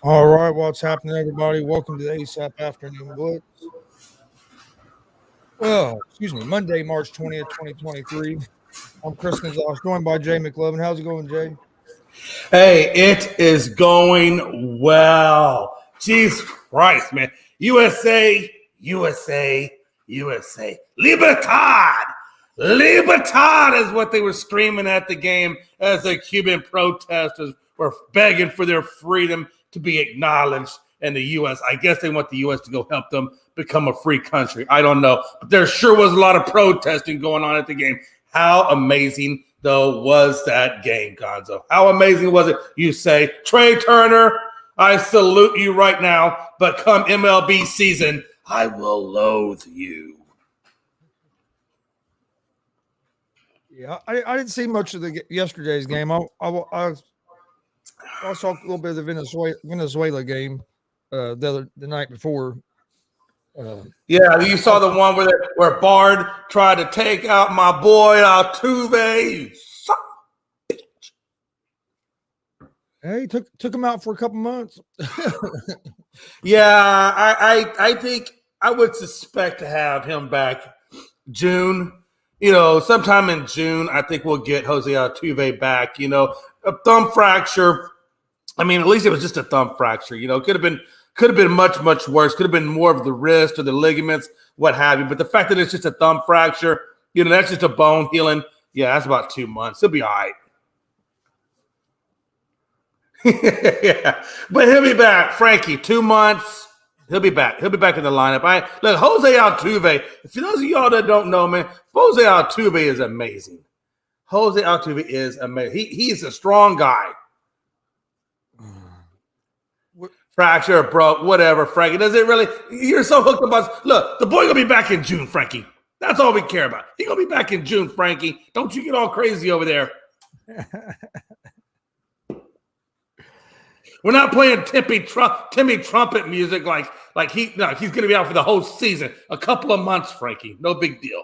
All right, what's happening, everybody? Welcome to the ASAP Afternoon Blitz. Well, excuse me, Monday, March 20th, 2023. I'm Chris Gonzalez, joined by Jay McLovin. How's it going, Jay? Hey, it is going well. Jesus Christ, man. USA, USA, USA. Libertad! Libertad is what they were screaming at the game as the Cuban protesters were begging for their freedom to be acknowledged in the U.S. I guess they want the U.S. to go help them become a free country. I don't know. But there sure was a lot of protesting going on at the game. How amazing, though, was that game, Gonzo? How amazing was it? You say, Trey Turner, I salute you right now, but come MLB season, I will loathe you. Yeah, I didn't see much of yesterday's game. I saw a little bit of the Venezuela game the night before. Yeah, you saw the one where Bard tried to take out my boy Altuve. You son of a bitch. Hey, took him out for a couple months. Yeah, I think I would suspect to have him back June. You know, sometime in June, I think we'll get Jose Altuve back. You know, a thumb fracture. I mean, at least it was just a thumb fracture. You know, could have been much, much worse. Could have been more of the wrist or the ligaments, what have you. But the fact that it's just a thumb fracture, you know, that's just a bone healing. Yeah, that's about 2 months. He'll be all right. Yeah, but he'll be back, Frankie. 2 months. He'll be back. He'll be back in the lineup. Look, Jose Altuve. For those of y'all that don't know, man, Jose Altuve is amazing. Jose Altuve is amazing. He's a strong guy. Fracture, broke, whatever, Frankie. Does it really? You're so hooked up on. Look, the boy gonna be back in June, Frankie. That's all we care about. He gonna be back in June, Frankie. Don't you get all crazy over there. We're not playing Timmy Trumpet music like he's gonna be out for the whole season. A couple of months, Frankie. No big deal.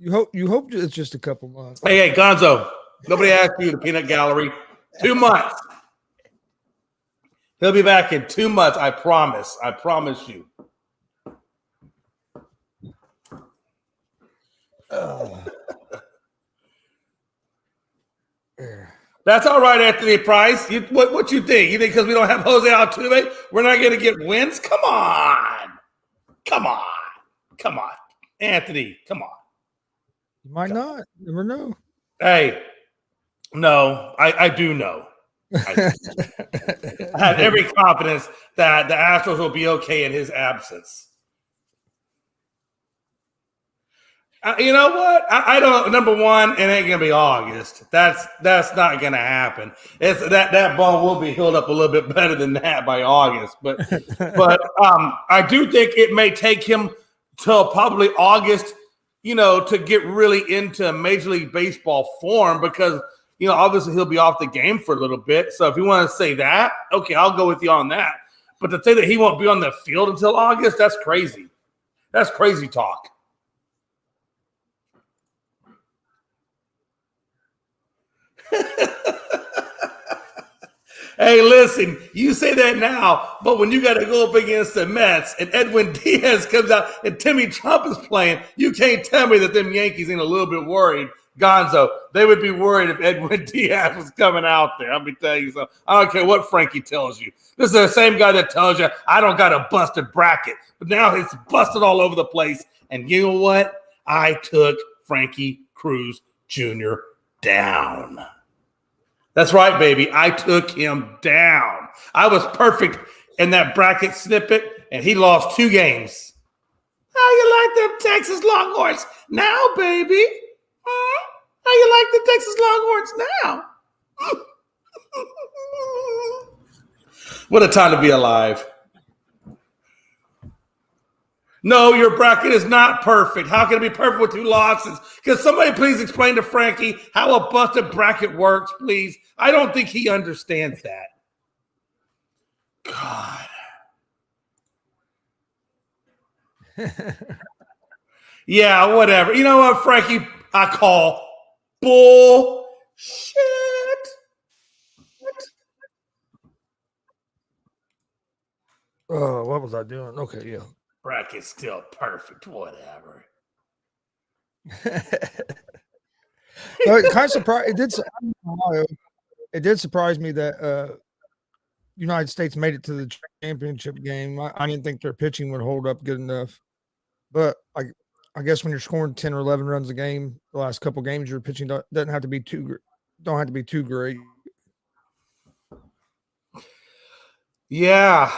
You hope it's just a couple months. Hey, Gonzo. Nobody asked you the peanut gallery. 2 months. He'll be back in 2 months. I promise. I promise you. That's all right, Anthony Price. What you think? You think because we don't have Jose Altuve, we're not going to get wins? Come on. Anthony, come on. You might not. Never know. Hey, no, I do know. I have every confidence that the Astros will be okay in his absence. You know what? I don't. Number one, it ain't gonna be August. That's not gonna happen. It's that ball will be healed up a little bit better than that by August. But I do think it may take him till probably August, you know, to get really into Major League Baseball form because, you know, obviously he'll be off the game for a little bit. So if you want to say that, okay, I'll go with you on that. But to say that he won't be on the field until August, that's crazy. That's crazy talk. Hey, listen, you say that now, but when you got to go up against the Mets and Edwin Diaz comes out and Timmy Trump is playing, you can't tell me that them Yankees ain't a little bit worried. Gonzo, they would be worried if Edwin Diaz was coming out there. I'll be telling you something. I don't care what Frankie tells you. This is the same guy that tells you, I don't got a busted bracket. But now it's busted all over the place. And you know what? I took Frankie Cruz Jr. down. That's right, baby. I took him down. I was perfect in that bracket snippet, and he lost 2 games. How you like them Texas Longhorns now, baby? How you like the Texas Longhorns now? What a time to be alive. No, your bracket is not perfect. How can it be perfect with 2 losses? Can somebody please explain to Frankie how a busted bracket works, please? I don't think he understands that. God. Yeah, whatever. You know what, Frankie? I call bullshit. What was I doing? Okay, yeah. Bracket's still perfect. Whatever. Kind of surprised. It did surprise me that United States made it to the championship game. I didn't think their pitching would hold up good enough, but I guess when you're scoring 10 or 11 runs a game, the last couple games, your pitching don't have to be too great. Yeah,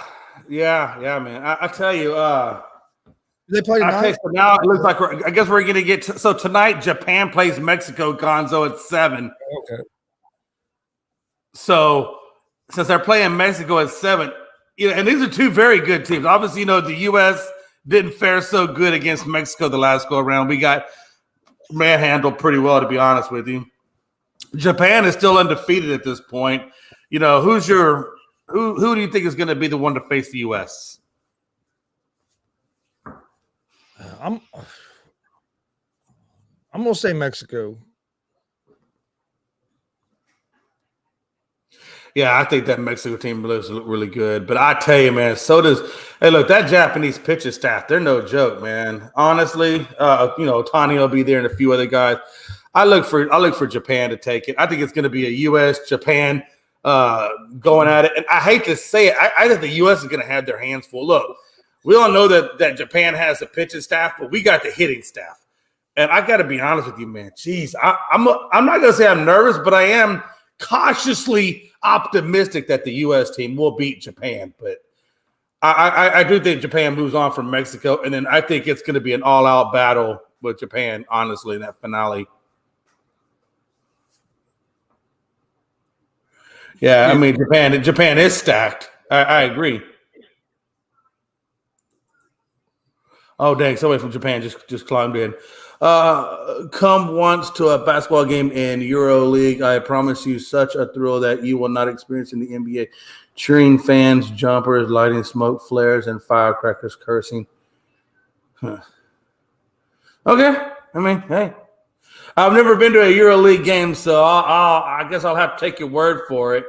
man. I tell you, they play tonight. So now it looks like I guess we're going to get so tonight. Japan plays Mexico. Gonzo at 7. Okay. So since they're playing Mexico at 7, and these are 2 very good teams. Obviously, the U.S. didn't fare so good against Mexico the last go around. We got manhandled pretty well, to be honest with you. Japan is still undefeated at this point. Who do you think is going to be the one to face the U.S.? I'm gonna say Mexico. Yeah, I think that Mexico team looks really good. But I tell you, man, so does – hey, look, that Japanese pitching staff, they're no joke, man. Honestly, Ohtani will be there and a few other guys. I look for Japan to take it. I think it's going to be a U.S.-Japan going at it. And I hate to say it. I think the U.S. is going to have their hands full. Look, we all know that Japan has the pitching staff, but we got the hitting staff. And I got to be honest with you, man. Jeez, I'm not going to say I'm nervous, but I am cautiously optimistic that the U.S. team will beat Japan. But I do think Japan moves on from Mexico, and then I think it's going to be an all-out battle with Japan, honestly, in that finale. Yeah, I mean, Japan is stacked. I agree. Oh, dang, somebody from Japan just climbed in. Come once to a basketball game in EuroLeague. I promise you such a thrill that you will not experience in the NBA. Cheering fans, jumpers, lighting smoke flares, and firecrackers cursing. Huh. Okay. I mean, hey. I've never been to a EuroLeague game, so I guess I'll have to take your word for it.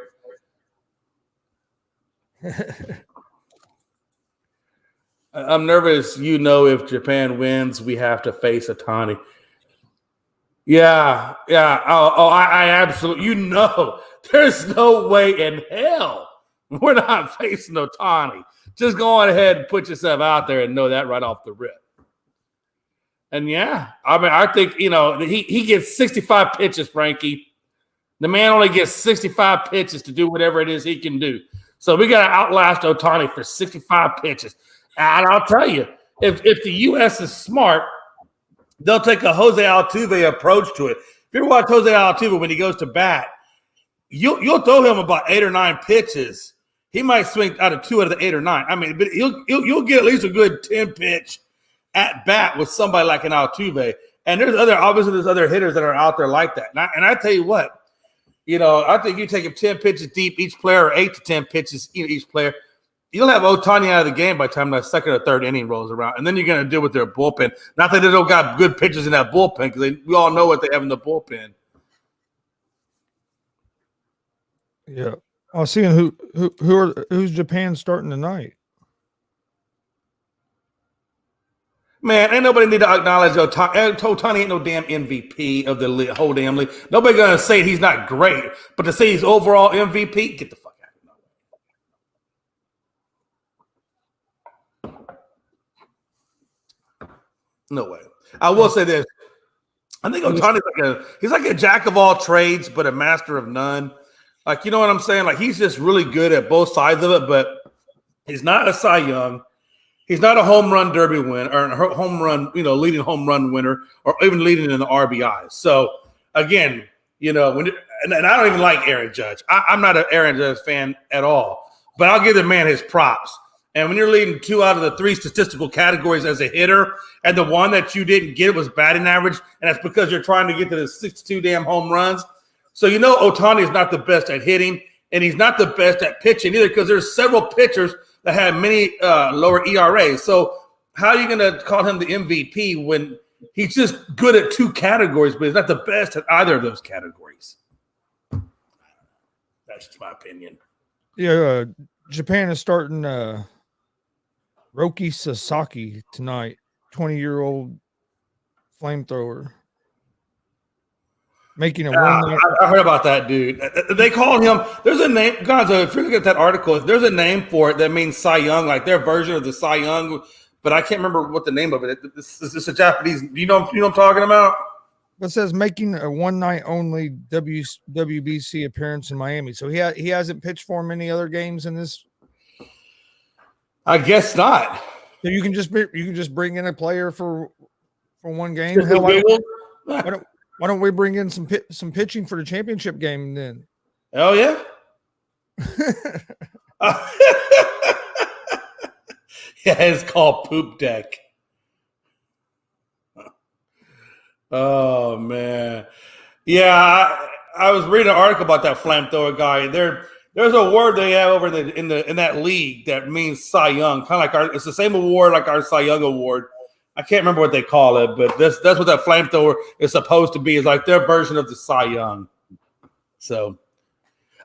I'm nervous. If Japan wins, we have to face Ohtani. Yeah. I absolutely. There's no way in hell we're not facing Ohtani. Just go on ahead and put yourself out there and know that right off the rip. And yeah, I mean, I think he gets 65 pitches, Frankie. The man only gets 65 pitches to do whatever it is he can do. So we got to outlast Ohtani for 65 pitches. And I'll tell you, if the U.S. is smart, they'll take a Jose Altuve approach to it. If you ever watch Jose Altuve when he goes to bat, you'll throw him about 8 or 9 pitches. He might swing out of 2 out of the 8 or 9. I mean, but you'll get at least a good 10 pitch at bat with somebody like an Altuve. And there's other hitters that are out there like that. And I tell you what, I think you take him 10 pitches deep each player, or 8 to 10 pitches each player. You'll have Ohtani out of the game by the time the second or third inning rolls around, and then you're going to deal with their bullpen. Not that they don't got good pitchers in that bullpen, because we all know what they have in the bullpen. Yeah. I was seeing who's Japan starting tonight. Man, ain't nobody need to acknowledge Otani ain't no damn MVP of the whole damn league. Nobody gonna say he's not great, but to say he's overall MVP, get the fuck out of here. No way. I will say this. I think Otani's he's like a jack of all trades, but a master of none. Like, you know what I'm saying? Like, he's just really good at both sides of it, but he's not a Cy Young. He's not a home run derby winner or a home run, leading home run winner or even leading in the RBIs. So, again, and I don't even like Aaron Judge. I'm not an Aaron Judge fan at all, but I'll give the man his props. And when you're leading 2 out of the 3 statistical categories as a hitter, and the one that you didn't get was batting average, and that's because you're trying to get to the 62 damn home runs. So Otani is not the best at hitting, and he's not the best at pitching either because there's several pitchers that have many lower ERAs. So how are you going to call him the MVP when he's just good at 2 categories, but he's not the best at either of those categories? That's just my opinion. Yeah, Japan is starting Roki Sasaki tonight, 20-year-old flamethrower. Making a I heard about that dude. They called him. There's a name, Gonzo. If you look at that article, there's a name for it that means Cy Young, like their version of the Cy Young. But I can't remember what the name of it. It's a Japanese. You know what I'm talking about? It says making a one-night only WBC appearance in Miami. So he hasn't pitched for him any other games in this. I guess not. So you can just bring in a player for one game. Why don't we bring in some pitching for the championship game then? Oh yeah. Yeah, it's called Poop Deck. Oh man, yeah. I was reading an article about that flamethrower guy. There's a word they have over in that league that means Cy Young, kind of like it's the same award like our Cy Young award. I can't remember what they call it, but that's what that flamethrower is supposed to be. Is like their version of the Cy Young. So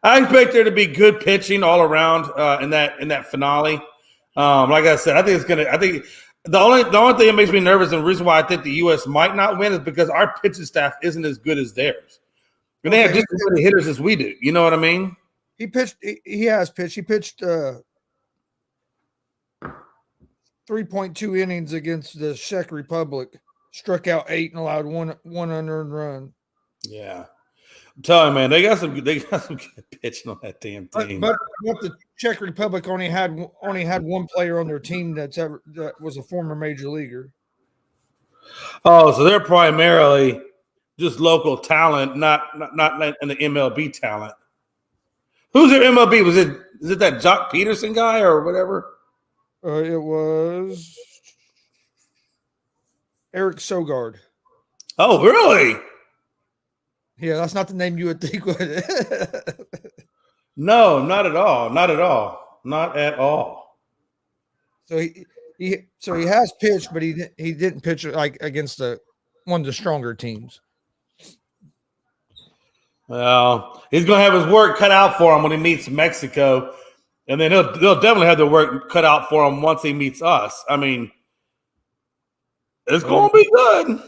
I expect there to be good pitching all around in that finale. Like I said, I think the only thing that makes me nervous and the reason why I think the U.S. might not win is because our pitching staff isn't as good as theirs. And they have just as many hitters as we do. You know what I mean? He pitched. He has pitched. He pitched 3.2 innings against the Czech Republic. Struck out 8 and allowed one unearned run. Yeah, I'm telling you, man, they got some good pitching on that damn team. But the Czech Republic only had one player on their team that was a former major leaguer. Oh, so they're primarily just local talent, not in the MLB talent. Who's their MLB? Is it that Jock Peterson guy or whatever? It was Eric Sogard. Oh, really? Yeah, that's not the name you would think would it? No, not at all. Not at all. Not at all. So he has pitched, but he didn't pitch like against one of the stronger teams. Well, he's going to have his work cut out for him when he meets Mexico, and then they'll definitely have their work cut out for him once he meets us. I mean, it's going to be good.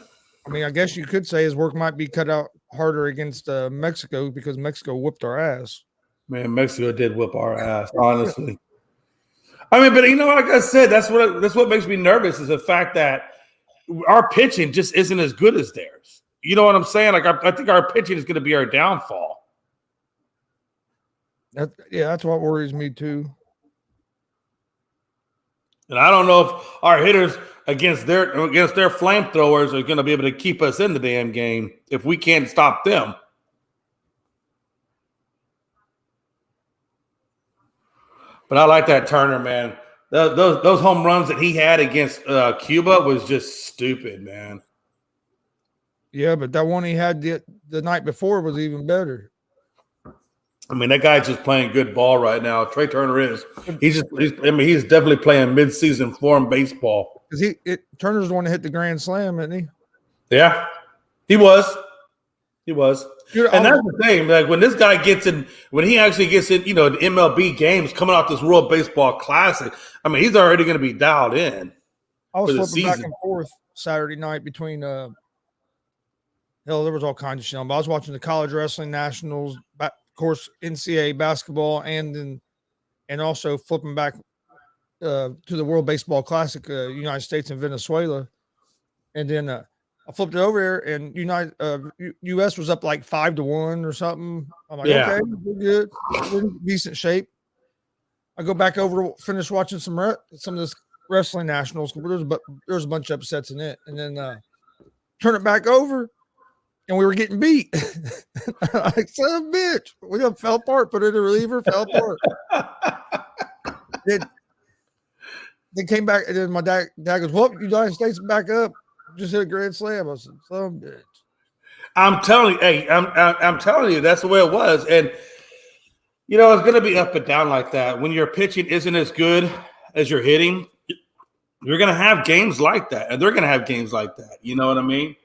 I mean, I guess you could say his work might be cut out harder against Mexico because Mexico whooped our ass. Man, Mexico did whip our ass, honestly. I mean, but like I said, that's what makes me nervous is the fact that our pitching just isn't as good as theirs. You know what I'm saying? Like I think our pitching is going to be our downfall. That's what worries me too. And I don't know if our hitters against their flamethrowers are going to be able to keep us in the damn game if we can't stop them. But I like that Turner, man. Those home runs that he had against Cuba was just stupid, man. Yeah, but that one he had the night before was even better. I mean, that guy's just playing good ball right now. Trey Turner is. He's definitely playing mid-season form baseball. Because Turner's the one that hit the grand slam, isn't he? Yeah, he was. He was. Dude, And that's the thing. Like when this guy gets in, when he actually gets in, the MLB games coming off this World Baseball Classic, I mean, he's already going to be dialed in. I was flipping back and forth Saturday night between there was all kinds of shit on, but I was watching the college wrestling nationals, of course, NCAA basketball, and also flipping back to the World Baseball Classic, United States and Venezuela. And then I flipped it over here, and U.S. was up like 5-1 or something. I'm like, okay, we're good, we're in decent shape. I go back over to finish watching some of this wrestling nationals. There's a bunch of upsets in it, and then turn it back over, and we were getting beat. Like, son of a bitch, we fell apart. Put in a reliever, fell apart. They came back, and then my dad goes, "Well, United States back up. Just hit a grand slam." I said, "Son of a bitch." I'm telling you, hey, I'm telling you, that's the way it was, and it's going to be up and down like that. When your pitching isn't as good as your hitting, you're going to have games like that, and they're going to have games like that. You know what I mean?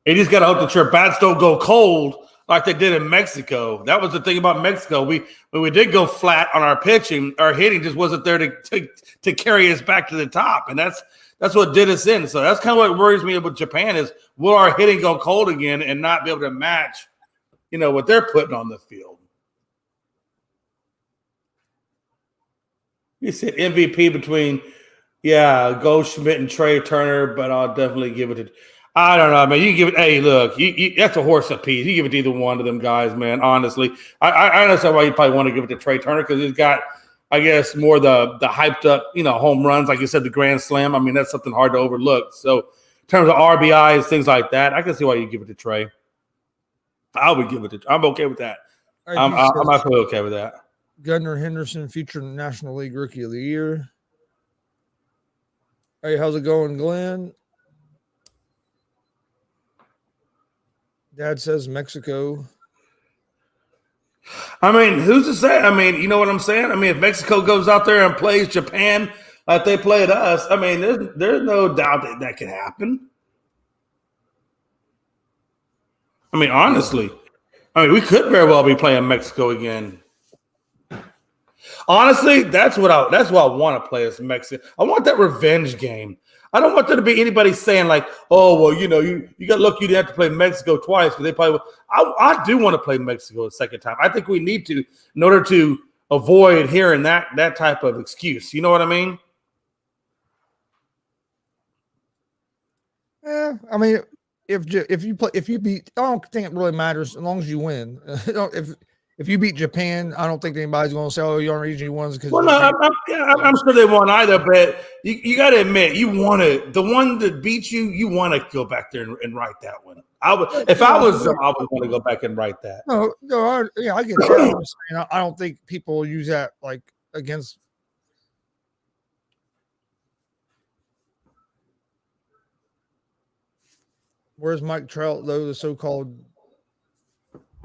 You just got to hope that your bats don't go cold like they did in Mexico. That was the thing about Mexico. When we did go flat on our pitching, our hitting just wasn't there to carry us back to the top, and that's what did us in. So that's kind of what worries me about Japan is, will our hitting go cold again and not be able to match, what they're putting on the field? You said MVP between, Goldschmidt and Trey Turner, but I'll definitely give it to – I don't know, man. You can give it – hey, look, that's a horse apiece. You give it to either one of them guys, man, honestly. I understand why you probably want to give it to Trey Turner because he's got, I guess, more the hyped up, home runs. Like you said, the Grand Slam. I mean, that's something hard to overlook. So in terms of RBIs, things like that, I can see why you give it to Trey. I would give it to – I'm okay with that. I'm absolutely okay with that. Gunnar Henderson, future National League Rookie of the Year. Hey, how's it going, Glenn? Dad says Mexico. I mean, who's to say? I mean, you know what I'm saying? I mean, if Mexico goes out there and plays Japan like they played us, I mean, there's no doubt that could happen. I mean, honestly, we could very well be playing Mexico again. Honestly, that's what I want to play as Mexico. I want that revenge game. I don't want there to be anybody saying like, "Oh, well, you got lucky you didn't have to play Mexico twice because they probably." I do want to play Mexico a second time. I think we need to in order to avoid hearing that type of excuse. You know what I mean? Yeah, I mean, if you beat, I don't think it really matters as long as you win. If you beat Japan, I don't think anybody's going to say, "Oh, you only reason you won because." Well, no, I'm sure they won either. But you got to admit, you want to. The one that beat you, you want to go back there and write that one. I would want to go back and write that. No, I get that. I don't think people use that like against. Where's Mike Trout though? The so-called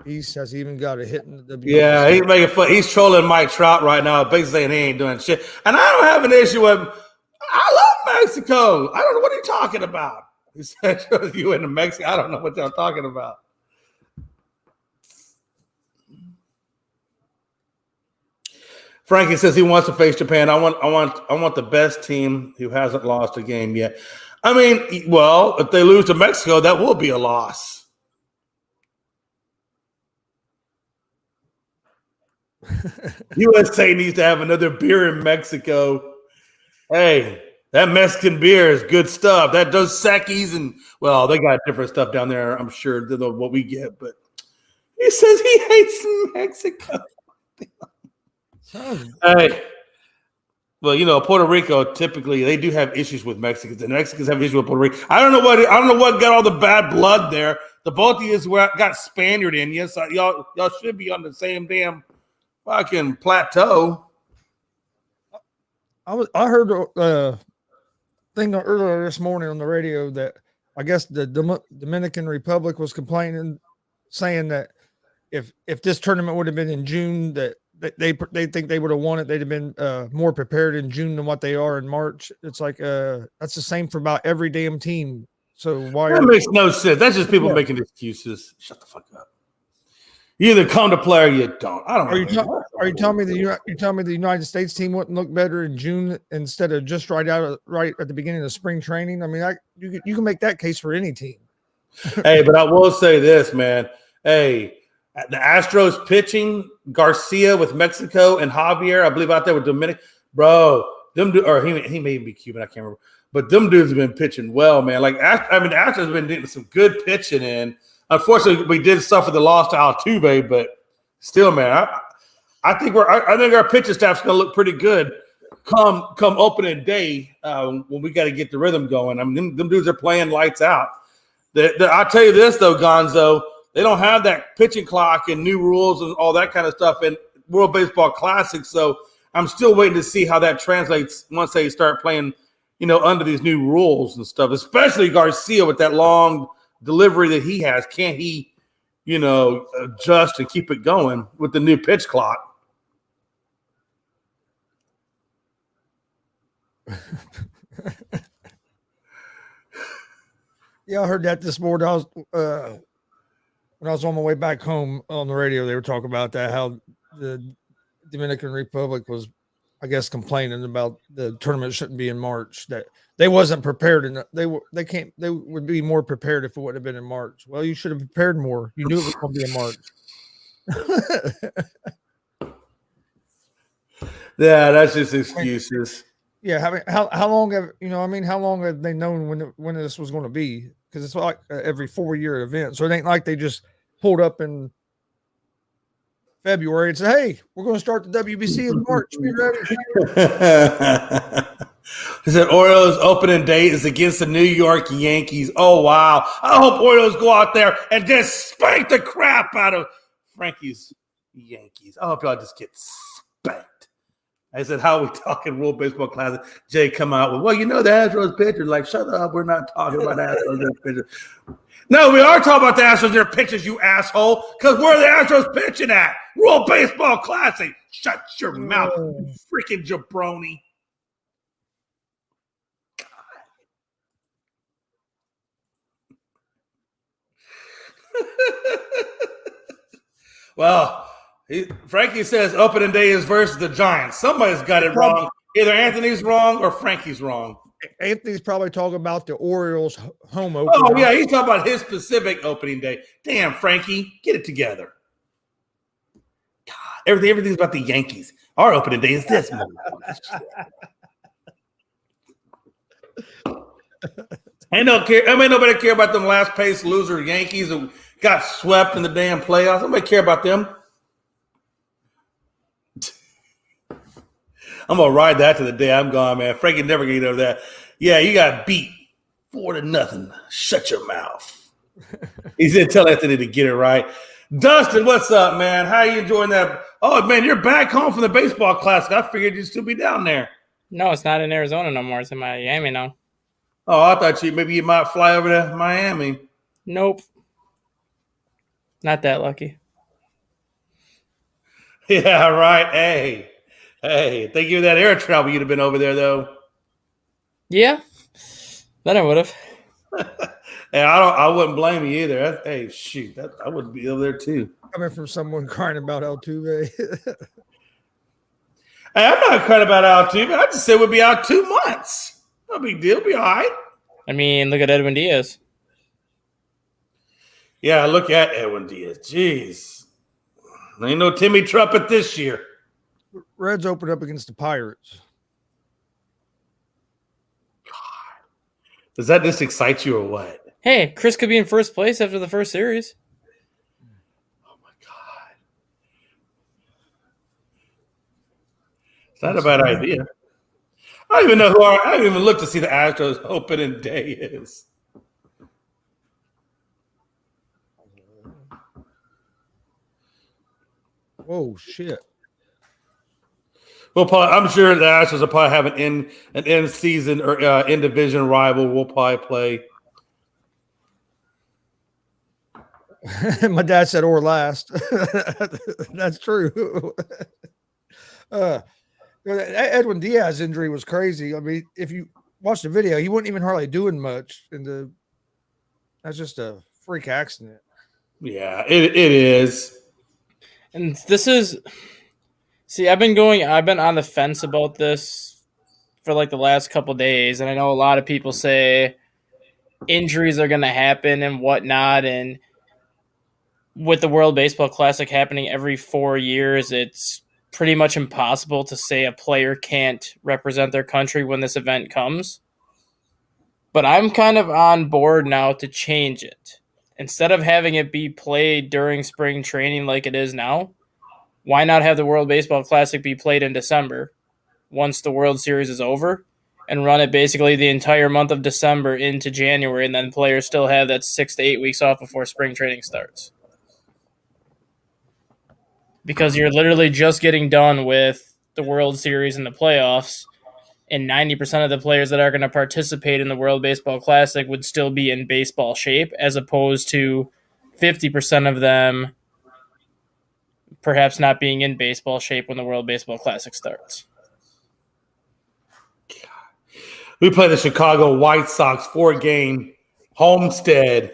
beast has even got a hit in the WBC. Yeah, he's making fun. He's trolling Mike Trout right now, basically saying he ain't doing shit. And I don't have an issue with him. I love Mexico. I don't know what are you talking about. He said you into Mexico. I don't know what y'all talking about. Frankie says he wants to face Japan. I want the best team who hasn't lost a game yet. I mean, well, if they lose to Mexico, that will be a loss. USA needs to have another beer in Mexico. Hey, that Mexican beer is good stuff. That does sakis and, well, they got different stuff down there, I'm sure, than what we get. But he says he hates Mexico. Hey, well, Puerto Rico, typically, they do have issues with Mexicans. The Mexicans have issues with Puerto Rico. I don't know what got all the bad blood there. The both of you got Spaniard in you. So y'all should be on the same damn fucking plateau. I heard a thing earlier this morning on the radio that I guess the Dominican Republic was complaining, saying that if this tournament would have been in June, that they think they would have won it. They'd have been more prepared in June than what they are in March. It's like that's the same for about every damn team. So why That makes no sense. That's just people making excuses. Shut the fuck up. You either come to play or you don't. I don't know. Are you telling me the United States team wouldn't look better in June instead of just right at the beginning of spring training? I mean, you can make that case for any team. Hey, but I will say this, man. Hey, the Astros pitching Garcia with Mexico and Javier, I believe out there with Dominic, bro. Or he may be Cuban, I can't remember. But them dudes have been pitching well, man. Like, the Astros have been getting some good pitching in. Unfortunately, we did suffer the loss to Altuve, but still, man, I think our pitching staff's gonna look pretty good come opening day when we got to get the rhythm going. I mean, them dudes are playing lights out. I'll tell you this though, Gonzo, they don't have that pitching clock and new rules and all that kind of stuff in World Baseball Classic. So I'm still waiting to see how that translates once they start playing, under these new rules and stuff. Especially Garcia with that long delivery that he has. Can't he, adjust and keep it going with the new pitch clock? Yeah, I heard that this morning. When I was on my way back home on the radio, they were talking about that, how the Dominican Republic was, I guess, complaining about the tournament shouldn't be in March, that they wasn't prepared enough. They would be more prepared if it wouldn't have been in March. Well, you should have prepared more. You knew it was going to be in March. Yeah, that's just excuses. Yeah, how long have how long have they known when this was going to be? Because it's like every 4-year event, so it ain't like they just pulled up in February and said, "Hey, we're going to start the WBC in March. Be ready." He said Orioles opening day is against the New York Yankees. Oh wow! I hope Orioles go out there and just spank the crap out of Frankie's Yankees. I hope y'all just get spanked. I said, how are we talking World Baseball Classic? Jay come out with, well, the Astros pitcher. Like, shut up. We're not talking about Astros pitchers. No, we are talking about the Astros their pitchers, you asshole, because where are the Astros pitching at? World Baseball Classic. Shut your mouth, you freaking jabroni. Well, Frankie says opening day is versus the Giants. Somebody's got it wrong. Either Anthony's wrong or Frankie's wrong. Anthony's probably talking about the Orioles home opener. Oh, yeah, he's talking about his specific opening day. Damn, Frankie, get it together. God, everything's about the Yankees. Our opening day is this morning. Ain't nobody care about them last place loser Yankees who got swept in the damn playoffs. Nobody care about them. I'm gonna ride that to the day I'm gone, man. Frankie never get over that. Yeah, you got beat 4-0. Shut your mouth. He said, "Tell Anthony to get it right." Dustin, what's up, man? How you enjoying that? Oh man, you're back home from the baseball classic. I figured you'd still be down there. No, it's not in Arizona no more. It's in Miami now. Oh, I thought you might fly over to Miami. Nope. Not that lucky. Yeah, right. Hey, if they give you that air travel, you'd have been over there, though. Yeah, then I would have. Hey, I wouldn't blame you either. Hey, shoot, I would be over there too. Coming from someone crying about Altuve. Hey, I'm not crying about Altuve. I just said we'd be out 2 months. No big deal. Be all right. I mean, look at Edwin Diaz. Yeah, look at Edwin Diaz. Jeez. Ain't no Timmy Trumpet this year. Reds opened up against the Pirates. God. Does that just excite you or what? Hey, Chris could be in first place after the first series. Oh, my God. It's not a bad idea. I don't even know I don't even look to see the Astros opening day is. Whoa, shit. Well, I'm sure the Astros will probably have an end season or in division rival. We'll probably play. My dad said or last. That's true. Edwin Diaz injury was crazy. I mean, if you watch the video, he wasn't even hardly doing much in the That's just a freak accident. Yeah, it is. And this is, see, I've been on the fence about this for like the last couple days, and I know a lot of people say injuries are going to happen and whatnot, and with the World Baseball Classic happening every 4 years, it's pretty much impossible to say a player can't represent their country when this event comes. But I'm kind of on board now to change it. Instead of having it be played during spring training like it is now, why not have the World Baseball Classic be played in December once the World Series is over and run it basically the entire month of December into January, and then players still have that 6 to 8 weeks off before spring training starts? Because you're literally just getting done with the World Series and the playoffs, and 90% of the players that are going to participate in the World Baseball Classic would still be in baseball shape, as opposed to 50% of them perhaps not being in baseball shape when the World Baseball Classic starts. We play the Chicago White Sox 4-game Homestead.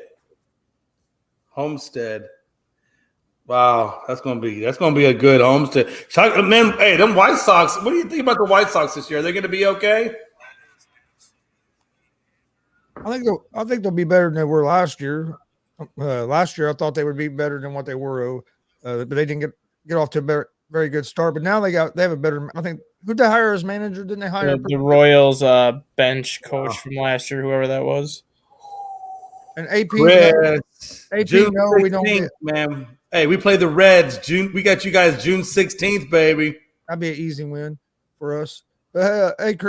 Wow, that's gonna be a good Homestead. Man, hey, them White Sox. What do you think about the White Sox this year? Are they going to be okay? I think they'll be better than they were last year. Last year, I thought they would be better than what they were, but they didn't get off to a very good start. But now they have a better. I think who did they hire as manager? Didn't they hire The Royals bench coach from last year, whoever that was? And AP? Reds. AP, June no, 16th, we don't get. Man. Hey, we play the Reds. We got you guys June 16th, baby. That'd be an easy win for us. AP,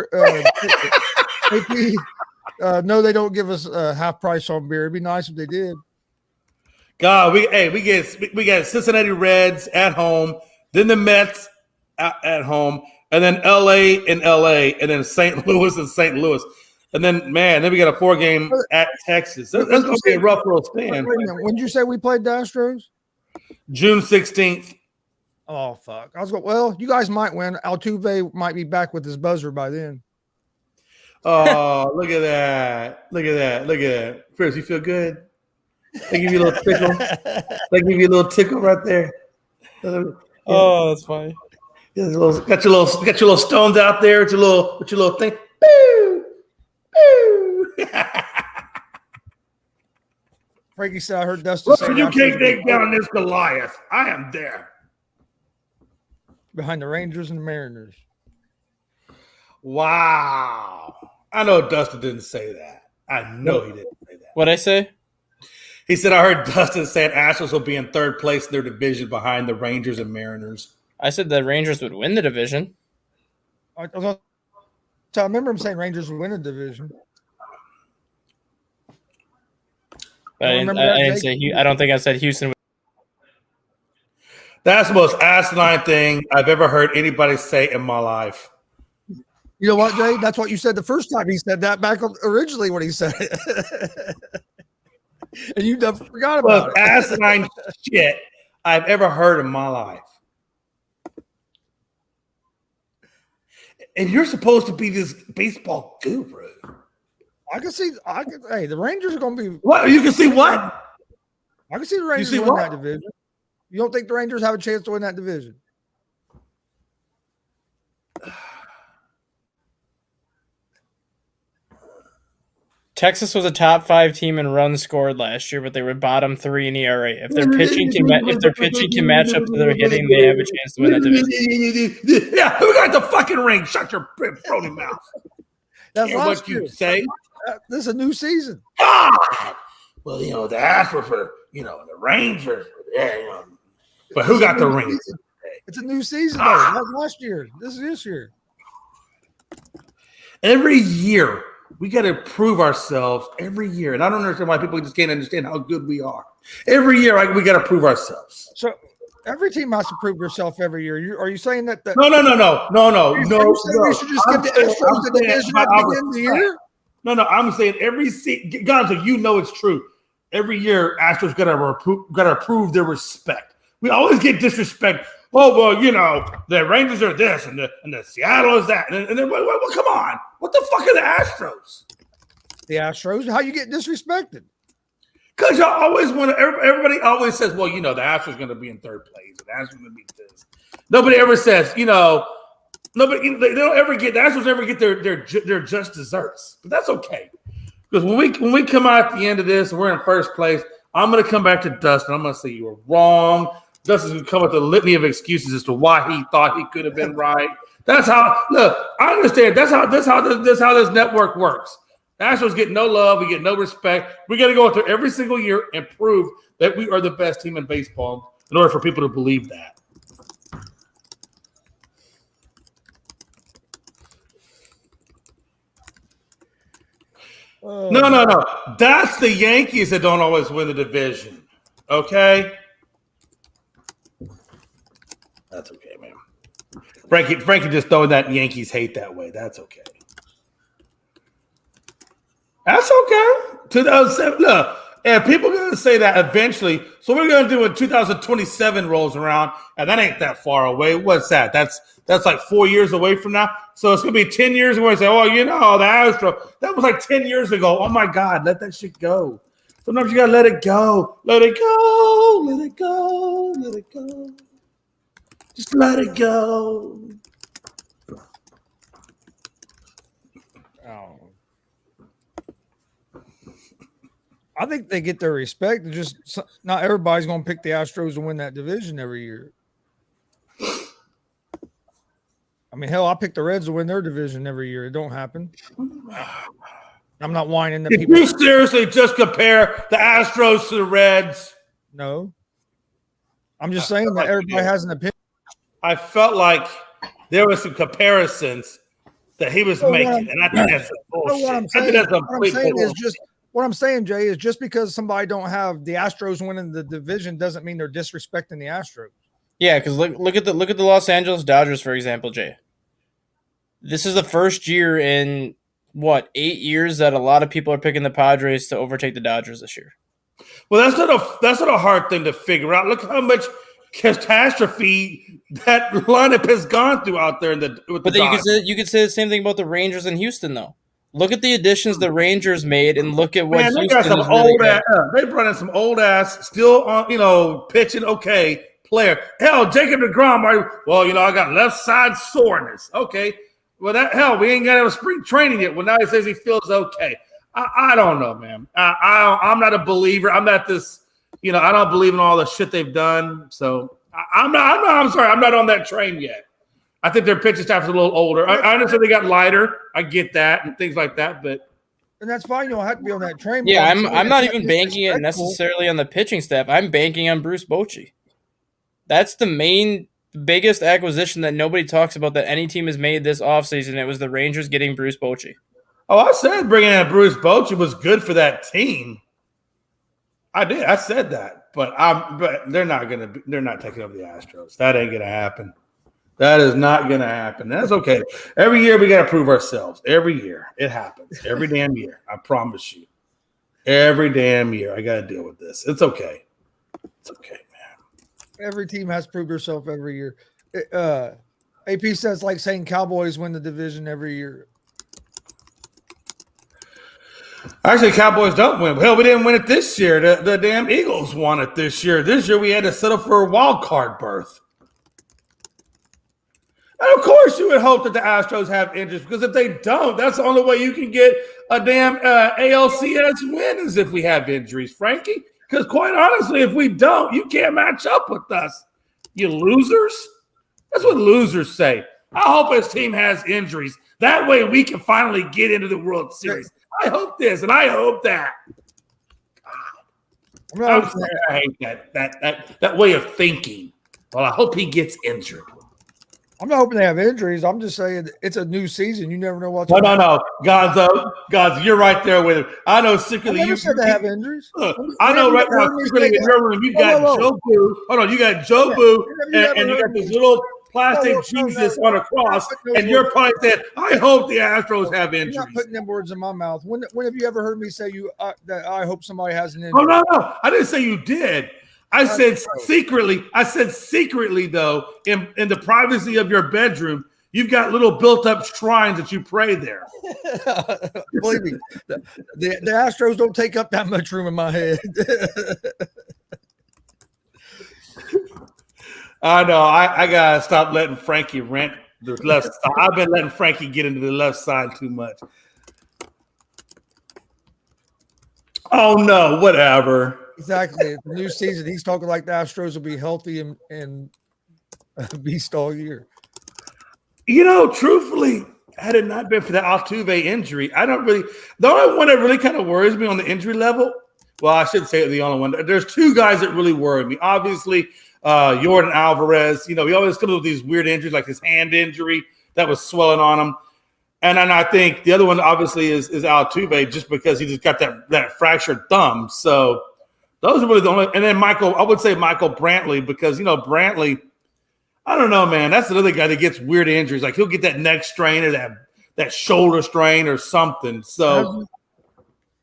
no, they don't give us half price on beer. It'd be nice if they did. God, we get Cincinnati Reds at home, then the Mets at home, and then LA, and then St. Louis and St. Louis. And then we got a 4-game at Texas. That's going to be a rough little stand. When did you say we played the Astros? June 16th. Oh, fuck. I was going, well, you guys might win. Altuve might be back with his buzzer by then. Oh, look at that. Look at that. Chris, you feel good? They give you a little tickle. They give you a little tickle right there. Oh, that's funny. Got your little stones out there with your little thing. Boo! Frankie said, I heard Dustin say you can't take down this Goliath. I am there. Behind the Rangers and the Mariners. Wow. I know Dustin didn't say that. I know he didn't say that. What'd I say? He said, I heard Dustin saying Astros will be in third place in their division behind the Rangers and Mariners. I said the Rangers would win the division. I remember him saying Rangers would win the division. I don't think I said Houston. That's the most asinine thing I've ever heard anybody say in my life. You know what, Jay? That's what you said the first time he said that back originally when he said it. And you never forgot about it. Asinine shit I've ever heard in my life. And you're supposed to be this baseball guru. Hey, the Rangers are going to be. What? You can see what? I can see the Rangers win that division. You don't think the Rangers have a chance to win that division? Texas was a top 5 team in runs scored last year, but they were bottom 3 in ERA. If their pitching can match up to their hitting, they have a chance to win that division. Yeah, who got the fucking ring? Shut your phony mouth. That's what you say. This is a new season. God. Well, the Astros for the Rangers. Yeah, but who got the ring? It's a new season, though. Not last year. This is this year. Every year. We got to prove ourselves every year. And I don't understand why people just can't understand how good we are. Every year, we got to prove ourselves. So every team has to prove herself every year. Are you saying that? No. We should just give the Astros the division at the beginning of the year? No. I'm saying Gonzo, it's true. Every year, Astros got to prove their respect. We always get disrespect. Oh, well, the Rangers are this and the Seattle is that. And then, well, come on. What the fuck are the Astros? The Astros? How you get disrespected? Because y'all always want to. Everybody always says, "Well, the Astros going to be in third place. The Astros going to be this." Nobody ever says, nobody. They don't ever get the Astros ever get their just desserts. But that's okay, because when we come out at the end of this and we're in first place, I'm going to come back to Dustin. I'm going to say you were wrong. Dustin's going to come with a litany of excuses as to why he thought he could have been right. That's how. Look, I understand. That's how this network works. The Astros get no love. We get no respect. We got to go through every single year and prove that we are the best team in baseball in order for people to believe that. No. That's the Yankees that don't always win the division. Okay? That's okay, man. Frankie just throwing that Yankees hate that way. That's okay. That's okay. 2007. Look, and people are going to say that eventually. So what we're going to do when 2027 rolls around, and that ain't that far away. What's that? That's like 4 years away from now. So it's going to be 10 years and we're going to say, the Astro. That was like 10 years ago. Oh, my God. Let that shit go. Sometimes you got to let it go. Let it go. Let it go. Let it go. Just let it go. Oh. I think they get their respect. Just not everybody's going to pick the Astros to win that division every year. I mean, hell, I pick the Reds to win their division every year. It don't happen. I'm not whining the people. Did you seriously just compare the Astros to the Reds? No. I'm just saying that everybody has an opinion. I felt like there were some comparisons that he was making, and I think that's bullshit. What I'm saying, Jay, is just because somebody don't have the Astros winning the division doesn't mean they're disrespecting the Astros. Yeah, because look at the Los Angeles Dodgers, for example, Jay. This is the first year in 8 years that a lot of people are picking the Padres to overtake the Dodgers this year. Well, that's not a hard thing to figure out. Look how much catastrophe that lineup has gone through out there with the Dodgers. You could say the same thing about the Rangers in Houston, though. Look at the additions the Rangers made, and look at what they got some old ass. They brought in some old ass, still on, pitching okay player. Hell, Jacob deGrom. I got left side soreness. Okay, well we ain't got a spring training yet. Well, now he says he feels okay. I don't know, man. I'm not a believer. I'm not this. I don't believe in all the shit they've done. So I'm sorry. I'm not on that train yet. I think their pitching staff is a little older. I understand they got lighter. I get that and things like that, but that's fine. You don't have to be on that train. Yeah, I'm not even banking it necessarily on the pitching staff. I'm banking on Bruce Bochy. That's the biggest acquisition that nobody talks about that any team has made this offseason. It was the Rangers getting Bruce Bochy. Oh, I said bringing in Bruce Bochy was good for that team. I did. I said that, but they're not taking over the Astros. That ain't gonna happen. That is not going to happen. That's okay. Every year we got to prove ourselves. Every year. It happens. Every damn year. I promise you. Every damn year I got to deal with this. It's okay. It's okay, man. Every team has proved herself every year. AP says like saying Cowboys win the division every year. Actually, Cowboys don't win. Hell, we didn't win it this year. The damn Eagles won it this year. This year we had to settle for a wild card berth. And of course, you would hope that the Astros have interest, because if they don't, that's the only way you can get a damn ALCS win is if we have injuries, Frankie. Because quite honestly, if we don't, you can't match up with us, you losers. That's what losers say. I hope his team has injuries. That way we can finally get into the World Series. I hope this, and I hope that. God. I hate that way of thinking. Well, I hope he gets injured. I'm not hoping they have injuries. I'm just saying it's a new season. You never know what's going on. No. Gonzo, you're right there with him. I know secretly you said they have injuries. I know right now secretly in your room you got Joe Boo. Hold on, you got Joe Boo and you got this little plastic Jesus on a cross, and you're probably saying, I hope the Astros have injuries. You're not putting them words in my mouth. When have you ever heard me say that I hope somebody has an injury? Oh, no. I didn't say you did. I said secretly, though, in the privacy of your bedroom, You've got little built-up shrines that you pray there. Believe me, the Astros don't take up that much room in my head. I know. I gotta stop letting Frankie rent the left side. I've been letting Frankie get into the left side too much. Oh no, whatever. Exactly. It's the new season. He's talking like the Astros will be healthy and beast all year. Truthfully, had it not been for that Altuve injury, I don't really. The only one that really kind of worries me on the injury level. Well, I shouldn't say the only one. There's two guys that really worry me. Obviously, Jordan Alvarez. He always comes with these weird injuries, like his hand injury that was swelling on him. And then I think the other one obviously is Altuve, just because he just got that fractured thumb. So those are really the only. And then I would say Michael Brantley, because Brantley, I don't know, man. That's another guy that gets weird injuries. Like he'll get that neck strain or that shoulder strain or something. So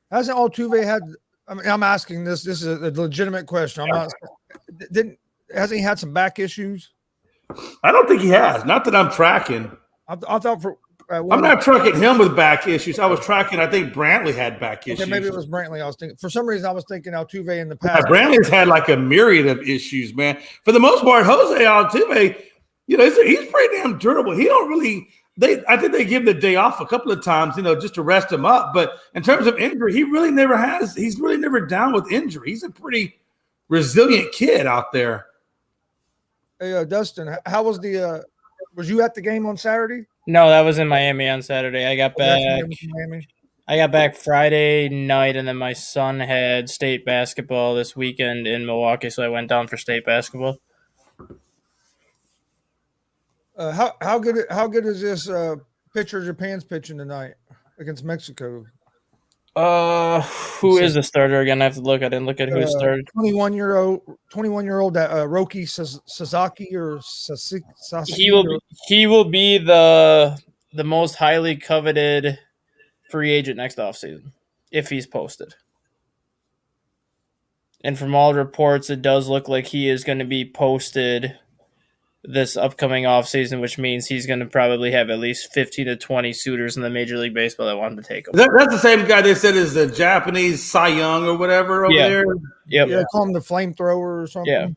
hasn't Altuve had? I mean, I'm asking this. This is a legitimate question. I'm not. Hasn't he had some back issues? I don't think he has. Not that I'm tracking. I thought for. I'm not tracking him with back issues. I was tracking. I think Brantley had back issues. Maybe it was Brantley. I was thinking. For some reason, I was thinking Altuve in the past. Brantley's had like a myriad of issues, man. For the most part, Jose Altuve, he's pretty damn durable. He don't really. I think they give him the day off a couple of times, just to rest him up. But in terms of injury, he really never has. He's really never down with injury. He's a pretty resilient kid out there. Hey, Dustin, how was was you at the game on Saturday? No, that was in Miami on Saturday. I got back Friday night, and then my son had state basketball this weekend in Milwaukee, so I went down for state basketball. How good is this pitcher Japan's pitching tonight against Mexico? Who is the starter again? I have to look. I didn't look at who started. 21-year-old that Roki Sasaki or Sasaki. He will be the most highly coveted free agent next offseason if he's posted. And from all reports, it does look like he is going to be posted this upcoming offseason, which means he's going to probably have at least 15 to 20 suitors in the Major League Baseball that want to take him. That's the same guy they said is the Japanese Cy Young or whatever over there? Yep. Yeah, call him the flamethrower or something. Yeah.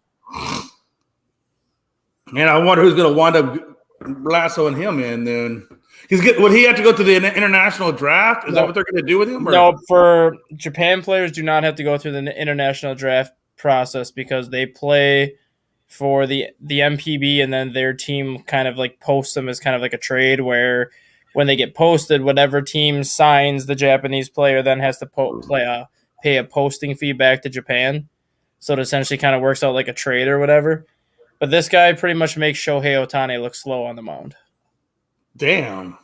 And I wonder who's going to wind up lassoing him in then. Would he have to go to the international draft? Is that what they're going to do with him? Or? No, for Japan players do not have to go through the international draft process because they play for the MPB, and then their team kind of like posts them as kind of like a trade where when they get posted, whatever team signs the Japanese player then has to pay a posting fee back to Japan. So it essentially kind of works out like a trade or whatever. But this guy pretty much makes Shohei Ohtani look slow on the mound. Damn.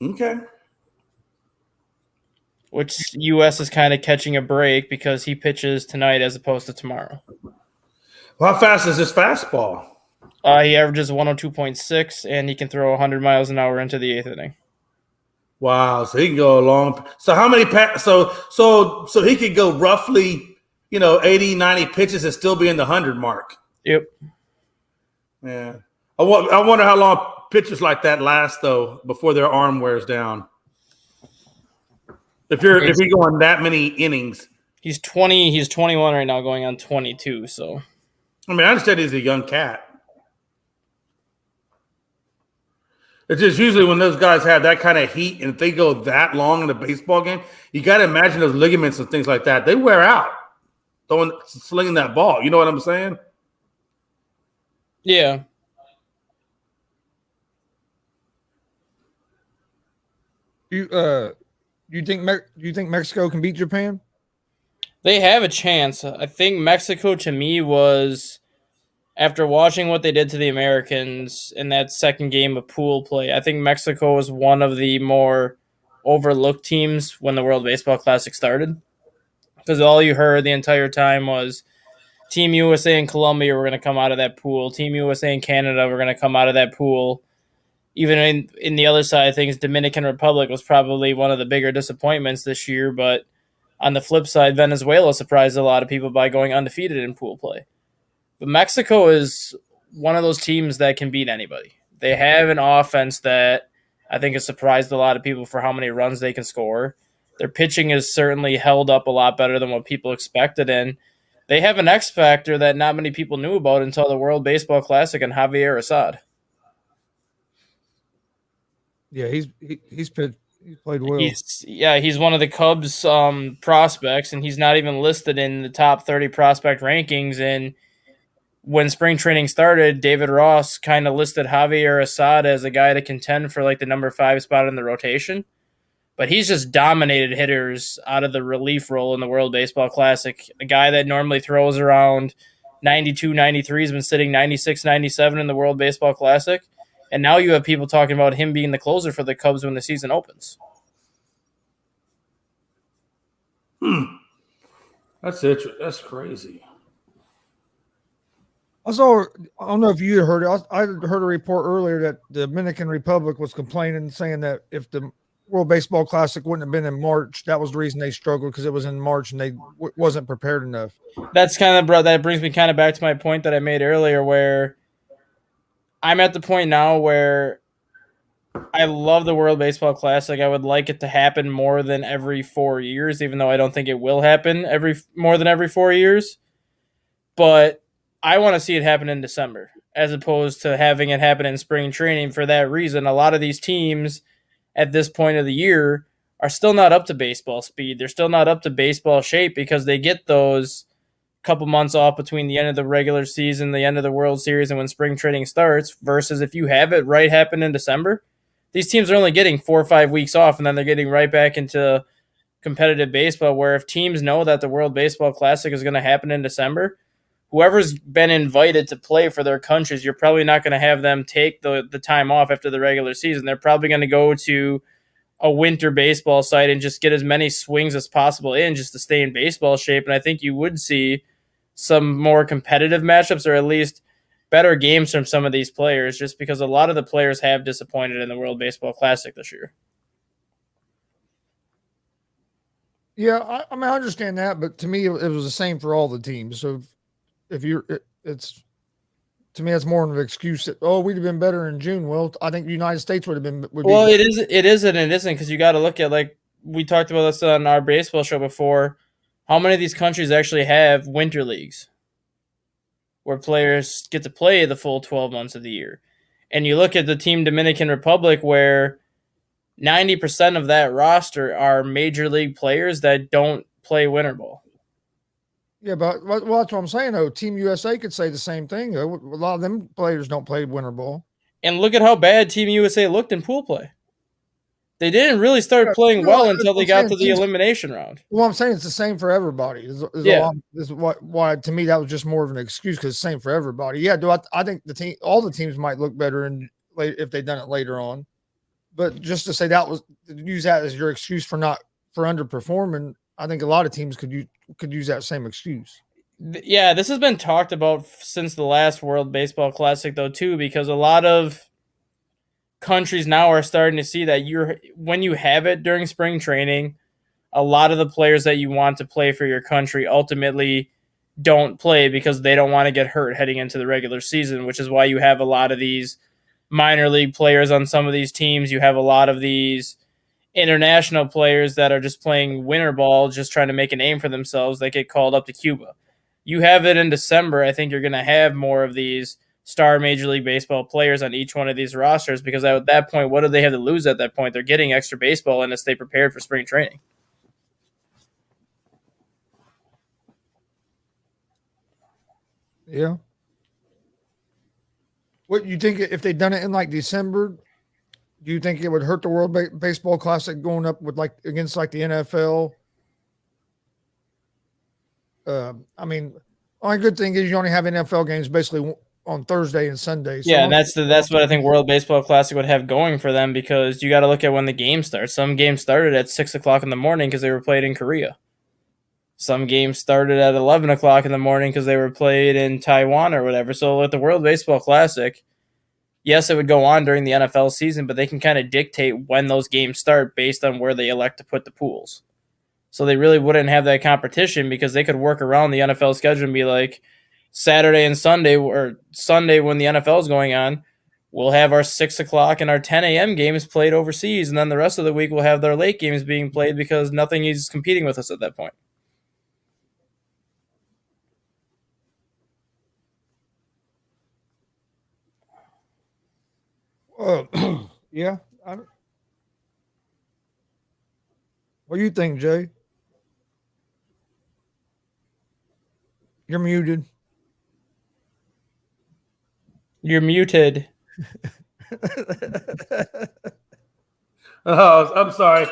Okay. Which U.S. is kind of catching a break because he pitches tonight as opposed to tomorrow. Well, how fast is this fastball? He averages 102.6, and he can throw 100 miles an hour into the eighth inning. Wow, so he can go a long. So how many? So he could go roughly, 80, 90 pitches and still be in the 100 mark. Yep. Yeah. I wonder how long pitchers like that last though before their arm wears down. If you're going that many innings. He's 20. He's 21 right now, going on 22. So. I mean, I understand he's a young cat. It's just usually when those guys have that kind of heat and if they go that long in a baseball game, you got to imagine those ligaments and things like that. They wear out slinging that ball. You know what I'm saying? Yeah. You think Mexico can beat Japan? They have a chance. I think Mexico, to me, was, after watching what they did to the Americans in that second game of pool play, I think Mexico was one of the more overlooked teams when the World Baseball Classic started. Because all you heard the entire time was Team USA and Colombia were going to come out of that pool. Team USA and Canada were going to come out of that pool. Even in the other side of things, Dominican Republic was probably one of the bigger disappointments this year, but on the flip side, Venezuela surprised a lot of people by going undefeated in pool play. But Mexico is one of those teams that can beat anybody. They have an offense that I think has surprised a lot of people for how many runs they can score. Their pitching is certainly held up a lot better than what people expected, and they have an X factor that not many people knew about until the World Baseball Classic and Javier Assad. Yeah, he's played well. He's one of the Cubs prospects, and he's not even listed in the top 30 prospect rankings. And when spring training started, David Ross kind of listed Javier Assad as a guy to contend for like the number 5 spot in the rotation. But he's just dominated hitters out of the relief role in the World Baseball Classic. A guy that normally throws around 92, 93 has been sitting 96, 97 in the World Baseball Classic. And now you have people talking about him being the closer for the Cubs when the season opens. That's it. That's crazy. I don't know if you heard it. I heard a report earlier that the Dominican Republic was complaining, saying that if the World Baseball Classic wouldn't have been in March, that was the reason they struggled, because it was in March and they wasn't prepared enough. That's that brings me kind of back to my point that I made earlier, where I'm at the point now where I love the World Baseball Classic. I would like it to happen more than every 4 years, even though I don't think it will happen more than every 4 years. But I want to see it happen in December, as opposed to having it happen in spring training. For that reason, a lot of these teams at this point of the year are still not up to baseball speed. They're still not up to baseball shape, because they get those couple months off between the end of the regular season, the end of the World Series, and when spring training starts, versus if you have it right happen in December, these teams are only getting 4 or 5 weeks off, and then they're getting right back into competitive baseball, where if teams know that the World Baseball Classic is going to happen in December, whoever's been invited to play for their countries, you're probably not going to have them take the time off after the regular season. They're probably going to go to a winter baseball site and just get as many swings as possible in, just to stay in baseball shape. And I think you would see some more competitive matchups, or at least better games from some of these players, just because a lot of the players have disappointed in the World Baseball Classic this year. Yeah, I mean, I understand that, but to me, it was the same for all the teams. So if you're, it's to me, it's more of an excuse that, oh, we'd have been better in June. Well, I think the United States would be. Well, it is, and it isn't, because you got to look at, like we talked about this on our baseball show before. How many of these countries actually have winter leagues where players get to play the full 12 months of the year? And you look at the team Dominican Republic, where 90% of that roster are major league players that don't play winter ball. Yeah, but that's what I'm saying, though. Team USA could say the same thing. A lot of them players don't play winter ball. And look at how bad Team USA looked in pool play. They didn't really start playing well until they got to the elimination round. Well, I'm saying it's the same for everybody. Why to me that was just more of an excuse, because it's the same for everybody. Yeah, I think all the teams might look better if they'd done it later on. But just to say use that as your excuse for underperforming, I think a lot of teams could use that same excuse. Yeah, this has been talked about since the last World Baseball Classic, though, too, because a lot of countries now are starting to see that when you have it during spring training, a lot of the players that you want to play for your country ultimately don't play because they don't want to get hurt heading into the regular season, which is why you have a lot of these minor league players on some of these teams. You have a lot of these international players that are just playing winter ball, just trying to make a name for themselves. They get called up to Cuba. You have it in December. I think you're going to have more of these star Major League Baseball players on each one of these rosters, because at that point, what do they have to lose at that point? They're getting extra baseball in to stay prepared for spring training. Yeah. What you think, if they'd done it in like December, do you think it would hurt the World Baseball Classic going up with against the NFL? I mean, only good thing is you only have NFL games basically on Thursday and Sunday. So yeah, that's what I think World Baseball Classic would have going for them, because you got to look at when the game starts. Some games started at 6 o'clock in the morning because they were played in Korea. Some games started at 11 o'clock in the morning because they were played in Taiwan or whatever. So with the World Baseball Classic, yes, it would go on during the NFL season, but they can kind of dictate when those games start based on where they elect to put the pools. So they really wouldn't have that competition, because they could work around the NFL schedule and be like, Saturday and Sunday, or Sunday when the NFL is going on, we'll have our 6 o'clock and our 10 a.m. games played overseas, and then the rest of the week we'll have their late games being played because nothing is competing with us at that point. Yeah. What do you think, Jay? You're muted. You're muted. Oh, I'm sorry.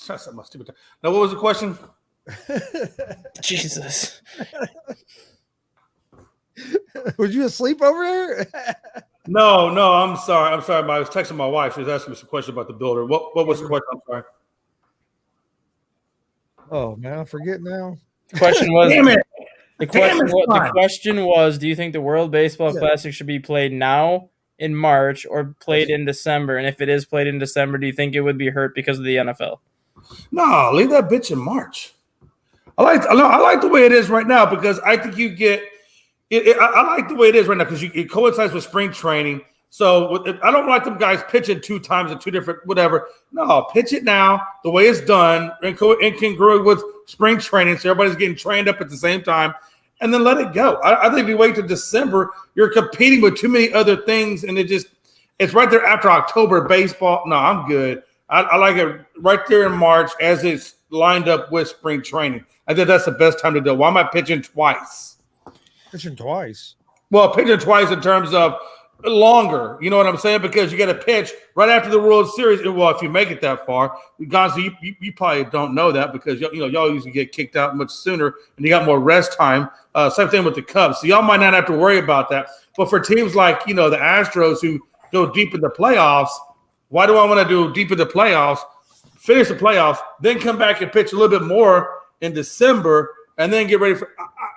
That's my stupid. Now, what was the question? Jesus. Was you asleep over there? No, I'm sorry. I was texting my wife. She was asking me some question about the builder. What was the question? I'm sorry. Oh man, I forget now. The question was. Damn it. The question was, do you think the World Baseball Classic should be played now in March or played in December? And if it is played in December, do you think it would be hurt because of the NFL? No, leave that bitch in March. I like the way it is right now because I think you get it. I like the way it is right now because it coincides with spring training. So I don't like them guys pitching 2 times in 2 different whatever. No, pitch it now the way it's done and congruent with spring training, so everybody's getting trained up at the same time, and then let it go. I think if you wait to December, you're competing with too many other things, and it's right there after October baseball. No, I'm good. I like it right there in March as it's lined up with spring training. I think that's the best time to do it. Why am I pitching twice? Pitching twice. Well, pitching twice in terms of longer, you know what I'm saying? Because you got to pitch right after the World Series. Well, if you make it that far, Gonzo, you probably don't know that because y'all usually get kicked out much sooner, and you got more rest time. Same thing with the Cubs, so y'all might not have to worry about that. But for teams like the Astros who go deep in the playoffs, why do I want to do deep in the playoffs? Finish the playoffs, then come back and pitch a little bit more in December, and then get ready for.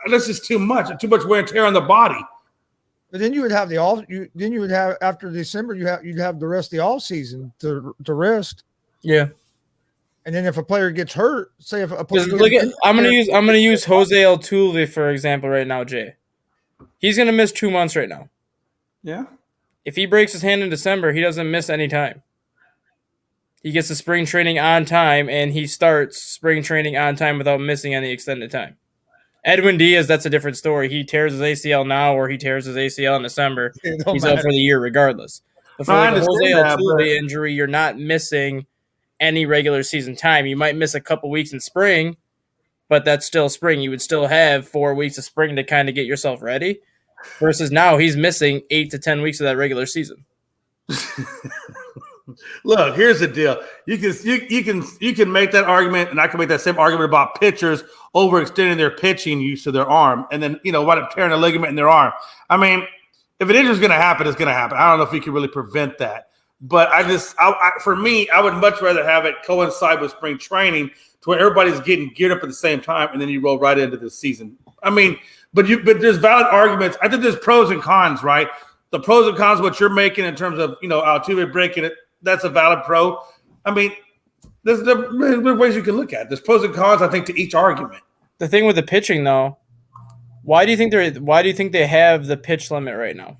That's just too much wear and tear on the body. But then you would have after December you'd have the rest of the off season to rest. Yeah. And then if a player gets hurt, say if a player I'm gonna use Jose Altuve for example right now, Jay. He's gonna miss 2 months right now. Yeah. If he breaks his hand in December, he doesn't miss any time. He gets the spring training on time, and he starts spring training on time without missing any extended time. Edwin Diaz, that's a different story. He tears his ACL now or he tears his ACL in December. He's out for the year regardless. But for a Jose Altuve injury, you're not missing any regular season time. You might miss a couple weeks in spring, but that's still spring. You would still have 4 weeks of spring to kind of get yourself ready. Versus now, he's missing 8 to 10 weeks of that regular season. Look, here's the deal. You can make that argument, and I can make that same argument about pitchers overextending their pitching use of their arm, and then wind up tearing a ligament in their arm. I mean, if an injury is going to happen, it's going to happen. I don't know if you can really prevent that, but for me, I would much rather have it coincide with spring training to where everybody's getting geared up at the same time, and then you roll right into the season. I mean, but there's valid arguments. I think there's pros and cons, right? The pros and cons, what you're making in terms of Altuve breaking it. That's a valid pro. I mean, there's ways you can look at it. There's pros and cons, I think, to each argument. The thing with the pitching, though, why do you think they have the pitch limit right now?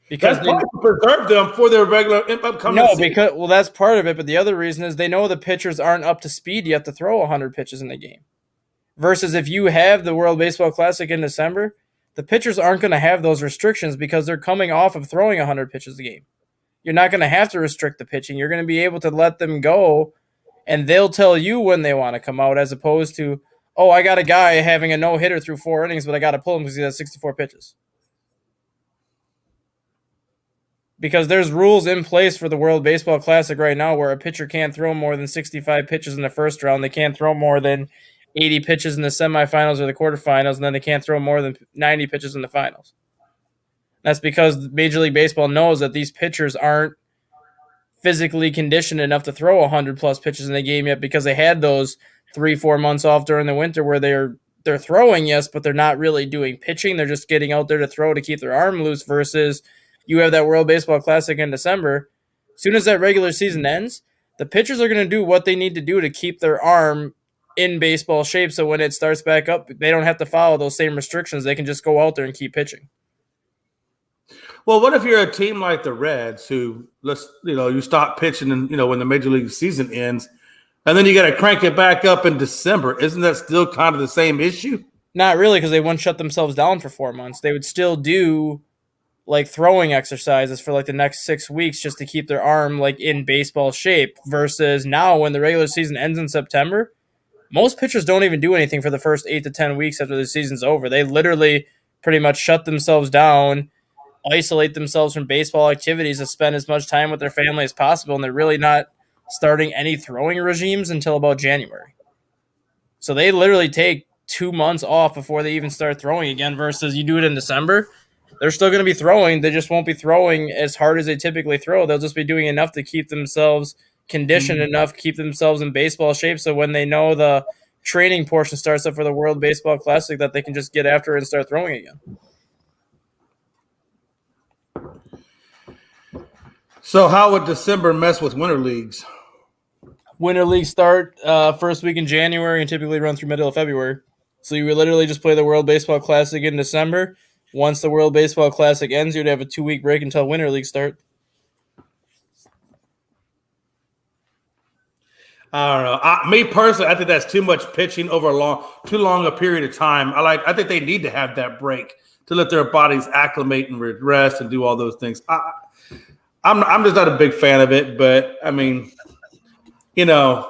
Because that's to preserve them for their regular upcoming season. That's part of it. But the other reason is they know the pitchers aren't up to speed yet to throw 100 pitches in a game. Versus if you have the World Baseball Classic in December, the pitchers aren't going to have those restrictions because they're coming off of throwing 100 pitches a game. You're not going to have to restrict the pitching. You're going to be able to let them go, and they'll tell you when they want to come out as opposed to, oh, I got a guy having a no-hitter through 4 innings, but I got to pull him because he has 64 pitches. Because there's rules in place for the World Baseball Classic right now where a pitcher can't throw more than 65 pitches in the first round. They can't throw more than 80 pitches in the semifinals or the quarterfinals, and then they can't throw more than 90 pitches in the finals. That's because Major League Baseball knows that these pitchers aren't physically conditioned enough to throw 100-plus pitches in the game yet because they had those 3-4 months off during the winter where they're throwing, yes, but they're not really doing pitching. They're just getting out there to throw to keep their arm loose versus you have that World Baseball Classic in December. As soon as that regular season ends, the pitchers are going to do what they need to do to keep their arm in baseball shape so when it starts back up, they don't have to follow those same restrictions. They can just go out there and keep pitching. Well, what if you're a team like the Reds who you stop pitching and when the major league season ends, and then you got to crank it back up in December? Isn't that still kind of the same issue? Not really, because they wouldn't shut themselves down for 4 months. They would still do like throwing exercises for like the next 6 weeks just to keep their arm like in baseball shape. Versus now, when the regular season ends in September, most pitchers don't even do anything for the first 8 to 10 weeks after the season's over. They literally pretty much shut themselves down, isolate themselves from baseball activities to spend as much time with their family as possible, and they're really not starting any throwing regimes until about January. So they literally take 2 months off before they even start throwing again, versus you do it in December. They're still going to be throwing. They just won't be throwing as hard as they typically throw. They'll just be doing enough to keep themselves conditioned enough, keep themselves in baseball shape, so when they know the training portion starts up for the World Baseball Classic, that they can just get after it and start throwing again. So how would December mess with winter leagues? Winter leagues start first week in January and typically run through middle of February. So you would literally just play the World Baseball Classic in December. Once the World Baseball Classic ends, you'd have a 2-week break until winter leagues start. I don't know. Me personally, I think that's too much pitching over too long a period of time. I think they need to have that break to let their bodies acclimate and rest and do all those things. I'm just not a big fan of it, but I mean, I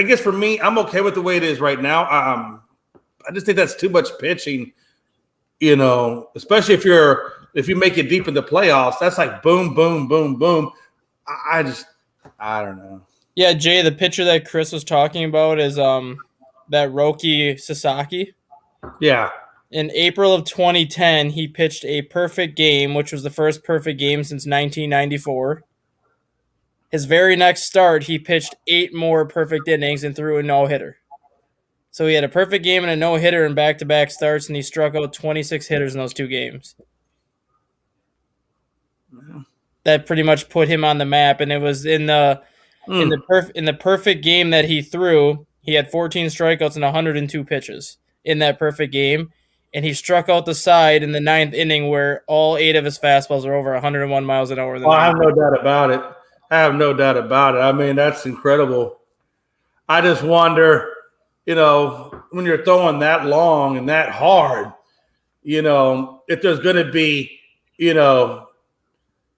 guess for me, I'm okay with the way it is right now. I just think that's too much pitching. Especially if you make it deep in the playoffs, that's like boom, boom, boom, boom. I don't know. Yeah, Jay, the pitcher that Chris was talking about is that Roki Sasaki. Yeah. In April of 2010, he pitched a perfect game, which was the first perfect game since 1994. His very next start, he pitched 8 more perfect innings and threw a no-hitter. So he had a perfect game and a no-hitter in back-to-back starts, and he struck out 26 hitters in those 2 games. Yeah. That pretty much put him on the map, and it was in the perfect game that he threw. He had 14 strikeouts and 102 pitches in that perfect game, and he struck out the side in the 9th inning where all 8 of his fastballs are over 101 miles an hour. I have no doubt about it. I mean, that's incredible. I just wonder, when you're throwing that long and that hard, if there's going to be,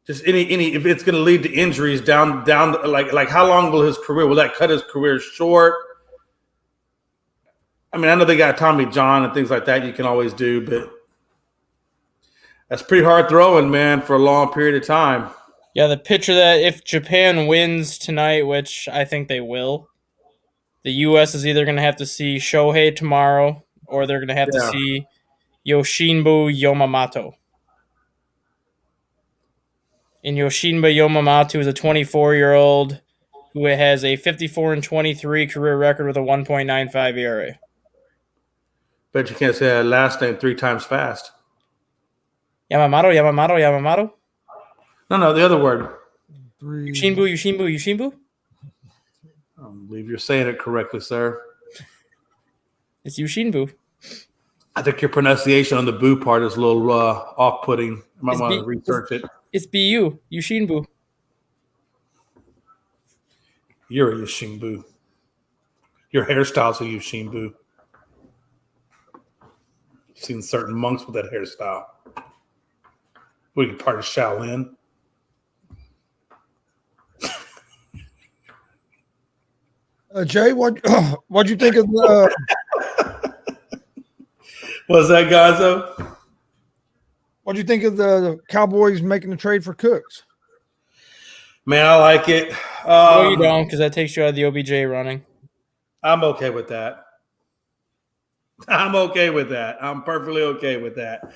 just if it's going to lead to injuries down like how long will that cut his career short? I mean, I know they got Tommy John and things like that you can always do, but that's pretty hard throwing, man, for a long period of time. Yeah, the pitcher that if Japan wins tonight, which I think they will, the U.S. is either going to have to see Shohei tomorrow or they're going to have to see Yoshinbu Yamamoto. And Yoshinba Yamamoto is a 24-year-old who has a 54-23 career record with a 1.95 ERA. Bet you can't say that last name 3 times fast. Yamamoto? No, the other word. Yoshinbu? I don't believe you're saying it correctly, sir. It's Yoshinbu. I think your pronunciation on the boo part is a little off-putting. You might want to research it. It's BU, Yoshinbu. You're a Yoshinbu. Your hairstyle's a Yoshinbu. I've seen certain monks with that hairstyle. We can part of Shaolin. Jay, what'd you think of the? What's that, Gonzo? What'd you think of the Cowboys making the trade for Cooks? Man, I like it. No, you don't, because that takes you out of the OBJ running. I'm okay with that. I'm perfectly okay with that.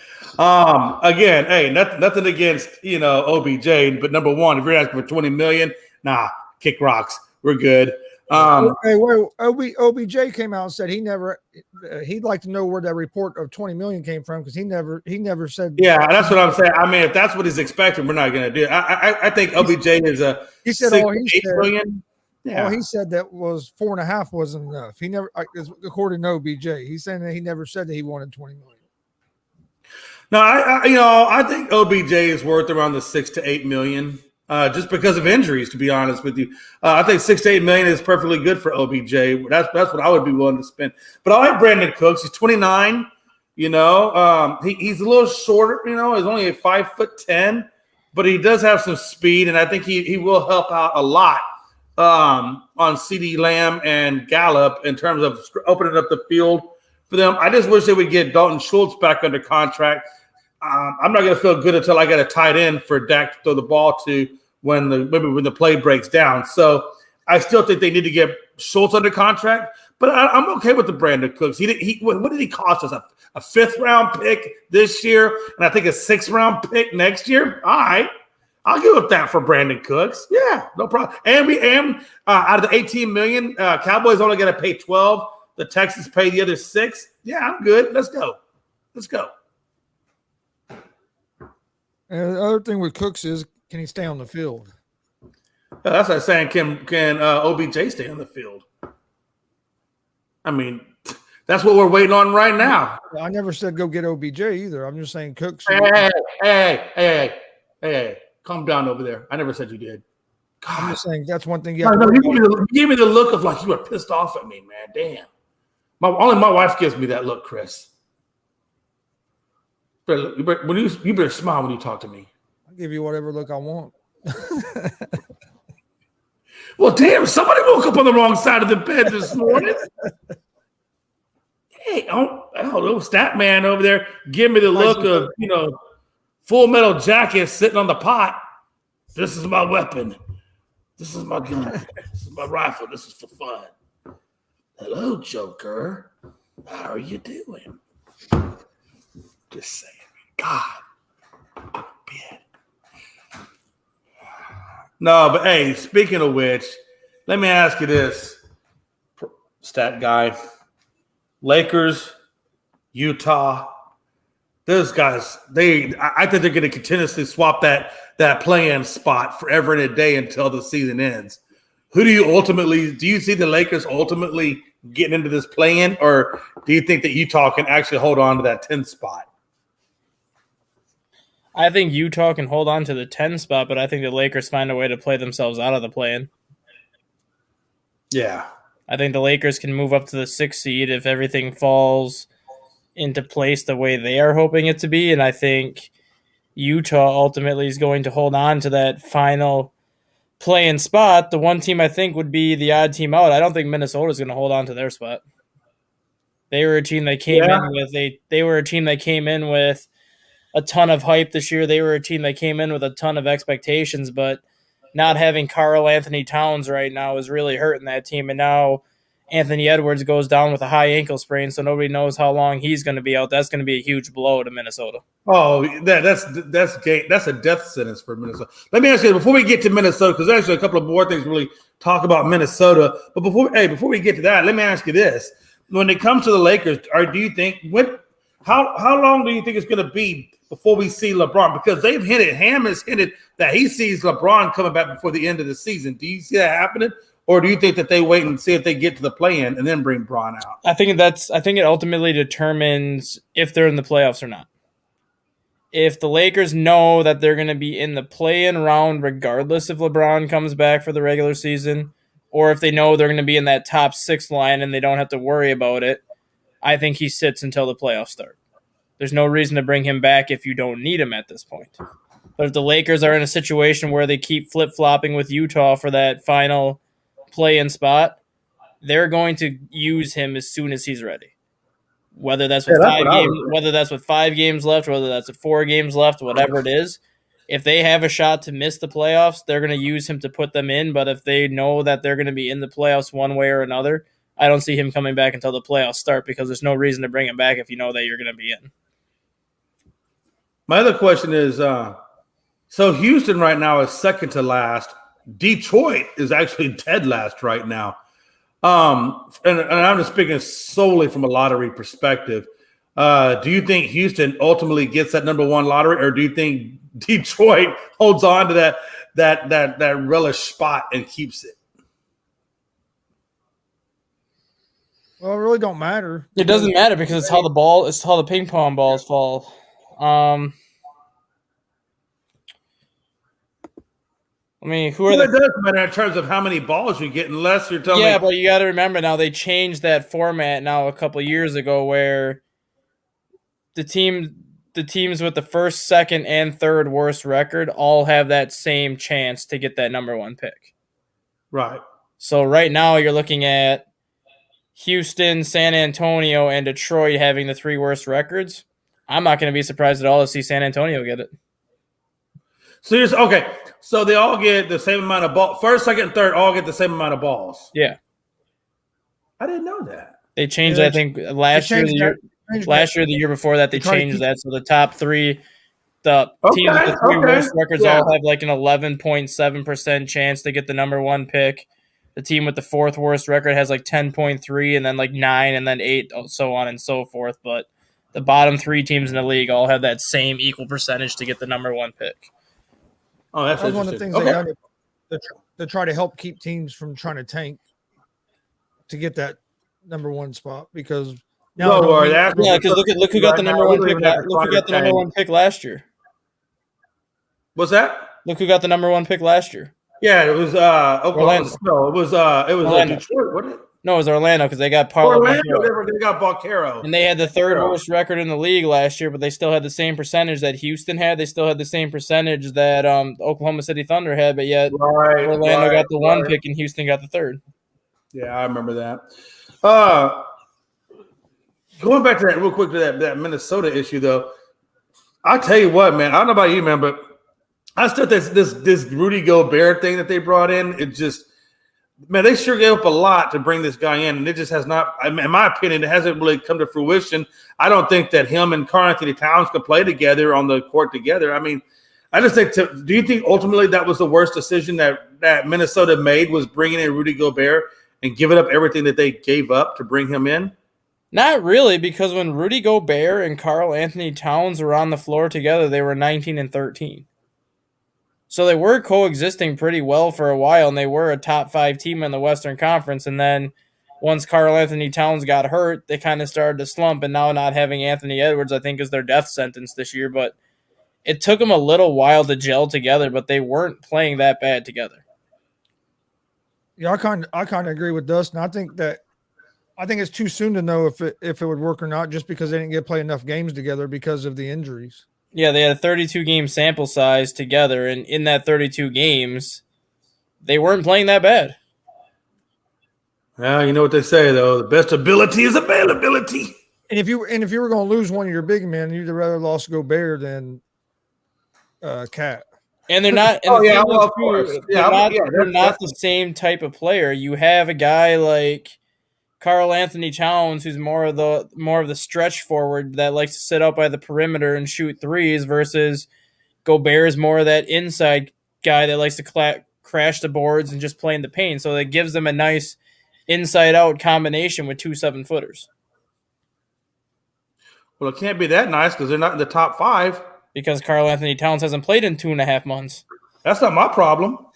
Again, hey, nothing against OBJ, but number one, if you're asking for $20 million, nah, kick rocks. We're good. OBJ came out and said he'd like to know where that report of 20 million came from because he never said. Yeah, that's what I'm saying. I mean, if that's what he's expecting, we're not going to do it. I think OBJ is a. He said $8 million. Yeah. All he said that was 4.5 wasn't enough. He never, according to OBJ, he's saying that he never said that he wanted 20 million. No, I think OBJ is worth around the 6 to 8 million, just because of injuries. To be honest with you, I think 6 to 8 million is perfectly good for OBJ. That's what I would be willing to spend. But I like Brandon Cooks. He's 29. He's a little shorter. He's only a 5'10", but he does have some speed, and I think he will help out a lot on CeeDee Lamb and Gallup in terms of opening up the field for them. I just wish they would get Dalton Schultz back under contract. I'm not going to feel good until I get a tight end for Dak to throw the ball to when the play breaks down. So I still think they need to get Schultz under contract, but I'm okay with the Brandon Cooks. What did he cost us? A 5th-round pick this year, and I think a 6th-round pick next year. All right, I'll give up that for Brandon Cooks. Yeah, no problem. And out of the 18 million, Cowboys only going to pay 12. The Texans pay the other 6. Yeah, I'm good. Let's go. And the other thing with Cooks is, can he stay on the field? That's like saying, can OBJ stay on the field? I mean, that's what we're waiting on right now. I never said go get OBJ either. I'm just saying Cooks. Hey, calm down over there. I never said you did. God. I'm just saying that's one thing you have to you gave me the look of like you were pissed off at me, man. Damn. Only my wife gives me that look, Chris. You better smile when you talk to me. I'll give you whatever look I want. Well, damn, somebody woke up on the wrong side of the bed this morning. Hey, little stat man over there, give me the look of, Full Metal Jacket sitting on the pot. This is my weapon. This is my gun. This is my rifle. This is for fun. Hello, Joker. How are you doing? Just saying. God. Bad. No, but hey, speaking of which, let me ask you this, stat guy. Lakers, Utah, those guys, I think they're going to continuously swap that play-in spot forever and a day until the season ends. Do you see the Lakers ultimately getting into this play-in, or do you think that Utah can actually hold on to that 10 spot? I think Utah can hold on to the 10 spot, but I think the Lakers find a way to play themselves out of the play-in. Yeah. I think the Lakers can move up to the 6th seed if everything falls into place the way they are hoping it to be, and I think Utah ultimately is going to hold on to that final play-in spot. The one team I think would be the odd team out. I don't think Minnesota is going to hold on to their spot. They were a team that came in with they were a team that came in with a ton of hype this year. They were a team that came in with a ton of expectations, but not having Karl Anthony Towns right now is really hurting that team. And now Anthony Edwards goes down with a high ankle sprain, so nobody knows how long he's going to be out. That's going to be a huge blow to Minnesota. Oh, that's a death sentence for Minnesota. Let me ask you, before we get to Minnesota, because there's actually a couple of more things really talk about Minnesota. But before we get to that, let me ask you this: when it comes to the Lakers, do you think how long do you think it's going to be before we see LeBron? Because Ham has hinted that he sees LeBron coming back before the end of the season. Do you see that happening? Or do you think that they wait and see if they get to the play-in and then bring Braun out? I think it ultimately determines if they're in the playoffs or not. If the Lakers know that they're going to be in the play-in round regardless if LeBron comes back for the regular season, or if they know they're going to be in that top 6 line and they don't have to worry about it, I think he sits until the playoffs start. There's no reason to bring him back if you don't need him at this point. But if the Lakers are in a situation where they keep flip-flopping with Utah for that final play-in spot, they're going to use him as soon as he's ready. Whether that's with 5 games left, whether that's with 4 games left, whatever it is, if they have a shot to miss the playoffs, they're going to use him to put them in. But if they know that they're going to be in the playoffs one way or another, I don't see him coming back until the playoffs start, because there's no reason to bring him back if you know that you're going to be in. My other question is, so Houston right now is second to last. Detroit is actually dead last right now. And I'm just speaking solely from a lottery perspective. Do you think Houston ultimately gets that number 1 lottery, or do you think Detroit holds on to that relish spot and keeps it? Well, it really don't matter. It doesn't matter because it's how the ping pong balls fall. I mean, who are Well, the? it does matter in terms of how many balls you get, unless you're telling Yeah, me. but you got to remember now they changed that format now a couple years ago where the teams with the first, second, and third worst record all have that same chance to get that number one pick. Right. So right now you're looking at Houston, San Antonio, and Detroit having the three worst records. I'm not going to be surprised at all to see San Antonio get it. So you're okay. So they all get the same amount of ball. First, second, and third all get the same amount of balls. Yeah, I didn't know that. they changed. Yeah, I think last year, the year before that, they changed that. So the top three, the teams with the three worst records all have like an 11.7% chance to get the number one pick. The team with the fourth worst record has like 10.3, and then like 9, and then 8, so on and so forth. But the bottom three teams in the league all have that same equal percentage to get the number one pick. Oh, that's one of the things they done to try to help keep teams from trying to tank to get that number one spot, because now because look who got the number one pick. Look who got the number one pick last year. What's that? Look who got the number one pick last year. Yeah, it was Oklahoma. No, it was Detroit, wasn't it? No, it was Orlando because they got Paulo. Orlando, they got Balcaro. And they had the third worst record in the league last year, but they still had the same percentage that Houston had. They still had the same percentage that Oklahoma City Thunder had, but yet Orlando got the one pick and Houston got the third. Yeah, I remember that. Going back to that real quick to that Minnesota issue, though, I'll tell you what, man. I don't know about you, man, but I still think this Rudy Gobert thing that they brought in, it just – man, they sure gave up a lot to bring this guy in, and it just has not, in my opinion, it hasn't really come to fruition. I don't think that him and Karl-Anthony Towns could play together on the court together. I mean, I just think, do you think ultimately that was the worst decision that Minnesota made, was bringing in Rudy Gobert and giving up everything that they gave up to bring him in? Not really, because when Rudy Gobert and Karl-Anthony Towns were on the floor together, they were 19 and 13. So they were coexisting pretty well for a while, and they were a top 5 team in the Western Conference. And then once Karl-Anthony Towns got hurt, they kind of started to slump, and now not having Anthony Edwards, I think, is their death sentence this year. But it took them a little while to gel together, but they weren't playing that bad together. Yeah, I kind of agree with Dustin. I think it's too soon to know if it would work or not, just because they didn't get to play enough games together because of the injuries. Yeah, they had a 32-game sample size together, and in that 32 games, they weren't playing that bad. Well, you know what they say, though. The best ability is availability. And if you were going to lose one of your big men, you'd rather lost Gobert than Cat. And they're not. And they're not the same type of player. You have a guy like Karl-Anthony Towns, who's more of the stretch forward that likes to sit out by the perimeter and shoot threes, versus Gobert is more of that inside guy that likes to crash the boards and just play in the paint. So that gives them a nice inside-out combination with 2 7-footers. Well, it can't be that nice because they're not in the top 5. Because Karl-Anthony Towns hasn't played in 2.5 months. That's not my problem.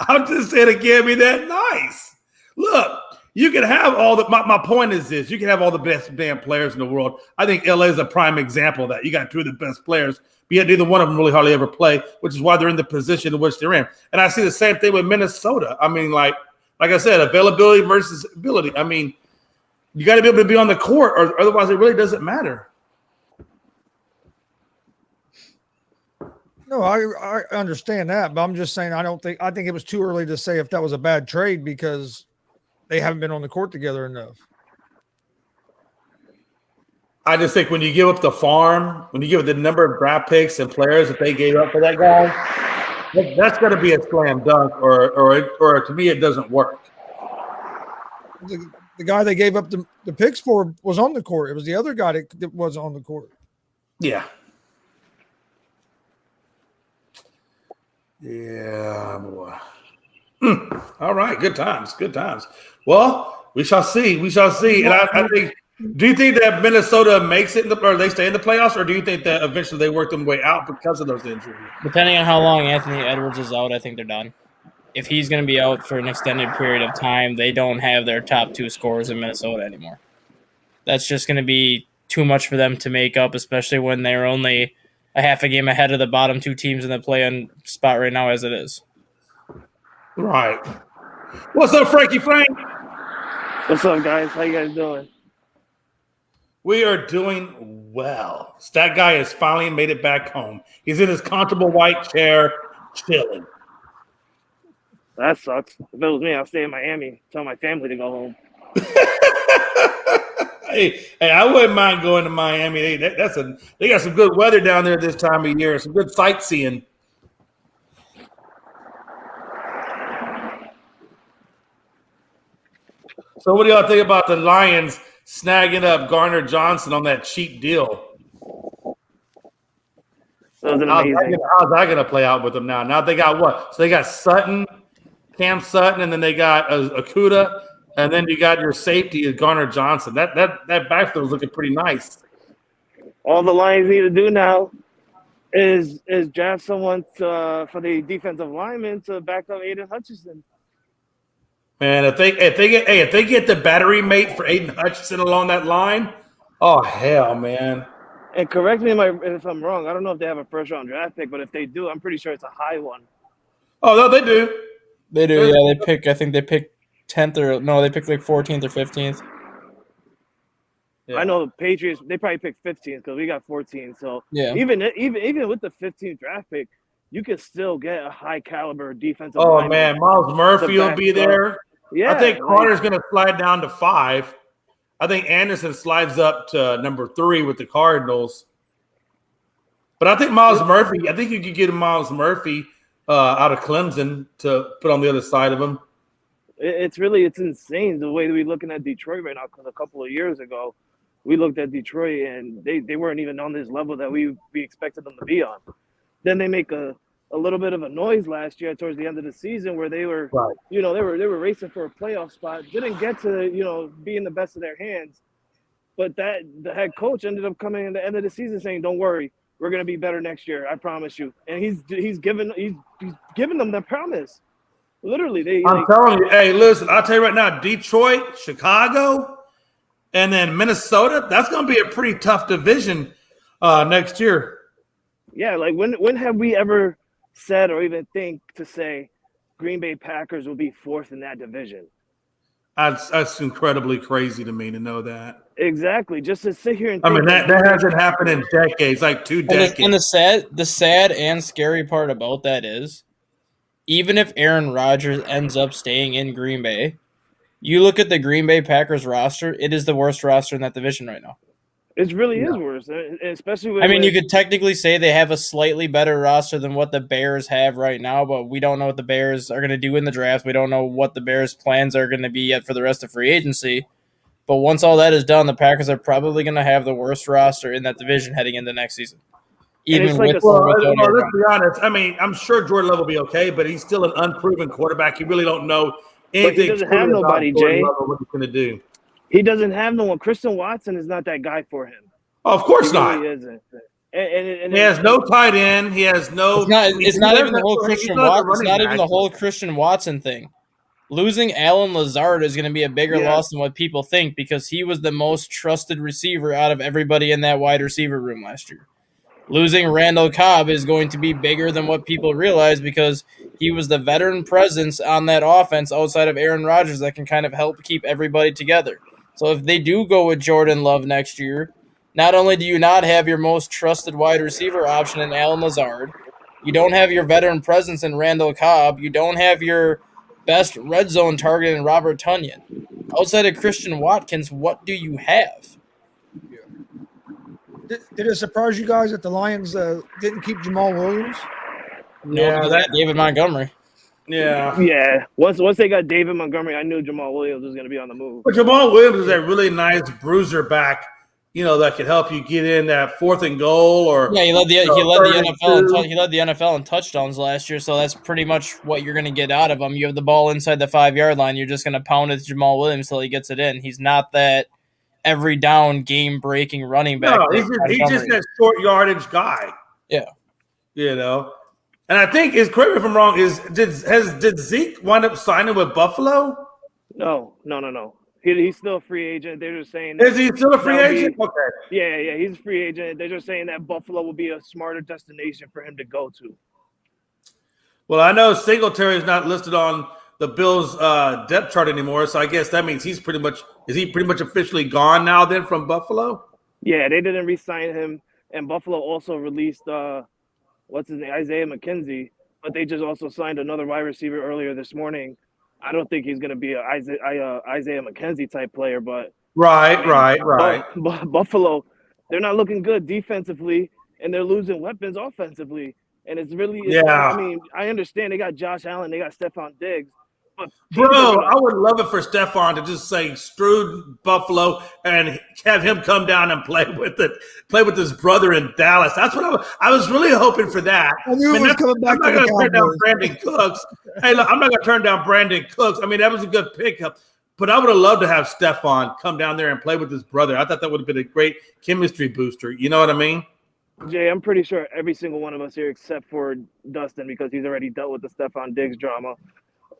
I'm just saying it can't be that nice. Look, you can have all the. My point is this: you can have all the best damn players in the world. I think LA is a prime example of that. You got 2 of the best players, but yet neither one of them really hardly ever play, which is why they're in the position in which they're in. And I see the same thing with Minnesota. I mean, like I said, availability versus ability. I mean, you got to be able to be on the court, or otherwise it really doesn't matter. No, I understand that, but I'm just saying I think it was too early to say if that was a bad trade because they haven't been on the court together enough. I just think when you give up the farm, when you give the number of draft picks and players that they gave up for that guy, that's going to be a slam dunk, or to me it doesn't work. The guy they gave up the picks for was on the court. It was the other guy that was on the court. Yeah. Yeah, boy. All right, good times. Well, we shall see. And I think, do you think that Minnesota makes it or they stay in the playoffs, or do you think that eventually they work their way out because of those injuries? Depending on how long Anthony Edwards is out, I think they're done. If he's going to be out for an extended period of time, they don't have their top 2 scorers in Minnesota anymore. that's just going to be too much for them to make up, especially when they're only a half a game ahead of the bottom two teams in the play-in spot right now as it is. Right. What's up, Frankie Frank? What's up, guys? How you guys doing? We are doing well. Stat guy has finally made it back home. He's in his comfortable white chair, chilling. That sucks. If it was me, I'll stay in Miami, tell my family to go home. Hey, I wouldn't mind going to Miami. They got some good weather down there this time of year. Some good sightseeing. So, what do y'all think about the Lions snagging up Garner Johnson on that cheap deal? That was amazing. How's that going to play out with them now? Now they got what? So they got Sutton, Cam Sutton, and then they got Okuda, and then you got your safety is Garner Johnson. That backfield is looking pretty nice. All the Lions need to do now is draft someone for the defensive lineman to back up Aiden Hutchinson. Man, if they get the battery mate for Aiden Hutchinson along that line, oh hell, man. And correct me if I'm wrong. I don't know if they have a first-round draft pick, but if they do, I'm pretty sure it's a high one. Oh, no, they do. They do, yeah. I think they pick 10th or no, they pick like 14th or 15th. Yeah. I know the Patriots. They probably picked 15th because we got 14. So yeah, even with the 15th draft pick, you can still get a high caliber defensive. Oh man, Miles Murphy will be there. Yeah, I think Carter's going to slide down to 5. I think Anderson slides up to number 3 with the Cardinals. But I think I think you could get Miles Murphy out of Clemson to put on the other side of him. It's insane the way that we're looking at Detroit right now. Because a couple of years ago, we looked at Detroit and they weren't even on this level that we expected them to be on. Then they make a little bit of a noise last year towards the end of the season where they were, right. they were racing for a playoff spot. Didn't get to, be in the best of their hands. But the head coach ended up coming in the end of the season saying, "Don't worry, we're going to be better next year. I promise you." And he's given them the promise. Literally, I'm telling you, hey, listen, I'll tell you right now, Detroit, Chicago, and then Minnesota, that's going to be a pretty tough division next year. Yeah, like when have we ever said or even think to say Green Bay Packers will be 4th in that division? That's incredibly crazy to me to know that. Exactly. Just to sit here and think that hasn't happened in decades, like 2 decades. And the sad and scary part about that is, even if Aaron Rodgers ends up staying in Green Bay, you look at the Green Bay Packers roster, it is the worst roster in that division right now. It really is worse, especially with. I mean, you could technically say they have a slightly better roster than what the Bears have right now, but we don't know what the Bears are going to do in the draft. We don't know what the Bears' plans are going to be yet for the rest of free agency. But once all that is done, the Packers are probably going to have the worst roster in that division heading into next season. Even let's be honest. I mean, I'm sure Jordan Love will be okay, but he's still an unproven quarterback. You really don't know anything. But he doesn't have nobody, Jay. What he's going to do. He doesn't have no one. Christian Watson is not that guy for him. Oh, of course he not. Really isn't. And he has no tight end. He has no. It's not even the whole Christian Watson. It's not even the whole Christian Watson thing. Losing Alan Lazard is going to be a bigger loss than what people think because he was the most trusted receiver out of everybody in that wide receiver room last year. Losing Randall Cobb is going to be bigger than what people realize because he was the veteran presence on that offense outside of Aaron Rodgers that can kind of help keep everybody together. So if they do go with Jordan Love next year, not only do you not have your most trusted wide receiver option in Alan Lazard, you don't have your veteran presence in Randall Cobb, you don't have your best red zone target in Robert Tonyan. Outside of Christian Watkins, what do you have? Did it surprise you guys that the Lions didn't keep Jamal Williams? No, that David Montgomery. Yeah. Once they got David Montgomery, I knew Jamal Williams was going to be on the move. But Jamal Williams is a really nice bruiser back, that could help you get in that 4th and goal. Or he led the NFL in touchdowns last year, so that's pretty much what you're going to get out of him. You have the ball inside the 5-yard line, you're just going to pound it to Jamal Williams till he gets it in. He's not that every down game-breaking running back. No, he's just that short yardage guy. Yeah. And I think, correct me if I'm wrong, did Zeke wind up signing with Buffalo? No. He's still a free agent. They're just saying Is he still a free agent? Okay. Yeah, he's a free agent. They're just saying that Buffalo will be a smarter destination for him to go to. Well, I know Singletary is not listed on the Bills' depth chart anymore, so I guess that means he's pretty much officially gone now then from Buffalo? Yeah, they didn't re-sign him, and Buffalo also released what's his name, Isaiah McKenzie, but they just also signed another wide receiver earlier this morning. I don't think he's going to be a Isaiah McKenzie type player, but right. Buffalo, they're not looking good defensively, and they're losing weapons offensively. And it's really, I mean, I understand they got Josh Allen, they got Stephon Diggs. But bro, I would love it for Stephon to just say screw Buffalo and have him come down and play with his brother in Dallas. That's what I was really hoping for that. I knew it was coming back. I'm not going to turn down Brandon Cooks. Hey, look, I'm not going to turn down Brandon Cooks. I mean, that was a good pickup. But I would have loved to have Stephon come down there and play with his brother. I thought that would have been a great chemistry booster. You know what I mean? Jay, I'm pretty sure every single one of us here, except for Dustin, because he's already dealt with the Stephon Diggs drama,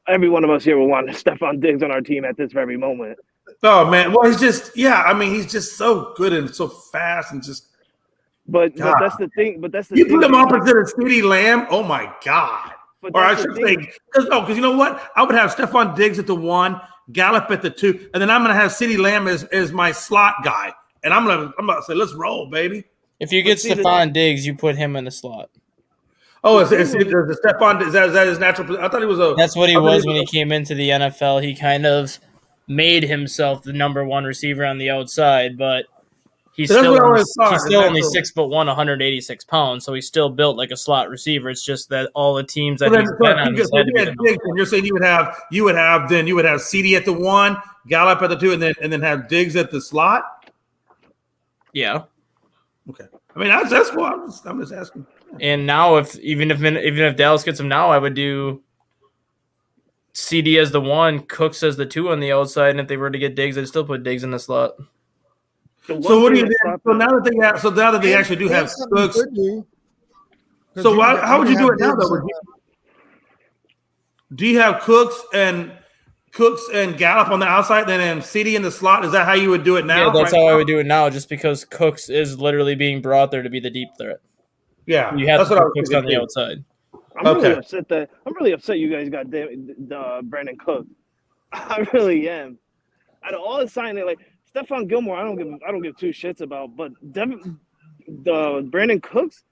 every one of us here will want Stephon Diggs on our team at this very moment. Oh, man. Well, he's just so good and so fast and just – But that's the thing. You put him opposite of CeeDee Lamb? Oh, my God. Or I should say – because you know what? I would have Stephon Diggs at the 1, Gallup at the 2, and then I'm going to have CeeDee Lamb as my slot guy. And I'm going to say, let's roll, baby. If you get Stephon Diggs, you put him in the slot. Oh, is Stephon? Is that his natural? I thought he was a. That's what he was when he came into the NFL. He kind of made himself the number one receiver on the outside, but he's still only 6'1", 186 pounds. So he's still built like a slot receiver. It's just that all the teams that he's been on. You're saying you would have CeeDee at the 1, Gallup at the 2, and then have Diggs at the slot. Yeah. Okay. I mean that's cool. I'm just asking. And now, even if Dallas gets him now, I would do CeeDee as the 1, Cooks as the 2 on the outside, and if they were to get Diggs, I'd still put Diggs in the slot. So what do you think? So now that they actually do have Cooks, so how would you do it now though? Do you have Cooks and Gallup on the outside, then CeeDee in the slot? Is that how you would do it now? Yeah, that's how I would do it now, just because Cooks is literally being brought there to be the deep threat. Yeah, you have to put Cooks on the outside. I'm really upset you guys got Brandon Cooks. I really am. Out of all the signing, like Stephon Gilmore, I don't give two shits about, but Brandon Cooks,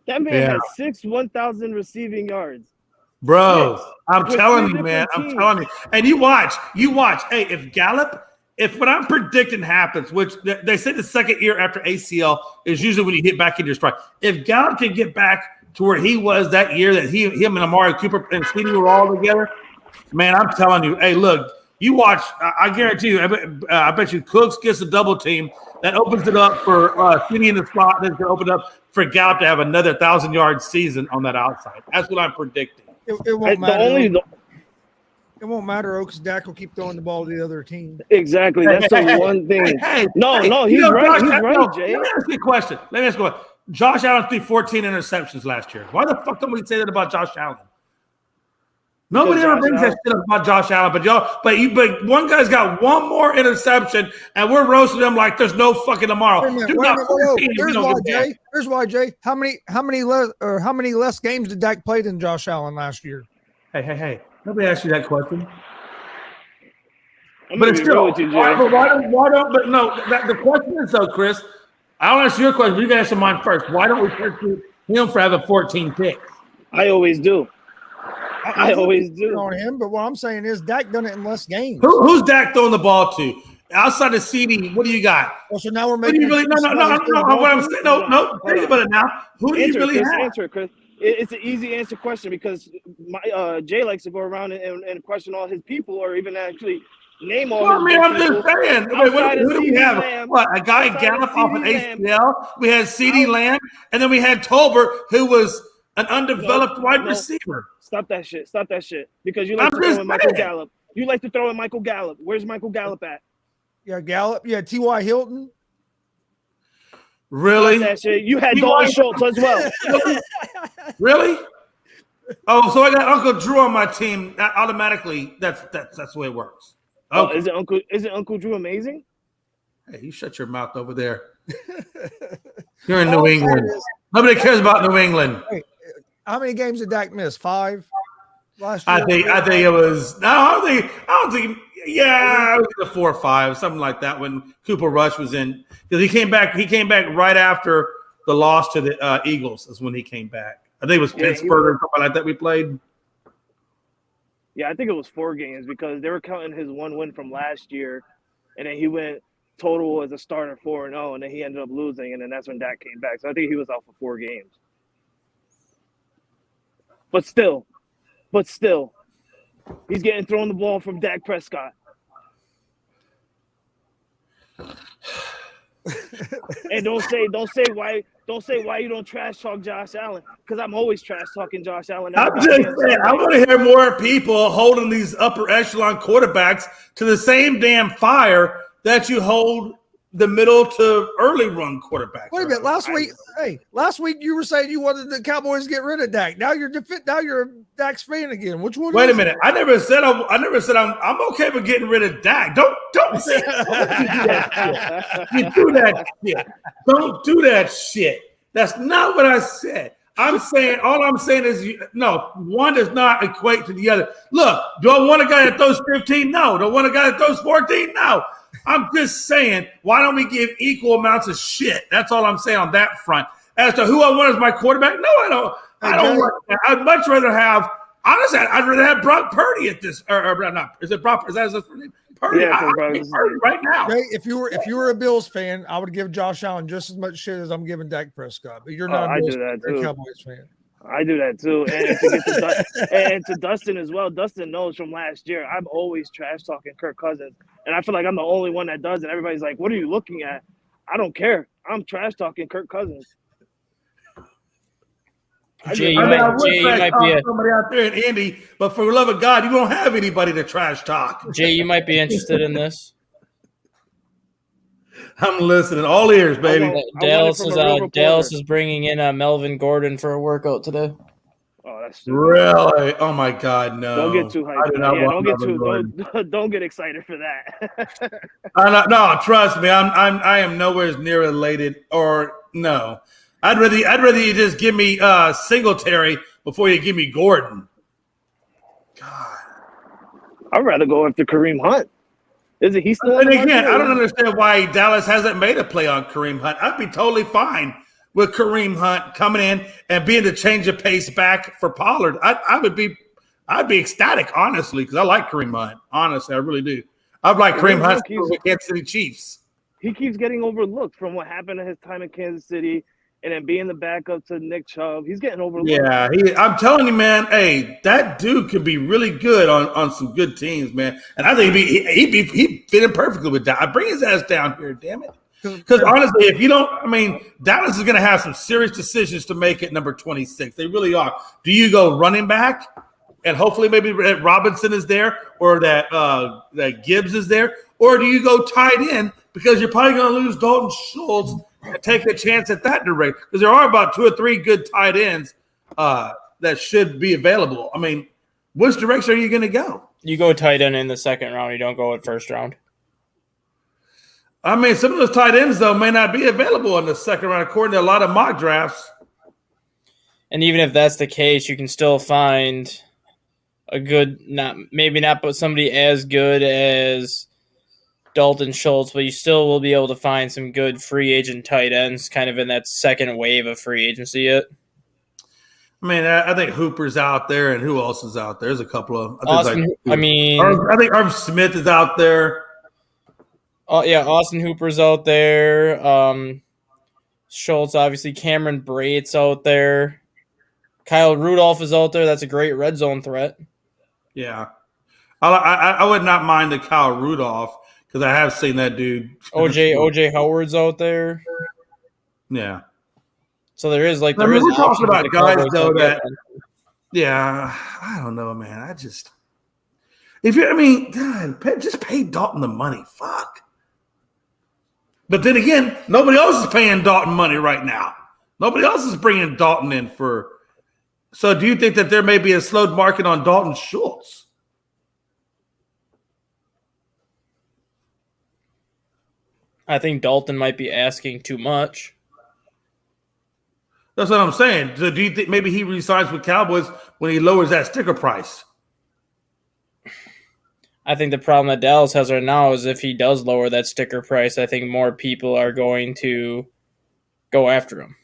that man has 1,000 receiving yards. Bro, I'm telling you, man. I'm telling you. And you watch. Hey, if what I'm predicting happens, which they say the second year after ACL is usually when you hit back into your stride. If Gallup can get back to where he was that year that him and Amari Cooper and CeeDee were all together, man, I'm telling you. Hey, look, you watch. I guarantee you. I bet you Cooks gets a double team. That opens it up for CeeDee in the slot. Then it's going to open up for Gallup to have another 1,000-yard season on that outside. That's what I'm predicting. It won't matter. It won't matter, because Dak will keep throwing the ball to the other team. Exactly. That's the one thing. No, he's right. He's right, Jay. Let me ask you a question. Josh Allen threw 14 interceptions last year. Why the fuck don't we say that about Josh Allen? Nobody ever brings that shit up about Josh Allen, but one guy's got one more interception, and we're roasting him like there's no fucking tomorrow. Here's why, Jay. How many less games did Dak play than Josh Allen last year? Hey. Nobody asked you that question. But it's still. The question is though, Chris. I don't answer your question. But you can answer mine first. Why don't we pursue him for having 14 picks? I always do. I always do on him, but what I'm saying is Dak done it in less games. Who's Dak throwing the ball to? Outside of CeeDee, what do you got? Well, so now we're making no. What I'm saying, no. Think about it now. Who do you really have? Answer it, Chris. It's an easy answer question because Jay likes to go around and question all his people, or even actually name all. I'm just saying. Who do we have? What, a guy Gallup off an ACL? We had CeeDee Lamb, and then we had Tolbert, who was an undeveloped wide receiver. Stop that shit. Because you like to throw in Michael Gallup. You like to throw in Michael Gallup. Where's Michael Gallup at? Yeah, Gallup. Yeah, T.Y. Hilton. Really? That shit. You had Dalton Schultz as well. Really? Oh, so I got Uncle Drew on my team. Automatically, that's the way it works. Oh, Okay. is it Uncle Drew amazing? Hey, you shut your mouth over there. You're in All New I'm saying England. is, Nobody cares about New England. hey, how many games did Dak miss? 5 last year? I think it was no. I don't think. Yeah, it was a 4 or 5, something like that. When Cooper Rush was in, because he came back. He came back right after the loss to the Eagles. Is when he came back. I think it was Pittsburgh or something like that. We played. Yeah, I think it was 4 games because they were counting his 1 win from last year, and then he went total as a starter 4-0, and then he ended up losing, and then that's when Dak came back. So I think he was out for 4 games. But still, he's getting thrown the ball from Dak Prescott. And don't say why you don't trash talk Josh Allen, because I'm always trash talking Josh Allen. I'm just saying, I want to hear more people holding these upper echelon quarterbacks to the same damn fire that you hold the middle to early run quarterbacks. Wait a minute. Last week you were saying you wanted the Cowboys to get rid of Dak. Now you're a Dak's fan again. Which one? Wait a minute. I never said I'm okay with getting rid of Dak. Don't say you do that shit. Don't do that shit. That's not what I said. All I'm saying is one does not equate to the other. Look, do I want a guy that throws 15? No. Do I want a guy that throws 14? No. I'm just saying, why don't we give equal amounts of shit? That's all I'm saying on that front. As to who I want as my quarterback, no, I don't. I don't want that. I'd much rather have. Honestly, I'd rather have Brock Purdy at this. Or not? Is it Brock? Is that his name? Purdy. Yeah, Purdy right now. Jay, if you were a Bills fan, I would give Josh Allen just as much shit as I'm giving Dak Prescott. But you're not a Bills fan, you're a Cowboys fan. I do that too. And to Dustin as well. Dustin knows from last year, I'm always trash talking Kirk Cousins. And I feel like I'm the only one that does it. Everybody's like, what are you looking at? I don't care. I'm trash talking Kirk Cousins. Jay, you might be somebody out there in Indy, but for the love of God, you don't have anybody to trash talk. Jay, you might be interested in this. I'm listening. All ears, baby. Dallas is bringing in Melvin Gordon for a workout today. Oh, that's stupid. Really? Oh my God, no! Don't get too hyped. Don't get excited for that. No, trust me. I am nowhere near elated. Or no, I'd rather you just give me Singletary before you give me Gordon. God, I'd rather go after Kareem Hunt. Isn't he still? And again, I don't understand why Dallas hasn't made a play on Kareem Hunt. I'd be totally fine with Kareem Hunt coming in and being the change of pace back for Pollard. I'd be ecstatic, honestly, because I like Kareem Hunt. Honestly, I really do. I'd like Kareem Hunt for the Kansas City Chiefs. He keeps getting overlooked from what happened in his time in Kansas City and then being the backup to Nick Chubb. He's getting overlooked. Yeah, I'm telling you, man, hey, that dude could be really good on some good teams, man. And I think he'd fit in perfectly with that. I bring his ass down here, damn it. Because honestly, if you don't, Dallas is going to have some serious decisions to make at number 26. They really are. Do you go running back, and hopefully maybe that Robinson is there, or that Gibbs is there, or do you go tight end because you're probably going to lose Dalton Schultz and take a chance at that direct? Because there are about 2 or 3 good tight ends that should be available. Which direction are you going to go? You go tight end in the second round. You don't go at first round. Some of those tight ends, though, may not be available in the second round, according to a lot of mock drafts. And even if that's the case, you can still find a good, but somebody as good as Dalton Schultz, but you still will be able to find some good free agent tight ends kind of in that second wave of free agency yet. I think Hooper's out there, and who else is out there? There's a couple of. I think Irv Smith is out there. Oh yeah, Austin Hooper's out there. Schultz, obviously. Cameron Brate's out there. Kyle Rudolph is out there. That's a great red zone threat. Yeah, I would not mind the Kyle Rudolph because I have seen that dude. OJ Howard's out there. Yeah. So there is we're talking about guys though that. Yeah, I don't know, man. God, just pay Dalton the money. Fuck. But then again, nobody else is paying Dalton money right now. Nobody else is bringing Dalton in for. So do you think that there may be a slowed market on Dalton Schultz? I think Dalton might be asking too much. That's what I'm saying. So do you think maybe he resigns with Cowboys when he lowers that sticker price? I think the problem that Dallas has right now is if he does lower that sticker price, I think more people are going to go after him.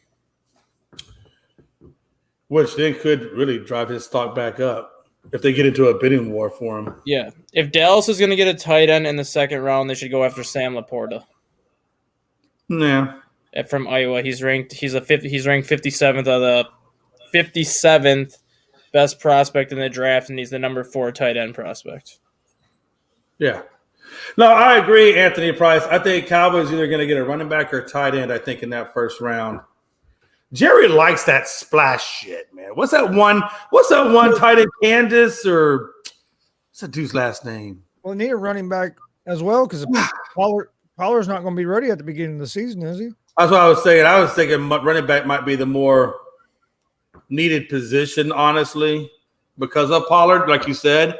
Which then could really drive his stock back up if they get into a bidding war for him. Yeah. If Dallas is going to get a tight end in the second round, they should go after Sam Laporta. Yeah. From Iowa. He's ranked 57th of the 57th best prospect in the draft, and he's the number 4 tight end prospect. Yeah. No, I agree, Anthony Price. I think Cowboys either going to get a running back or a tight end, I think, in that first round. Jerry likes that splash shit, man. What's that one tight end, Candace, or what's that dude's last name? Well, they need a running back as well because Pollard's not going to be ready at the beginning of the season, is he? That's what I was saying. I was thinking running back might be the more needed position, honestly, because of Pollard, like you said.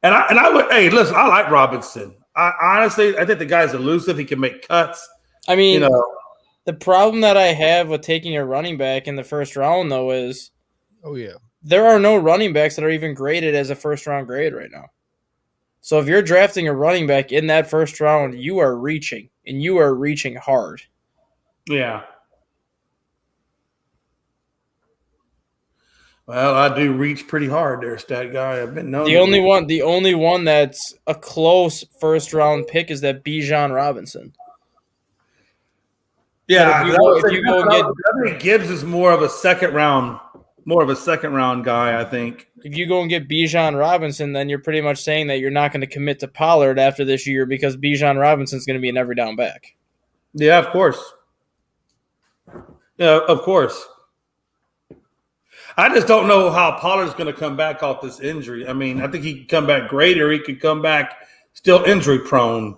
And I would, hey, listen, I like Robinson. I think the guy's elusive. He can make cuts. I mean, the problem that I have with taking a running back in the first round, though, is there are no running backs that are even graded as a first-round grade right now. So if you're drafting a running back in that first round, you are reaching, and you are reaching hard. Yeah. Well, I do reach pretty hard there, stat guy. I've been known. The only one that's a close first-round pick is that Bijan Robinson. Yeah, I think Gibbs is more of a second round guy, I think. If you go and get Bijan Robinson, then you're pretty much saying that you're not going to commit to Pollard after this year because Bijan Robinson's going to be an every down back. Yeah, of course. Yeah, of course. I just don't know how Pollard's going to come back off this injury. I mean, I think he could come back great, or he could come back still injury prone.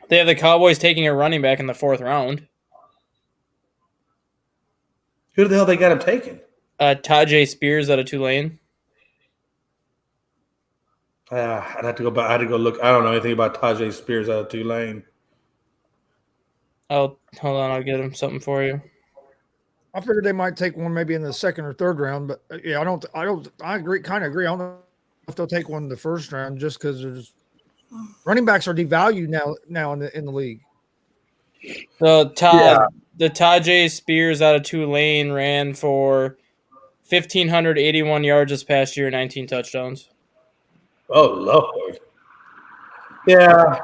They have the Cowboys taking a running back in the 4th round. Who the hell they got him taking? Tajay Spears out of Tulane. I'd have to go back. I had to go look. I don't know anything about Tajay Spears out of Tulane. Oh, hold on. I'll get him something for you. I figured they might take one maybe in the 2nd or 3rd round, but yeah, I agree. Kind of agree. I don't know if they'll take one in the 1st round just because there's running backs are devalued now in the league. The Tajay Spears out of Tulane ran for 1,581 yards this past year, 19 touchdowns. Oh Lord. Yeah.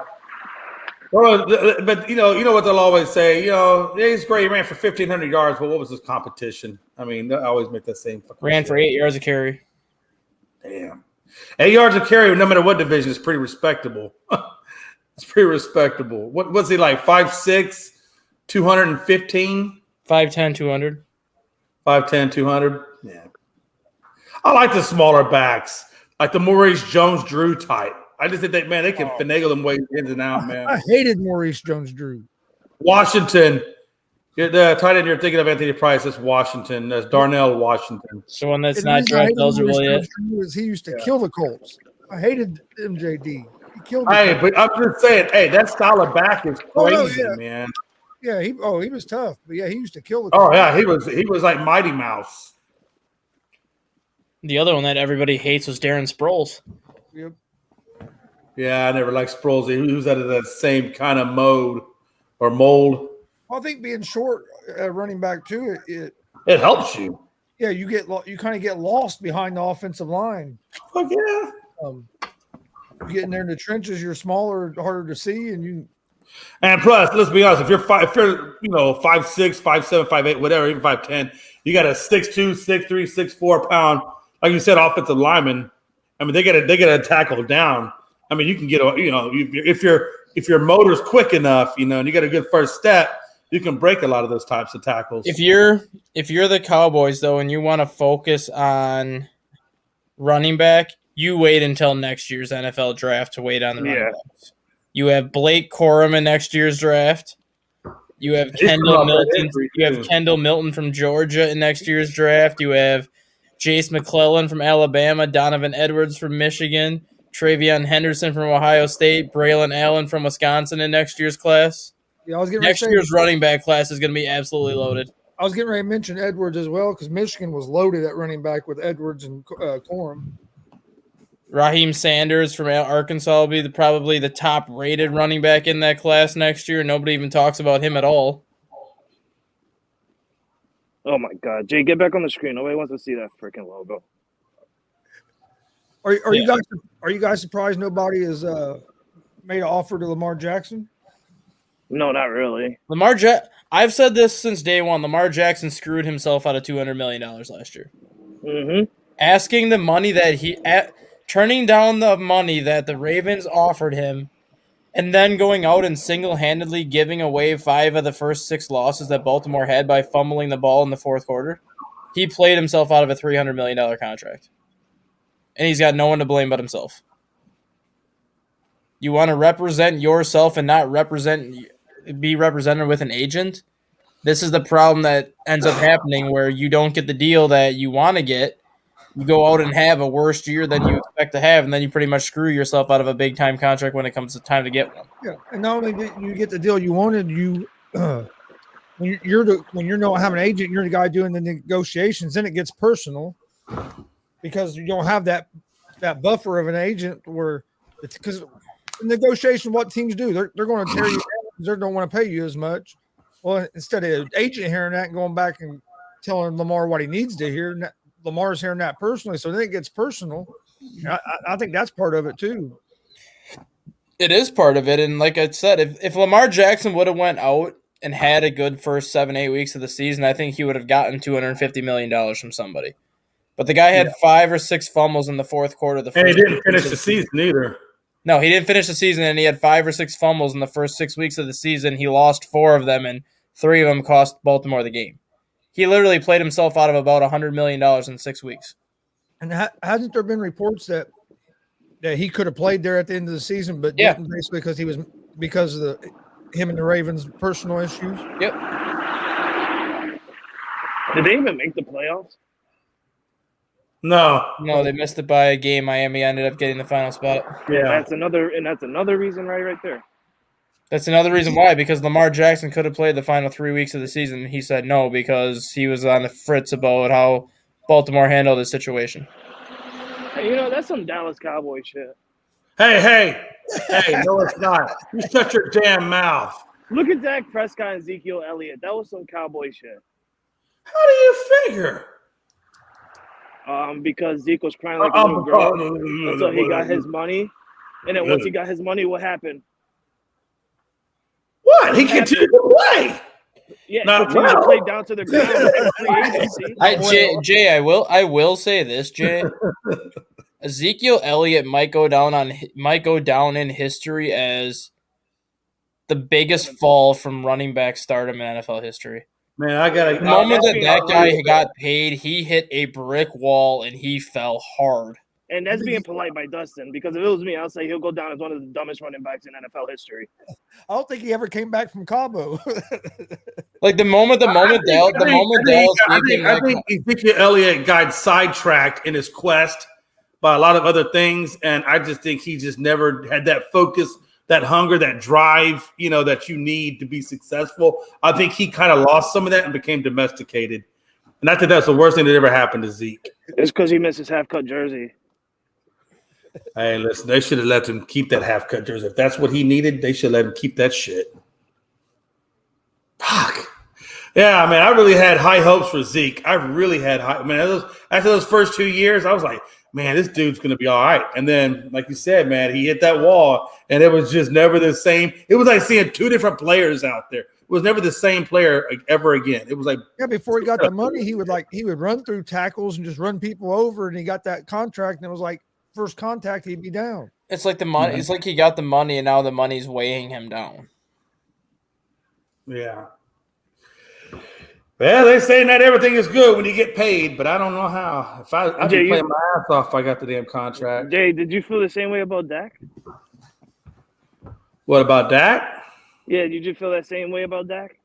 Well, but you know what they'll always say. He's great. He ran for 1,500 yards, but what was his competition? I mean, they always make that same. Ran for 8 yards a carry. Damn, 8 yards a carry, no matter what division, is pretty respectable. It's pretty respectable. What was he like? 5'6", 215? 5'10", 200. 5'10", 200. Yeah. I like the smaller backs, like the Maurice Jones-Drew type. I just think that, man, they can finagle them ways in and out, man. I hated Maurice Jones-Drew. Washington. The tight end you're thinking of, Anthony Price, that's Washington. That's Darnell Washington. The one that's not draft eligible yet. He used to kill the Colts. I hated MJD. He killed the Colts. But I'm just saying, that style of back is crazy, man. Yeah, he was tough. But yeah, he used to kill the Colts. Oh, yeah, he was like Mighty Mouse. The other one that everybody hates was Darren Sproles. Yep. Yeah, I never liked Sproles. He was out of that same kind of mode or mold. Well, I think being short running back too, it helps you. Yeah, you kind of get lost behind the offensive line. Fuck yeah. You get in there in the trenches, you're smaller, harder to see, and you. And plus, let's be honest, if you're 5'6", 5'7", 5'8", whatever, even 5'10", you got a 6'2", 6'3", 6'4" pound, like you said, offensive lineman. I mean, they get a tackle down. I mean, you can get if your motor's quick enough, and you got a good first step, you can break a lot of those types of tackles. If you're the Cowboys though, and you want to focus on running back, you wait until next year's NFL draft to wait on the running backs. You have Blake Corum in next year's draft. You have Kendall Milton. You have Kendall Milton from Georgia in next year's draft. You have Jace McClellan from Alabama, Donovan Edwards from Michigan, Travion Henderson from Ohio State, Braylon Allen from Wisconsin in next year's class. Yeah, I was getting ready Next to say, year's running back class is going to be absolutely loaded. I was getting ready to mention Edwards as well because Michigan was loaded at running back with Edwards and Corum. Raheem Sanders from Arkansas will be probably the top-rated running back in that class next year. Nobody even talks about him at all. Oh my God, Jay, get back on the screen. Nobody wants to see that freaking logo. Are you guys surprised nobody has made an offer to Lamar Jackson? No, not really. I've said this since day one. Lamar Jackson screwed himself out of $200 million last year. Mm-hmm. Asking the money that turning down the money that the Ravens offered him, and then going out and single-handedly giving away 5 of the first 6 losses that Baltimore had by fumbling the ball in the fourth quarter. He played himself out of a $300 million contract. And he's got no one to blame but himself. You want to represent yourself and not be represented with an agent? This is the problem that ends up happening where you don't get the deal that you want to get. You go out and have a worse year than you expect to have, and then you pretty much screw yourself out of a big-time contract when it comes to time to get one. Yeah, and not only did you get the deal you wanted, when you're not having an agent, you're the guy doing the negotiations. Then it gets personal because you don't have that buffer of an agent where it's because negotiation. What teams do, they're going to tear you down because they don't want to pay you as much. Well, instead of an agent hearing that and going back and telling Lamar what he needs to hear, Lamar's hearing that personally, so then it gets personal. I think that's part of it too. It is part of it, and like I said, if Lamar Jackson would have went out and had a good first 7-8 weeks of the season, I think he would have gotten $250 million from somebody. But the guy had 5 or 6 fumbles in the fourth quarter. And he didn't finish the season either. No, he didn't finish the season, and he had 5 or 6 fumbles in the first 6 weeks of the season. He lost 4 of them, and 3 of them cost Baltimore the game. He literally played himself out of about $100 million in 6 weeks. And hasn't there been reports that he could have played there at the end of the season, but didn't basically because of him and the Ravens' personal issues? Yep. Did they even make the playoffs? No, they missed it by a game. Miami ended up getting the final spot. Yeah, that's another reason right there. That's another reason why, because Lamar Jackson could have played the final 3 weeks of the season. He said no because he was on the fritz about how Baltimore handled the situation. Hey, that's some Dallas Cowboy shit. Hey, no, it's not. You shut your damn mouth. Look at Dak Prescott and Ezekiel Elliott. That was some Cowboy shit. How do you figure? Because Zeke was crying like a little girl until he got his money. And then once he got his money, what happened? What? He continued to play. Yeah, continued to play down to the ground. Jay, I will say this, Jay. Ezekiel Elliott might go down in history as the biggest fall from running back stardom in NFL history. Man, I got the moment that guy got paid, he hit a brick wall and he fell hard. And that's being polite by Dustin, because if it was me, I'll say he'll go down as one of the dumbest running backs in NFL history. I don't think he ever came back from Cabo. Like the moment Dallas, I think Ezekiel Elliott got sidetracked in his quest by a lot of other things, and I just think he just never had that focus, that hunger, that drive, that you need to be successful. I think he kind of lost some of that and became domesticated. And I think that's the worst thing that ever happened to Zeke. It's because he missed his half-cut jersey. Hey, listen, they should have let him keep that half-cut jersey. If that's what he needed, they should let him keep that shit. Fuck. Yeah, man, I really had high hopes for Zeke. I really had high. Man, after those first 2 years, I was like, man, this dude's going to be all right. And then, like you said, man, he hit that wall, and it was just never the same. It was like seeing 2 different players out there. It was never the same player ever again. It was like before he got the money, he would run through tackles and just run people over, and he got that contract, and it was like first contact, he'd be down. It's like the money. It's like he got the money, and now the money's weighing him down. Yeah. Well, they say not everything is good when you get paid, but I don't know how. I'd be playing my ass off if I got the damn contract. Jay, did you feel the same way about Dak? What about Dak? Yeah, did you feel that same way about Dak?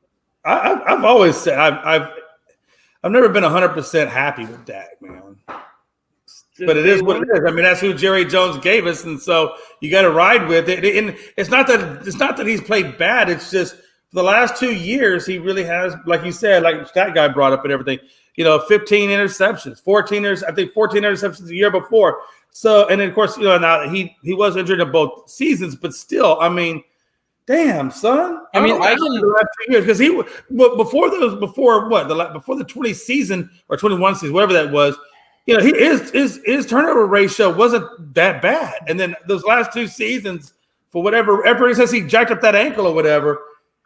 I've always said I've never been 100% happy with Dak, man. But it is what it is. I mean, that's who Jerry Jones gave us, and so you got to ride with it. And it's not that he's played bad. It's just for the last 2 years he really has, like you said, like that guy brought up and everything. 15 interceptions, 14 interceptions the year before. So, and then of course, now he was injured in both seasons, but still, I mean, damn, son. I mean, I can the last 2 years because before the 20 season or 21 season, whatever that was. His turnover ratio wasn't that bad. And then those last 2 seasons, for whatever, ever since he jacked up that ankle or whatever,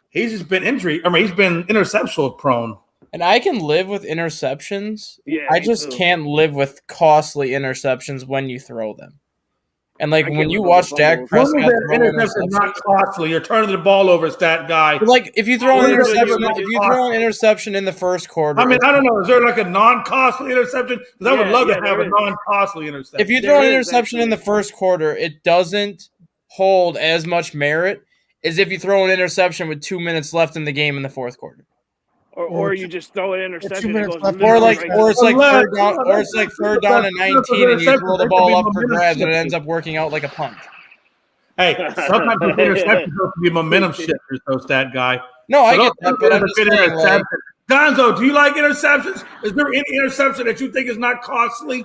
he's just been injury. I mean, he's been interception prone. And I can live with interceptions. Yeah, I just can't live with costly interceptions when you throw them. And like when you watch Dak Prescott throw interception, not costly. You're turning the ball over, stat guy. But like if you throw an interception in the first quarter. I mean, I don't know. Is there like a non-costly interception? Because I would love to have a non-costly interception. If you throw an interception in the first quarter, it doesn't hold as much merit as if you throw an interception with 2 minutes left in the game in the fourth quarter. Or you just throw an interception. Or it's like third down and 19, and you throw the ball up for grabs, and it ends up working out like a punt. Hey, sometimes the interceptions have to be momentum shifters, though, stat guy. No, I get that, but I'm just saying, like, Gonzo, do you like interceptions? Is there any interception that you think is not costly?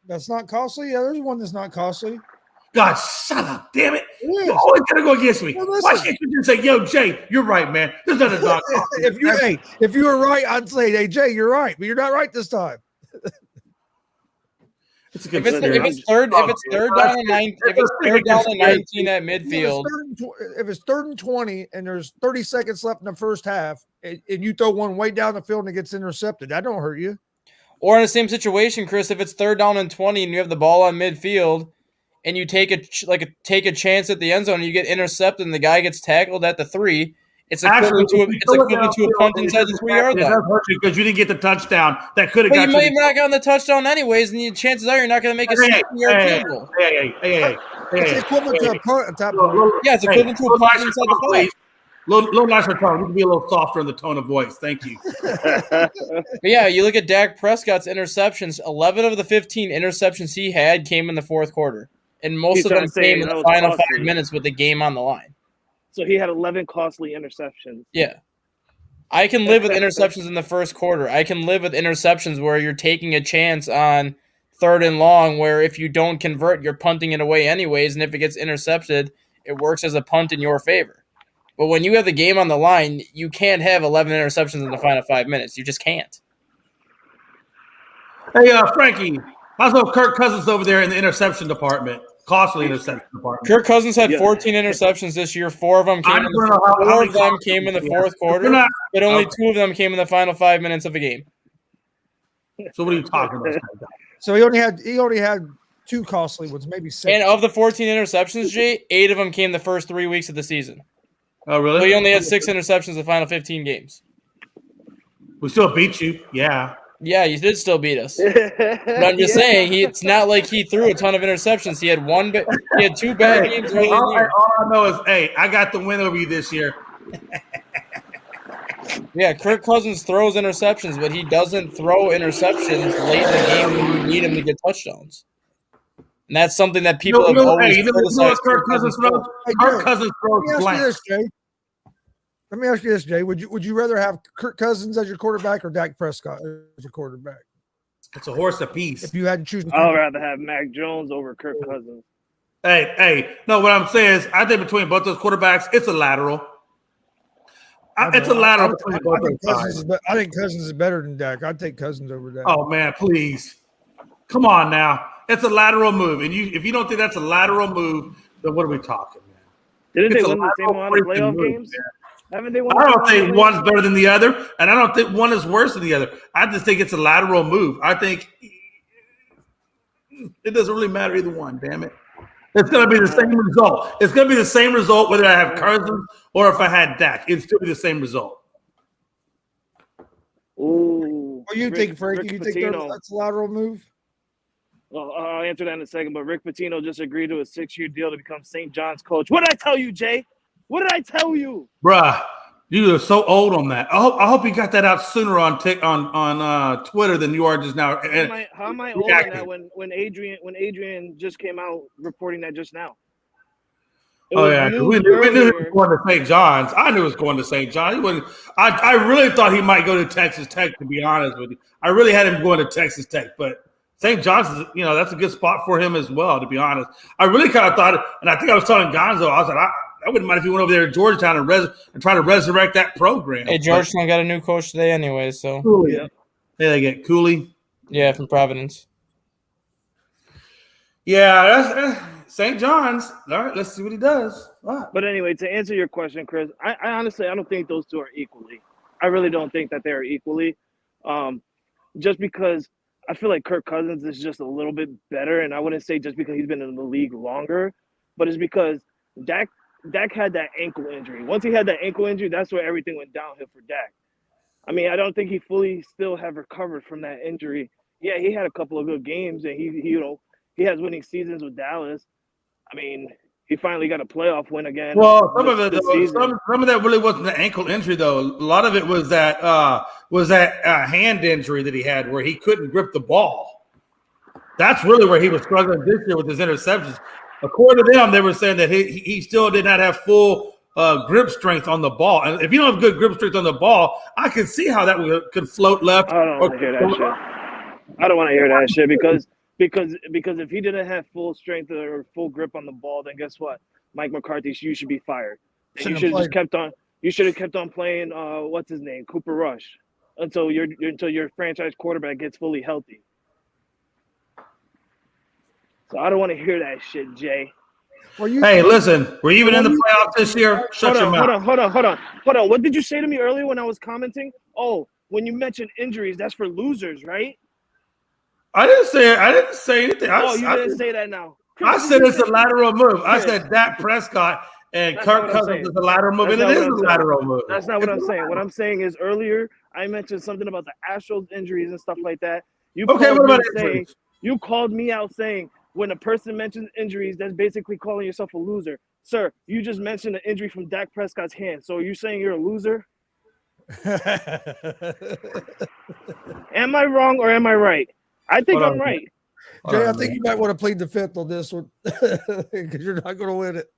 That's not costly? Yeah, there's one that's not costly. God, shut up, damn it. You always got to go against me. Well, why can't you just say, yo, Jay, you're right, man. There's nothing not costly. if you were right, I'd say, hey, Jay, you're right, but you're not right this time. If it's third down and 19 at midfield. If it's 3rd and 20 and there's 30 seconds left in the first half and you throw one way down the field and it gets intercepted, that don't hurt you. Or in the same situation, Chris, if it's 3rd down and 20 and you have the ball on midfield and you take a chance at the end zone and you get intercepted and the guy gets tackled at the 3, it's equivalent to a punt inside the 3-yard line. Because you didn't get the touchdown. That could have got you. But you might not gotten the touchdown anyways, and the chances are you're not going to make a 60-yard field goal. Hey. It's equivalent to a punt at that point. Yeah, it's equivalent to a punt inside the 5. Little nicer tone. You can be a little softer in the tone of voice. Thank you. But yeah, you look at Dak Prescott's interceptions. 11 of the 15 interceptions he had came in the fourth quarter, and most of them came in the final 5 minutes with the game on the line. So he had 11 costly interceptions. Yeah. I can live with interceptions in the first quarter. I can live with interceptions where you're taking a chance on 3rd and long where if you don't convert, you're punting it away anyways, and if it gets intercepted, it works as a punt in your favor. But when you have the game on the line, you can't have 11 interceptions in the final 5 minutes. You just can't. Hey, Frankie, how's old Kirk Cousins over there in the interception department? Costly interception department. Kirk Cousins had 14 interceptions this year. 4 of them came in the fourth quarter, but only 2 of them came in the final 5 minutes of the game. So what are you talking about? So he only had 2 costly ones, maybe 6. And of the 14 interceptions, Jay, 8 of them came the first 3 weeks of the season. Oh, really? So he only had 6 interceptions in the final 15 games. We still beat you, yeah. Yeah, you did still beat us. But I'm just saying, it's not like he threw a ton of interceptions. He had 2 bad games early in the year. All I know is, hey, I got the win over you this year. Yeah, Kirk Cousins throws interceptions, but he doesn't throw interceptions late in the game when you need him to get touchdowns. And that's something that people have always criticized. Kirk Cousins throws? Kirk Cousins throws blank. Let me ask you this, Jay. Would you rather have Kirk Cousins as your quarterback or Dak Prescott as your quarterback? It's a horse apiece. If you had to choose, I'd rather have Mac Jones over Kirk Cousins. Hey, no, what I'm saying is I think between both those quarterbacks, it's a lateral. It's a lateral between both those guys. I think Cousins is better than Dak. I'd take Cousins over Dak. Oh, man, please. Come on now. It's a lateral move. And if you don't think that's a lateral move, then what are we talking, man? Didn't they win the same amount of playoff games? Haven't they won? I don't think one's better than the other, and I don't think one is worse than the other. I just think it's a lateral move. I think it doesn't really matter either one, damn it. It's going to be the same result. It's going to be the same result whether I have Cousins or if I had Dak. It'd still be the same result. Ooh. What do you think, Frankie? You think that's a lateral move? Well, I'll answer that in a second, but Rick Pitino just agreed to a 6-year deal to become St. John's coach. What did I tell you, Jay? What did I tell you? Bruh, You are so old on that. I hope you got that out sooner on Twitter than you are just now. How am I old on that when Adrian just came out reporting that just now? We knew he was going to St. John's. I knew he was going to St. John's. I really thought he might go to Texas Tech, to be honest with you. I really had him going to Texas Tech, but St. John's is, that's a good spot for him as well, to be honest. I really kind of thought, and I think I was telling Gonzo, I was like, I wouldn't mind if he went over there to Georgetown and try to resurrect that program. Hey, Georgetown got a new coach today anyway, so. Cooley. Yeah, they get Cooley. Yeah, from Providence. Yeah, that's St. John's. All right, let's see what he does. Right. But anyway, to answer your question, Chris, I honestly I don't think those two are equally. I really don't think that they're equally. Just because I feel like Kirk Cousins is just a little bit better, and I wouldn't say just because he's been in the league longer, but it's because Dak had that ankle injury. Once he had that ankle injury, that's where everything went downhill for Dak. I mean, I don't think he fully still have recovered from that injury. Yeah, he had a couple of good games, and he has winning seasons with Dallas. I mean, he finally got a playoff win again. Well, some of that really wasn't the ankle injury, though. A lot of it was that hand injury that he had, where he couldn't grip the ball. That's really where he was struggling this year with his interceptions. According to them, they were saying that he still did not have full grip strength on the ball. And if you don't have good grip strength on the ball, I can see how that could float left. I don't want to hear that shit. I don't want to hear that shit because if he didn't have full strength or full grip on the ball, then guess what? Mike McCarthy, you should be fired. You should have just kept on. You should have kept on playing. What's his name? Cooper Rush, until your franchise quarterback gets fully healthy. So I don't want to hear that shit, Jay. Hey, listen, were you even in the playoffs this year? Shut your mouth. Hold on. What did you say to me earlier when I was commenting? Oh, when you mentioned injuries, that's for losers, right? I didn't say anything. You didn't say that now. I said it's a lateral move. I said Dak Prescott and Kirk Cousins is a lateral move, and it is a lateral move. That's not what I'm saying. What I'm saying is earlier I mentioned something about the Astros injuries and stuff like that. What about injuries? You called me out saying when a person mentions injuries, that's basically calling yourself a loser. Sir, you just mentioned an injury from Dak Prescott's hand. So are you saying you're a loser? Am I wrong or am I right? I think I'm right. Jay, I think you might want to plead the fifth on this one because you're not going to win it.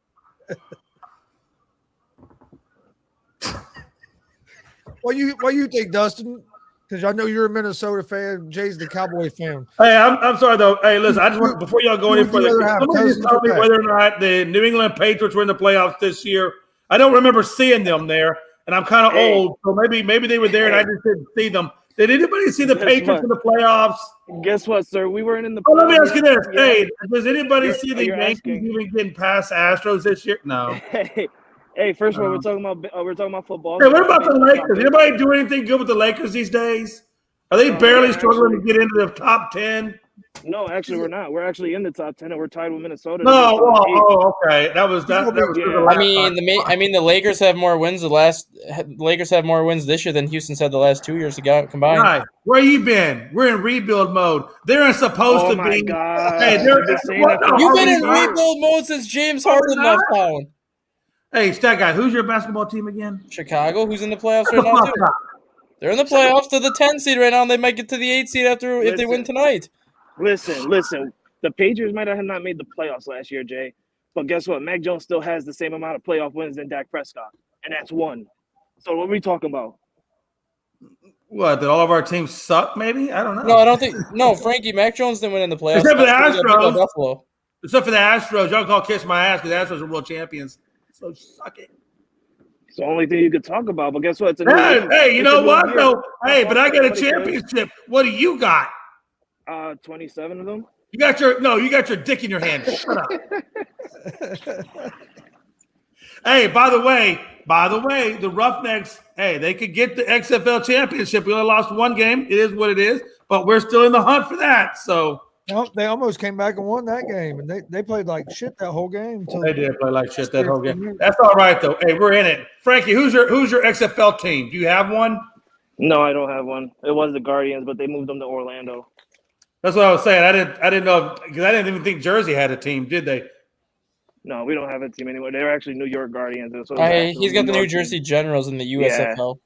What you think, Dustin? Because I know you're a Minnesota fan. Jay's the Cowboy fan. Hey, I'm sorry though. Hey, listen, I just want before y'all go any further, somebody just tell me whether or not the New England Patriots were in the playoffs this year. I don't remember seeing them there, and I'm kind of old, so maybe they were there and I just didn't see them. Did anybody see the Patriots in the playoffs? Guess what, sir? We weren't in the playoffs. Let me ask you this. Yeah. Hey, does anybody see the Yankees even getting past Astros this year? No. Hey, first of all, we're talking about football. Hey, what about the Lakers? Anybody do anything good with the Lakers these days? Are they barely struggling to get into the top 10? No, actually, we're not. We're actually in the top 10, and we're tied with Minnesota. Okay. That was. I mean, the Lakers have more wins. Lakers have more wins this year than Houston's had the last 2 years combined. Right. Where you been? We're in rebuild mode. They're supposed to be. Oh my God! Hey, you've been in rebuild mode since James Harden left town. Hey, stat guy, who's your basketball team again? Chicago, who's in the playoffs right now, too. They're in the playoffs. They're the 10 seed right now, and they might get to the 8 seed if they win tonight. Listen. The Patriots might have not made the playoffs last year, Jay. But guess what? Mac Jones still has the same amount of playoff wins than Dak Prescott, and that's one. So what are we talking about? What, did all of our teams suck, maybe? I don't know. No, I don't think – no, Frankie, Mac Jones didn't win in the playoffs. Except for the Astros. Y'all call kiss my ass because the Astros are world champions. So suck it. It's the only thing you could talk about. But guess what? Hey, you know what, though? Hey, but I got a championship. What do you got? 27 of them. You got your dick in your hand. Shut up. Hey, by the way, the Roughnecks, hey, they could get the XFL championship. We only lost one game. It is what it is, but we're still in the hunt for that. So they almost came back and won that game, and they played like shit that whole game. They did play like shit that whole game. That's all right though. Hey, we're in it. Frankie, who's your XFL team? Do you have one? No, I don't have one. It was the Guardians, but they moved them to Orlando. That's what I was saying. I didn't know because I didn't even think Jersey had a team, did they? No, we don't have a team anymore. They're actually New York Guardians. So He's got the New Jersey Generals in the USFL.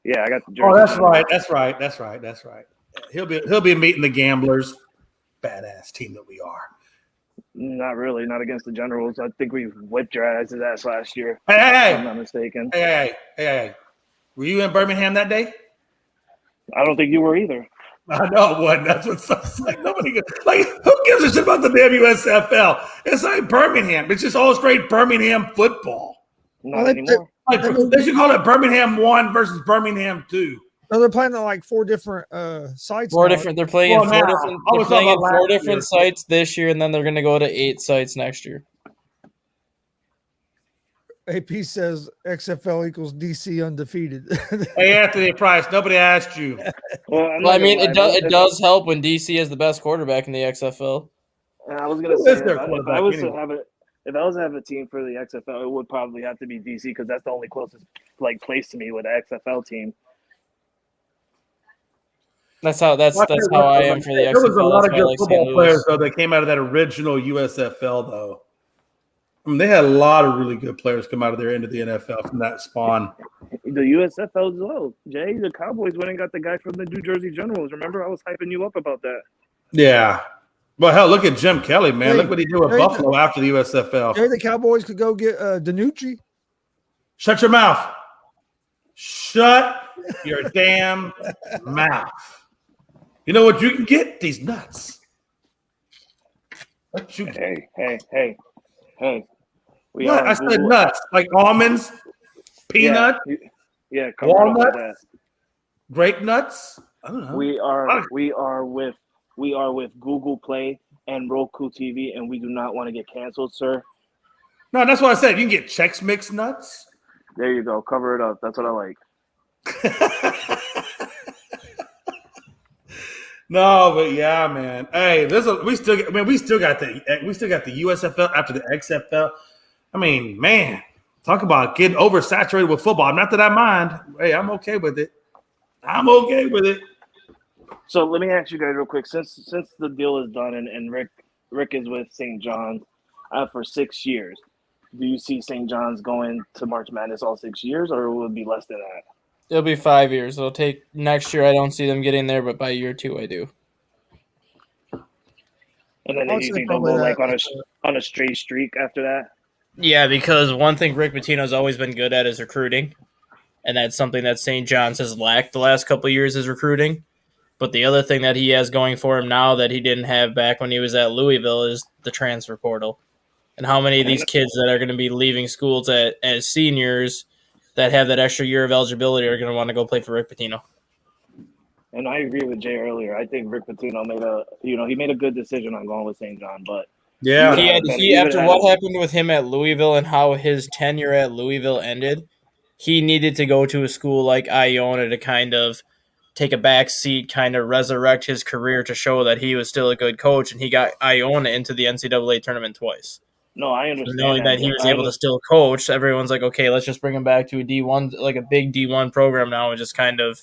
Yeah, I got the Jersey. Oh, that's Generals. right. That's right. He'll be meeting the Gamblers. Badass team that we are. Not really. Not against the Generals. I think we whipped your ass last year. Hey, if I'm not mistaken. Hey. Were you in Birmingham that day? I don't think you were either. I know it wasn't. That's what sucks. Like nobody like who gives a shit about the damn USFL? It's like Birmingham. It's just all straight Birmingham football. Not anymore. Like, they should call it Birmingham 1 versus Birmingham 2. No, they're playing at like 4 different sites. They're playing in 4 different. They're playing in 4 different year. sites this year, and then they're going to go to 8 sites next year. AP says XFL equals DC undefeated. Hey, Anthony Price, nobody asked you. Well, I mean, it does help when DC has the best quarterback in the XFL. I was going to say, if I was to have a team for the XFL, it would probably have to be DC because that's the only closest place to me with an XFL team. That's how I am for the XFL. There was a lot of good football players though that came out of that original USFL though. I mean, they had a lot of really good players come out of there into the NFL from that spawn. The USFL as well. Jay, the Cowboys went and got the guy from the New Jersey Generals. Remember, I was hyping you up about that. Yeah. Well, hell, look at Jim Kelly, man. Look what he did with Buffalo after the USFL. Maybe the Cowboys could go get DiNucci. Shut your mouth. Shut your damn mouth. You know what you can get? These nuts. What you Hey. I said nuts, like almonds, peanuts, walnuts, grape nuts. I don't know. We are with Google Play and Roku TV, and we do not want to get canceled, sir. No, that's what I said. You can get Chex Mix nuts. There you go. Cover it up. That's what I like. No, but yeah, man. Hey, we still got the USFL after the XFL. I mean, man, talk about getting oversaturated with football. Not that I mind. Hey, I'm okay with it. So let me ask you guys real quick. Since the deal is done and Rick is with St. John's for 6 years, do you see St. John's going to March Madness all 6 years, or will it be less than that? It'll be 5 years. It'll take next year. I don't see them getting there, but by year 2, I do. And then you think they'll go on a straight streak after that? Yeah, because one thing Rick Pitino's always been good at is recruiting, and that's something that St. John's has lacked the last couple of years is recruiting. But the other thing that he has going for him now that he didn't have back when he was at Louisville is the transfer portal. And how many of these kids that are going to be leaving schools as seniors that have that extra year of eligibility are going to want to go play for Rick Pitino. And I agree with Jay earlier. I think Rick Pitino made a good decision on going with St. John, but yeah, after what happened with him at Louisville and how his tenure at Louisville ended, he needed to go to a school like Iona to kind of take a back seat, kind of resurrect his career to show that he was still a good coach, and he got Iona into the NCAA tournament twice. No, I understand. Knowing that he was able to still coach, everyone's like, okay, let's just bring him back to a D1, like a big D1 program now, and just kind of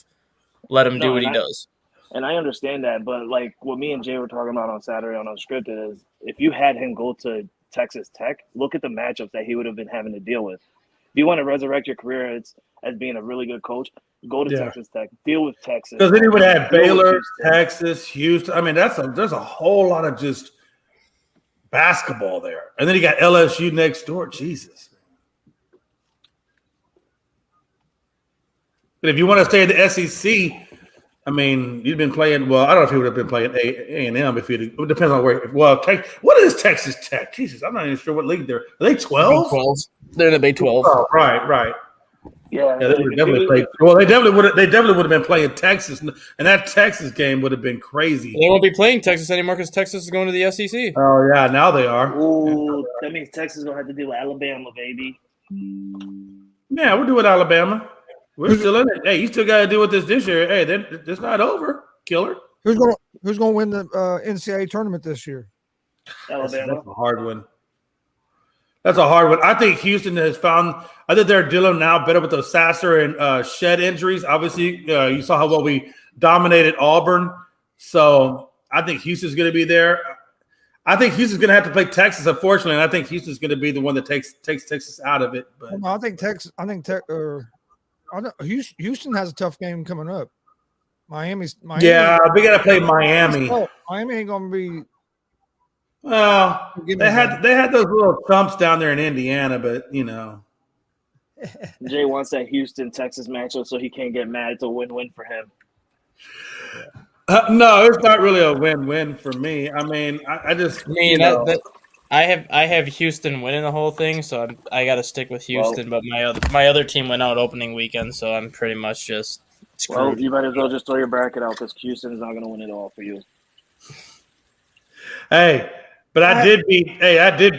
let him do what he does. And I understand that, but like what me and Jay were talking about on Saturday on Unscripted is if you had him go to Texas Tech, look at the matchups that he would have been having to deal with. If you want to resurrect your career as being a really good coach, go to Texas Tech, deal with Texas. Because then he would have Baylor, Texas, Houston. I mean, there's a whole lot of just basketball there. And then you got LSU next door. Jesus. But if you want to stay in the SEC, I mean, you've been playing. Well, I don't know if he would have been playing A&M if it depends on where. Well, what is Texas Tech? Jesus, I'm not even sure what league they're. Are they 12? They're in the Big 12. Oh, right. Yeah, they would definitely play. Well, they definitely would have been playing Texas, and that Texas game would have been crazy. They won't be playing Texas anymore because Texas is going to the SEC. Oh yeah, now they are. Ooh, that means Texas is gonna have to deal with Alabama, baby. Yeah, we'll do with Alabama. We're still in it. Hey, you still got to deal with this year. Hey, it's not over, killer. Who's gonna win the NCAA tournament this year? Alabama. That's a hard one. I think Houston has found. I think they're dealing now better with those Sasser and Shed injuries. Obviously, you saw how well we dominated Auburn. So I think Houston's going to be there. I think Houston's going to have to play Texas, unfortunately, and I think Houston's going to be the one that takes Texas out of it. But No, I think Texas. Houston has a tough game coming up. Miami. Yeah, we got to play Miami. Miami ain't gonna be. Well, they had those little thumps down there in Indiana, but you know. Jay wants that Houston Texas matchup, so he can't get mad. It's a win-win for him. No, it's not really a win-win for me. I mean, I have Houston winning the whole thing, so I got to stick with Houston. But my other team went out opening weekend, so I'm pretty much just screwed. Well, you might as well just throw your bracket out because Houston's not going to win it all for you. Hey, but I did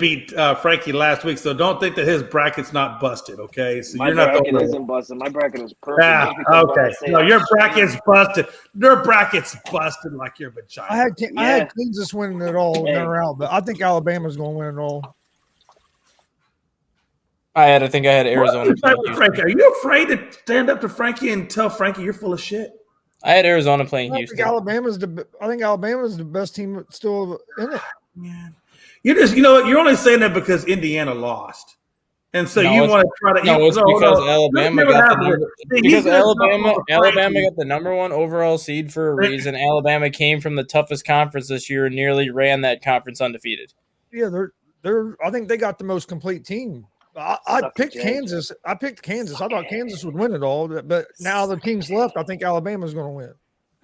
beat Frankie last week, so don't think that his bracket's not busted. Okay, so my bracket isn't busted. My bracket is perfect. Yeah, okay. No, your bracket's busted. Your bracket's busted like your vagina. I had Kansas winning it all in their round, but I think Alabama's going to win it all. I think I had Arizona. Frankie, are you afraid to stand up to Frankie and tell Frankie you're full of shit? I had Arizona playing Houston. I think Alabama's the best team still in it. Man, you're only saying that because Indiana lost, and so you want to try to. No, it's because Alabama got the number one overall seed for a reason. Alabama came from the toughest conference this year and nearly ran that conference undefeated. Yeah, they're. I think they got the most complete team. I picked Kansas. I thought Kansas would win it all, but now the teams left. I think Alabama's going to win.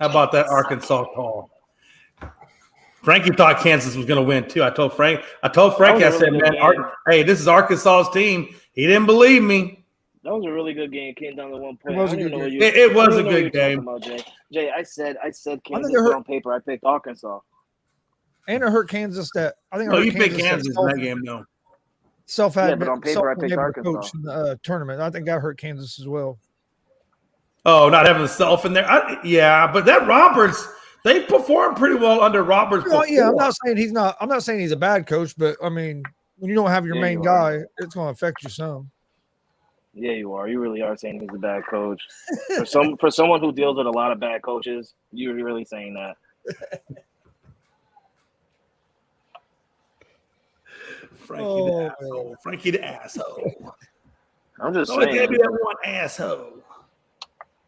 How about that Arkansas call? Frankie thought Kansas was going to win too. I told Frankie, I said, man, hey, this is Arkansas's team. He didn't believe me. That was a really good game. It came down to 1 point. It was a good game. Jay, I said Kansas on paper. I picked Arkansas. And it hurt Kansas that I think. No, you picked Kansas in that game, though. But on paper, I picked Arkansas. Coach in the tournament. I think that hurt Kansas as well. Oh, not having the self in there. But that Roberts. They performed pretty well under Roberts. Well, yeah, I'm not saying he's a bad coach, but I mean, when you don't have your main guy, it's going to affect you some. Yeah, you are. You really are saying he's a bad coach. For someone who deals with a lot of bad coaches, you're really saying that. Frankie the asshole. I'm just saying. That one asshole.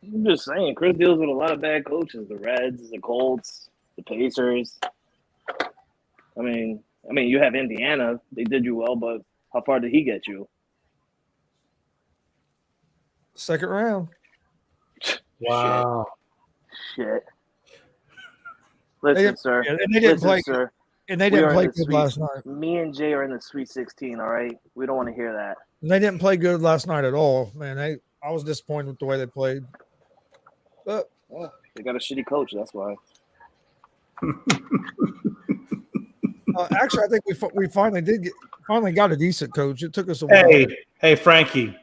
I'm just saying, Chris deals with a lot of bad coaches. The Reds, the Colts, the Pacers. I mean, you have Indiana. They did you well, but how far did he get you? Second round. Wow. Shit. Listen, sir. And they didn't play good last night. Me and Jay are in the Sweet 16, all right? We don't want to hear that. And they didn't play good last night at all, man. I was disappointed with the way they played. But they got a shitty coach, that's why. Actually, I think we finally got a decent coach. It took us a while. Hey, Frankie,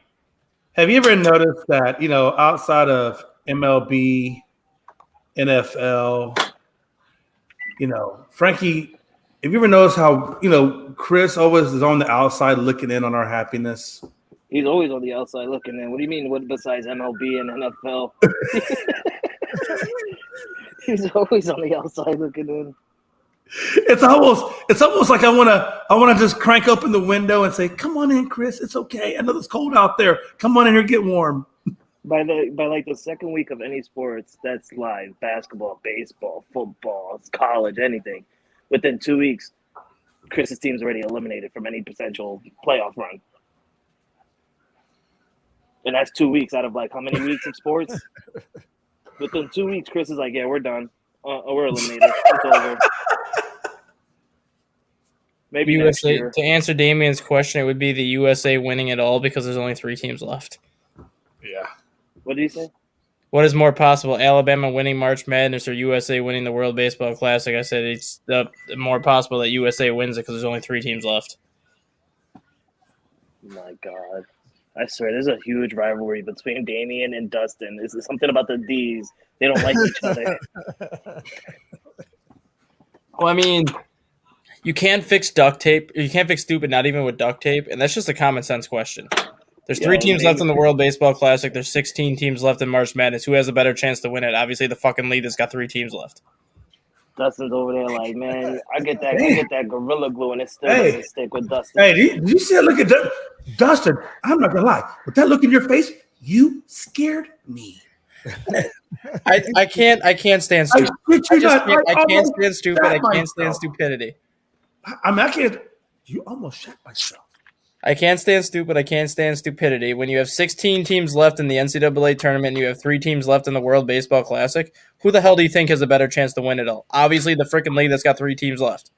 have you ever noticed that outside of MLB, NFL, Frankie, have you ever noticed how Chris always is on the outside looking in on our happiness? He's always on the outside looking in. What do you mean? What besides MLB and NFL? He's always on the outside looking in. It's almost like I wanna just crank open the window and say, "Come on in, Chris. It's okay. I know it's cold out there. Come on in here, get warm." By like the second week of any sports that's live, basketball, baseball, football, college, anything, within 2 weeks, Chris's team's already eliminated from any potential playoff run. And that's 2 weeks out of like how many weeks of sports? Within 2 weeks, Chris is like, yeah, we're done. We're eliminated. It's over. Maybe USA, next year. To answer Damien's question, it would be the USA winning it all because there's only 3 teams left. Yeah. What did you say? What is more possible, Alabama winning March Madness or USA winning the World Baseball Classic? I said it's more possible that USA wins it because there's only 3 teams left. My God. I swear, there's a huge rivalry between Damien and Dustin. This is something about the D's. They don't like each other. Well, I mean, you can't fix duct tape. You can't fix stupid, not even with duct tape, and that's just a common sense question. There's 3 teams left in the World Baseball Classic. There's 16 teams left in March Madness. Who has a better chance to win it? Obviously, the fucking league that's got 3 teams left. Dustin's over there like, man, I get that gorilla glue and it still doesn't stick with Dustin. Hey, did you see that look at Dustin? I'm not gonna lie. With that look in your face, you scared me. I can't stand stupid. I can't stand stupid. I can't stand stupidity. I mean, I can't. You almost shot myself. I can't stand stupid. I can't stand stupidity. When you have 16 teams left in the NCAA tournament and you have 3 teams left in the World Baseball Classic, who the hell do you think has a better chance to win it all? Obviously, the freaking league that's got 3 teams left.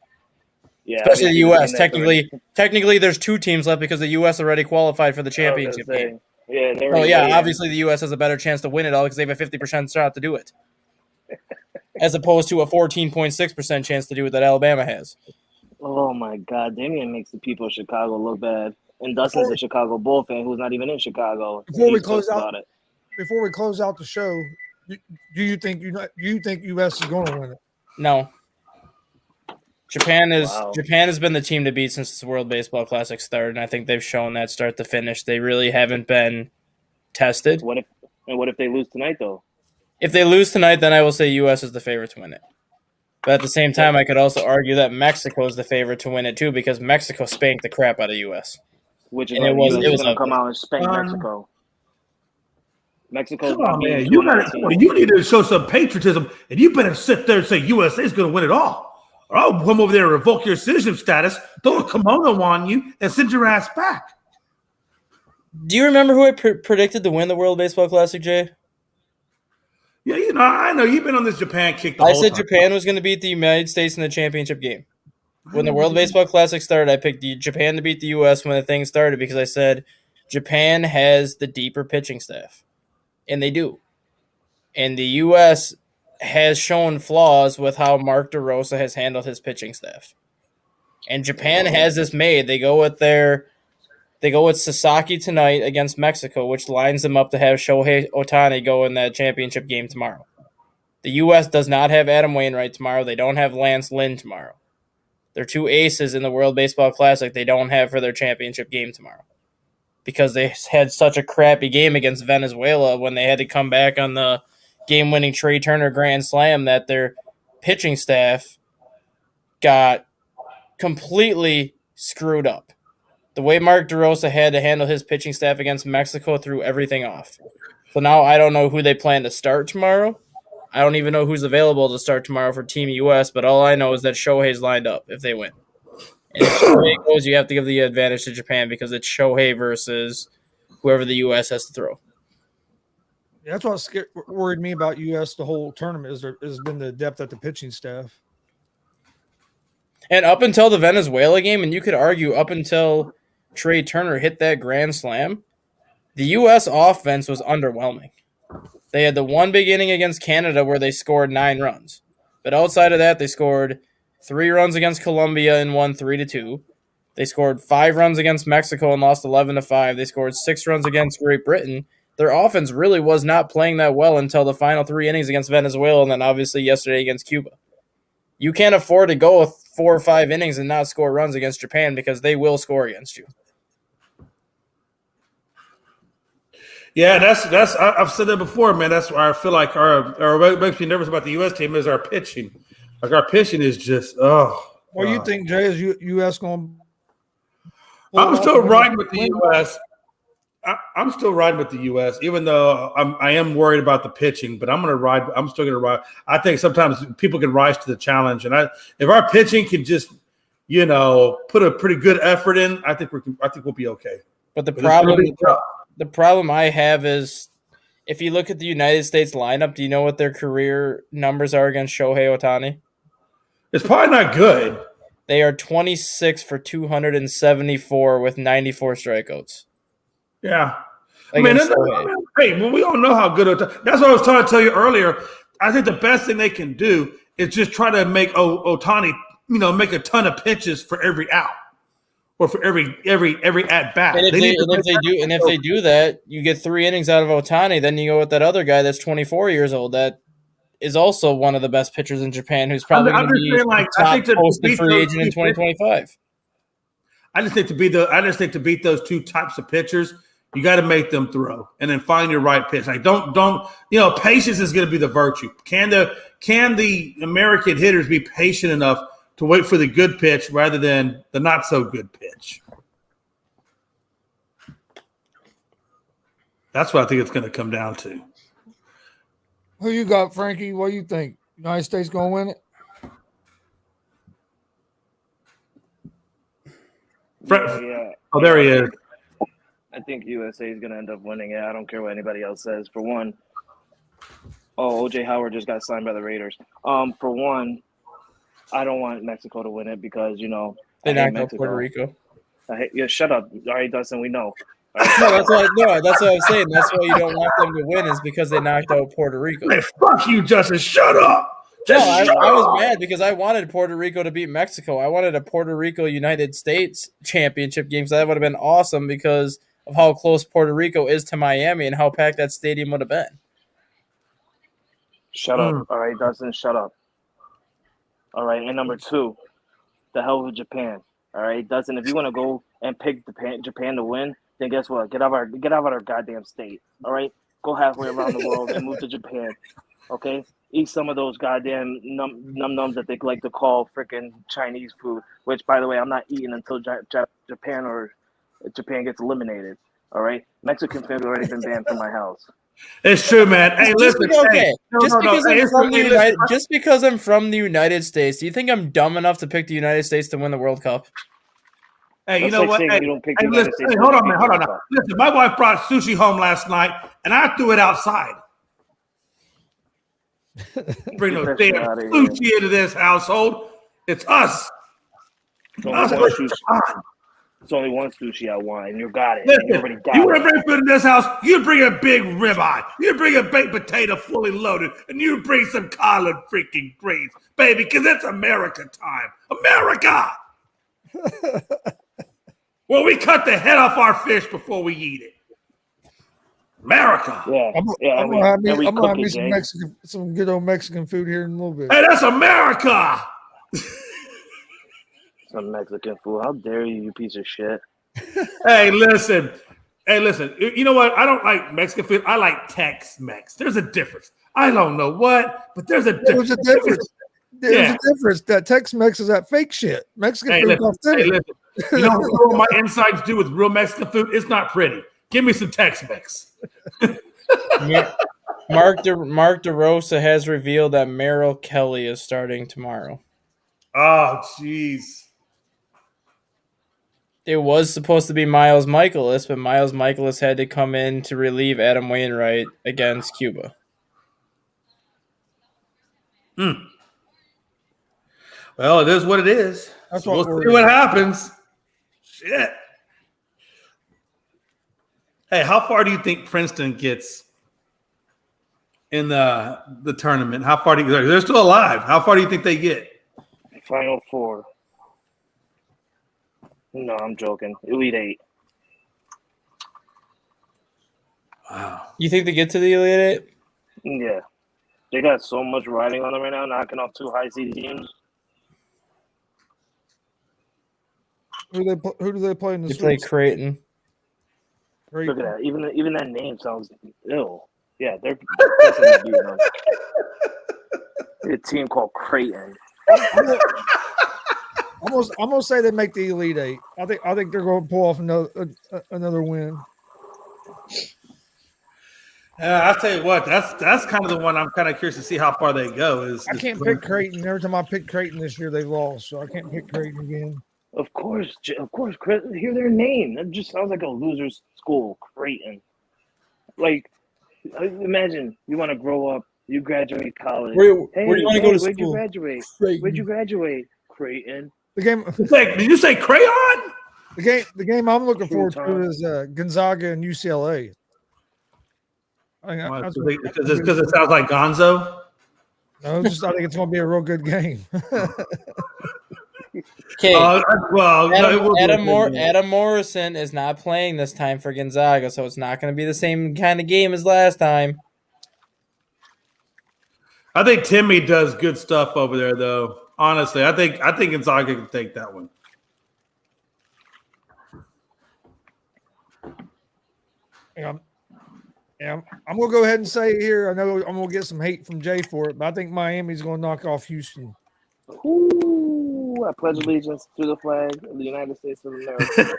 Yeah, especially the U.S. Technically, there's 2 teams left because the U.S. already qualified for the championship game. Yeah, obviously the U.S. has a better chance to win it all because they have a 50% shot to do it, as opposed to a 14.6% chance to do it that Alabama has. Oh my God, Damian makes the people of Chicago look bad, and Dustin's a Chicago Bull fan who's not even in Chicago. Before we close out the show, do you think U.S. is going to win it? No. Japan has been the team to beat since the World Baseball Classic started, and I think they've shown that start to finish. They really haven't been tested. What if they lose tonight, though? If they lose tonight, then I will say U.S. is the favorite to win it. But at the same time, I could also argue that Mexico is the favorite to win it too, because Mexico spanked the crap out of U.S. Which is it was going to come out and spank Mexico. Come on, man! You need to show some patriotism, and you better sit there and say USA is going to win it all, or I'll come over there and revoke your citizenship status, throw a kimono on you, and send your ass back. Do you remember who I predicted to win the World Baseball Classic, Jay? Yeah, I know you've been on this Japan kick. I said Japan was going to beat the United States in the championship game. When the World Baseball Classic started, I picked Japan to beat the U.S. when the thing started because I said Japan has the deeper pitching staff, and they do. And the U.S. has shown flaws with how Mark DeRosa has handled his pitching staff. And Japan has this made. They go with Sasaki tonight against Mexico, which lines them up to have Shohei Ohtani go in that championship game tomorrow. The U.S. does not have Adam Wainwright tomorrow. They don't have Lance Lynn tomorrow. They're 2 aces in the World Baseball Classic they don't have for their championship game tomorrow because they had such a crappy game against Venezuela when they had to come back on the game-winning Trey Turner grand slam that their pitching staff got completely screwed up. The way Mark DeRosa had to handle his pitching staff against Mexico threw everything off. So now I don't know who they plan to start tomorrow. I don't even know who's available to start tomorrow for Team U.S., but all I know is that Shohei's lined up if they win. And if Shohei goes, you have to give the advantage to Japan because it's Shohei versus whoever the U.S. has to throw. Yeah, that's what worried me about U.S. the whole tournament has been the depth at the pitching staff. And up until the Venezuela game, and you could argue up until Trey Turner hit that grand slam, the U.S. offense was underwhelming. They had the one big inning against Canada where they scored 9 runs. But outside of that, they scored 3 runs against Colombia and won 3-2. They scored 5 runs against Mexico and lost 11-5. They scored 6 runs against Great Britain. Their offense really was not playing that well until the final 3 innings against Venezuela and then obviously yesterday against Cuba. You can't afford to go 4 or 5 innings and not score runs against Japan because they will score against you. Yeah, that's I've said that before, man. That's why I feel like what makes me nervous about the U.S. team is our pitching. Like our pitching is just What do you think, Jay? Is U.S. going? I'm still riding with the U.S. I'm still riding with the U.S. even though I am worried about the pitching, but I'm going to ride. I'm still going to ride. I think sometimes people can rise to the challenge, and if our pitching can just put a pretty good effort in, I think we'll be okay. But the problem I have is if you look at the United States lineup, do you know what their career numbers are against Shohei Ohtani? It's probably not good. They are 26 for 274 with 94 strikeouts. Yeah. Hey, well, we all know how good that's what I was trying to tell you earlier. I think the best thing they can do is just try to make Ohtani, make a ton of pitches for every out. Or for every at bat. And if they do that, you get 3 innings out of Ohtani. Then you go with that other guy that's 24 years old. That is also one of the best pitchers in Japan, who's probably going to be the top posted free agent in 2025. I just think to beat those 2 types of pitchers, You got to make them throw and then find your right pitch. Like don't patience is going to be the virtue. Can the American hitters be patient enough to wait for the good pitch rather than the not so good pitch? That's what I think it's going to come down to. Who you got, Frankie? What do you think? United States going to win it? Yeah. Oh, there he is. I think USA is going to end up winning it. I don't care what anybody else says. For one, O.J. Howard just got signed by the Raiders. For one, I don't want Mexico to win it because, they knocked out Puerto Rico. Shut up. All right, Dustin, we know. No, that's what I'm saying. That's why you don't want them to win is because they knocked out Puerto Rico. Hey, fuck you, Justin. Shut up. I was mad because I wanted Puerto Rico to beat Mexico. I wanted a Puerto Rico United States championship game, so that would have been awesome because of how close Puerto Rico is to Miami and how packed that stadium would have been. Shut up. All right, Dustin, shut up. All right, and number two, the hell with Japan. All right, Dustin, if you want to go and pick Japan to win, then guess what? Get out of our goddamn state. All right, go halfway around the world and move to Japan. Okay, eat some of those goddamn nums that they like to call freaking Chinese food. Which, by the way, I'm not eating until Japan gets eliminated. All right, Mexican food already been banned from my house. It's true, man. Hey, listen. Just because I'm from the United States, do you think I'm dumb enough to pick the United States to win the World Cup? Hey, you know what? Hey, listen, hold on, man. Hold on. Now. Listen, my wife brought sushi home last night, and I threw it outside. Bring no damn sushi into this household. It's us. It's only one sushi I want, and you got it. Listen, you already got want to bring food in this house? You bring a big ribeye. You bring a baked potato fully loaded, and you bring some collard freaking greens, baby, because it's America time. America! Well, we cut the head off our fish before we eat it. America. I'm gonna have me some good old Mexican food here in a little bit. Hey, that's America. Some Mexican food. How dare you, you piece of shit. Hey, listen. You know what? I don't like Mexican food. I like Tex-Mex. There's a difference. I don't know what, but there's a difference. There's a difference. That Tex-Mex is that fake shit. Mexican food is authentic. Listen. You know what my insides do with real Mexican food? It's not pretty. Give me some Tex-Mex. Mark DeRosa has revealed that Merrill Kelly is starting tomorrow. Oh, jeez. It was supposed to be Miles Michaelis, but Miles Michaelis had to come in to relieve Adam Wainwright against Cuba. Well, it is what it is. We'll see what happens. Shit. Hey, how far do you think Princeton gets in the tournament? How far they're still alive? How far do you think they get? Final Four. No, I'm joking. Elite Eight. Wow. You think they get to the Elite Eight? Yeah. They got so much riding on them right now, knocking off two high seed teams. Who do they play in the They play Creighton. Look at that. Even that name sounds ill. Yeah, they're definitely beating them. A team called Creighton. I'm gonna say they make the Elite Eight. I think they're going to pull off another win. I'll tell you what. That's kind of the one I'm kind of curious to see how far they go. I can't pick Creighton. Every time I pick Creighton this year, they've lost, so I can't pick Creighton again. Of course, Chris. Hear their name. That just sounds like a loser's school, Creighton. Like, imagine you want to grow up, you graduate college. Where do you want to go to school? Where'd you graduate? Creighton. Where'd you graduate? Creighton. The game. Did you say crayon? The game I'm looking forward to is Gonzaga and UCLA. Because it sounds like Gonzo. No, I think it's going to be a real good game. Okay. Adam Adam Morrison is not playing this time for Gonzaga, so it's not going to be the same kind of game as last time. I think Timmy does good stuff over there, though. Honestly, I think Gonzaga can take that one. Yeah, I'm gonna go ahead and say here. I know I'm gonna get some hate from Jay for it, but I think Miami's gonna knock off Houston. Ooh, I pledge allegiance to the flag of the United States of America.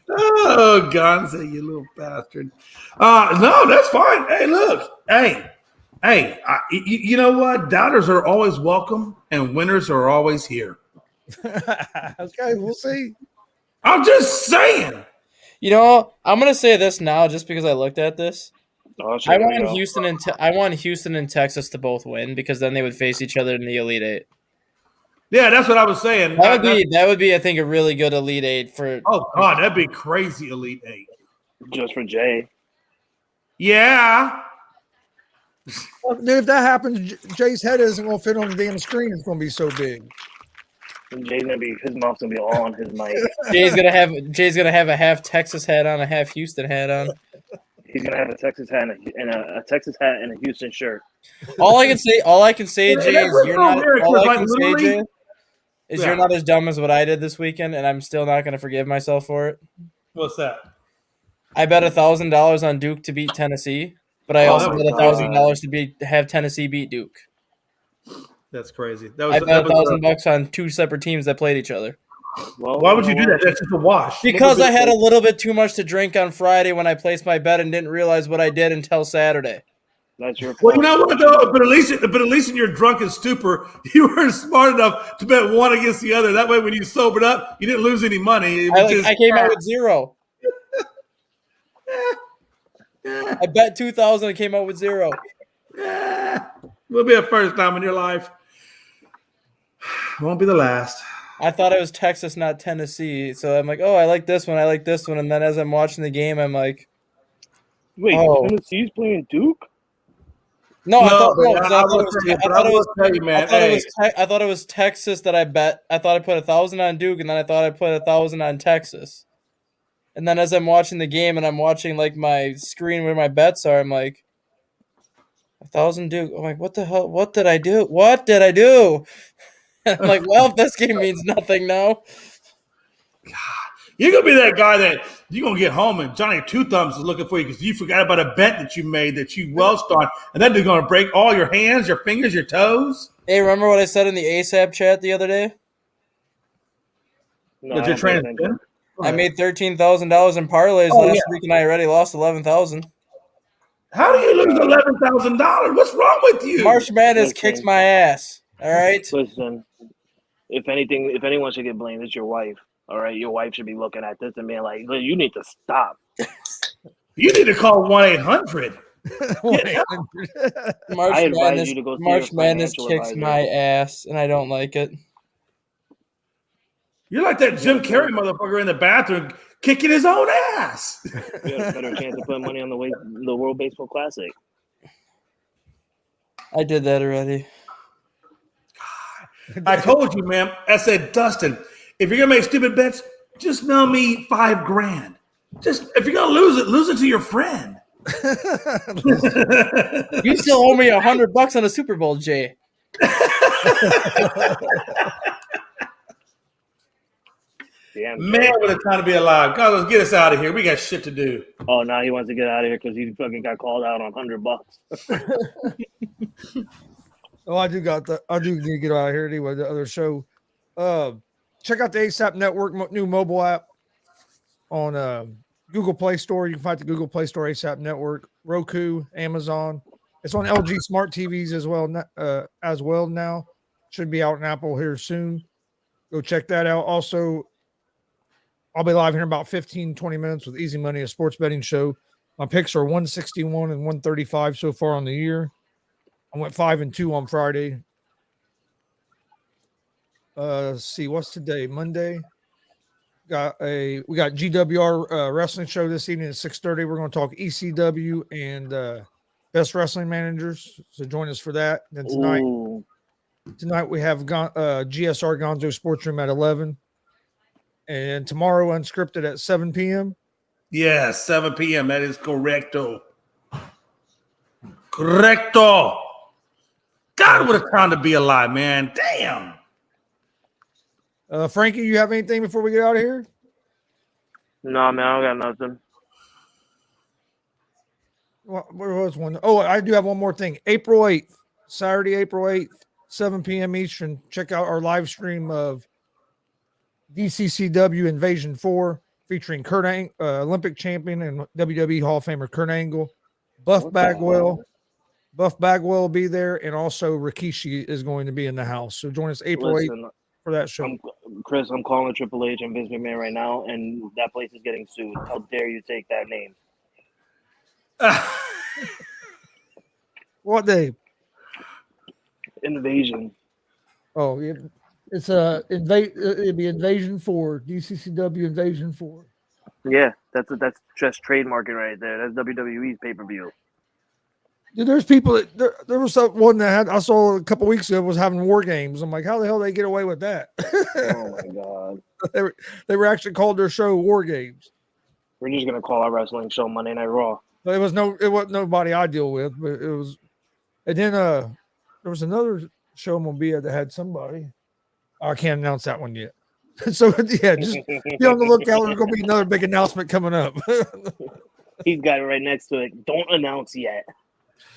Oh, Gonza, you little bastard. No, that's fine. Hey, look. You know what? Doubters are always welcome, and winners are always here. Okay, we'll see. I'm just saying. You know, I'm gonna say this now just because I looked at this. Oh, I want Houston and Texas to both win because then they would face each other in the Elite Eight. Yeah, that's what I was saying. That would be I think a really good Elite Eight for. Oh God, that'd be crazy. Elite Eight. just for Jay. Yeah. Well, dude, if that happens, Jay's head isn't gonna fit on the damn screen. It's gonna be so big. Jay's gonna be his mouth's gonna be all on his mic. Jay's gonna have a half Texas hat on, a half Houston hat on. He's gonna have a Texas hat and a Texas hat and a Houston shirt. All I can say, Jay, is you're not. All I can say, Jay, is you're not as dumb as what I did this weekend, and I'm still not gonna forgive myself for it. What's that? I bet $1,000 on Duke to beat Tennessee, but I also bet $1,000 to have Tennessee beat Duke. That's crazy. I bet $1,000 on two separate teams that played each other. Well, why would you do that? That's just a wash. Because I had a little bit too much to drink on Friday when I placed my bet and didn't realize what I did until Saturday. That's your fault. Well, you know what though? But at least in your drunken stupor, you were smart enough to bet one against the other. That way, when you sobered up, you didn't lose any money. I came out with zero. I bet 2,000 and came out with zero. Will be a first time in your life. Won't be the last. I thought it was Texas, not Tennessee. So I'm like, oh, I like this one. I like this one. And then as I'm watching the game, I'm like, wait, oh. Tennessee's playing Duke? No, I thought it was Texas that I bet. I thought I put 1,000 on Duke, and then I thought I put 1,000 on Texas. And then as I'm watching the game and I'm watching like my screen where my bets are, I'm like, 1,000 Duke. I'm like, what the hell? What did I do? What did I do? I'm like, well, this game means nothing now. God, you're gonna be that guy that you're gonna get home and Johnny Two Thumbs is looking for you because you forgot about a bet that you made that you welched on, and then they're gonna break all your hands, your fingers, your toes. Hey, remember what I said in the ASAP chat the other day? No, I made $13,000 in parlays last week, and I already lost 11,000. How do you lose $11,000? What's wrong with you? March Madness kicks my ass. All right. Listen, if anyone should get blamed, it's your wife. All right, your wife should be looking at this and being like, "You need to stop." You need to call 1-800. March Madness kicks my ass, and I don't like it. You're like that Jim Carrey motherfucker in the bathroom kicking his own ass. You have a better chance of putting money on the World Baseball Classic. I did that already. God. I told you, man. I said, Dustin, if you're gonna make stupid bets, just mail me $5,000. Just if you're gonna lose it to your friend. You still owe me $100 on a Super Bowl, Jay. Yeah, man, what a time to be alive. God, let's get us out of here. We got shit to do. Oh, now he wants to get out of here because he fucking got called out on $100. Oh, I do need to get out of here anyway. The other show. Check out the ASAP Network new mobile app on Google Play Store. You can find the Google Play Store ASAP Network, Roku, Amazon. It's on LG Smart TVs as well now. Should be out in Apple here soon. Go check that out. Also, I'll be live here in about 15, 20 minutes with Easy Money, a sports betting show. My picks are 161 and 135 so far on the year. I went 5-2 on Friday. Let's see, what's today? Monday. We got GWR wrestling show this evening at 6:30. We're going to talk ECW and best wrestling managers. So join us for that. Then tonight we have GSR Gonzo Sports Room at 11. And tomorrow Unscripted at 7 p.m. Yeah, 7 p.m. That is correcto. Correcto. God, what a time to be alive, man. Damn. Frankie, you have anything before we get out of here? No, man, I don't got nothing. Where was one? Oh, I do have one more thing. April 8th, Saturday, April 8th, 7 p.m. Eastern. Check out our live stream of DCCW Invasion 4 featuring Olympic champion and WWE Hall of Famer Kurt Angle. Buff What the Bagwell. hell? Buff Bagwell will be there, and also Rikishi is going to be in the house. So join us April 8th Listen, for that show. Chris, I'm calling Triple H and Vince McMahon right now, and that place is getting sued. How dare you take that name? What day? Invasion. Oh, yeah. It's it'd be Invasion 4, DCCW Invasion 4. Yeah, that's just trademarking right there. That's WWE's pay-per-view. Dude, there's people that there was one that I saw a couple weeks ago was having war games. I'm like, how the hell they get away with that? Oh my god. They were actually called their show War Games. We're just gonna call our wrestling show Monday Night Raw. But it wasn't nobody I deal with, but it was. And then there was another show I'm gonna be at that had somebody. I can't announce that one yet. So yeah, just be on the lookout. There's gonna be another big announcement coming up. He's got it right next to it. Don't announce yet.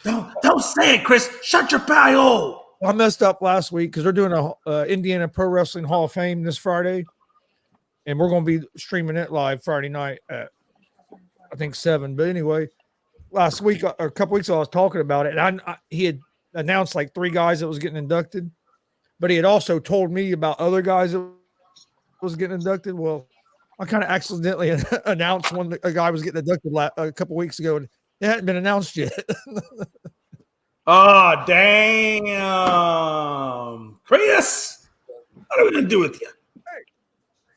Don't say it, Chris. Shut your bio. I messed up last week because they're doing a Indiana Pro Wrestling Hall of Fame this Friday, and we're going to be streaming it live Friday night at I think 7. But anyway, last week or a couple weeks ago, I was talking about it, and he had announced like 3 guys that was getting inducted, but he had also told me about other guys that was getting inducted. Well, I kind of accidentally announced a guy was getting inducted a couple weeks ago, and it hadn't been announced yet. Oh, damn. Chris, what are we going to do with you?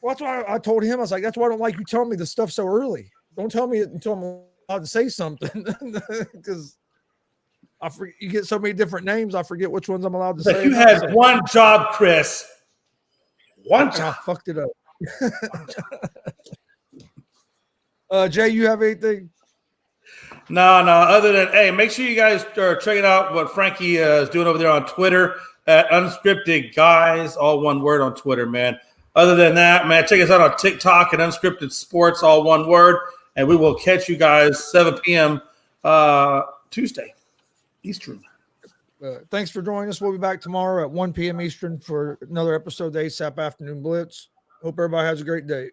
Well, that's why I told him, I was like, that's why I don't like you telling me the stuff so early. Don't tell me it until I'm allowed to say something. Because you get so many different names, I forget which ones I'm allowed to say. You had one job, Chris. One job. I fucked it up. Jay, you have anything? No. Other than, hey, make sure you guys are checking out what Frankie is doing over there on Twitter at Unscripted Guys, all one word on Twitter, man. Other than that, man, check us out on TikTok and Unscripted Sports, all one word. And we will catch you guys 7 p.m. Tuesday, Eastern. Thanks for joining us. We'll be back tomorrow at 1 p.m. Eastern for another episode of the ASAP Afternoon Blitz. Hope everybody has a great day.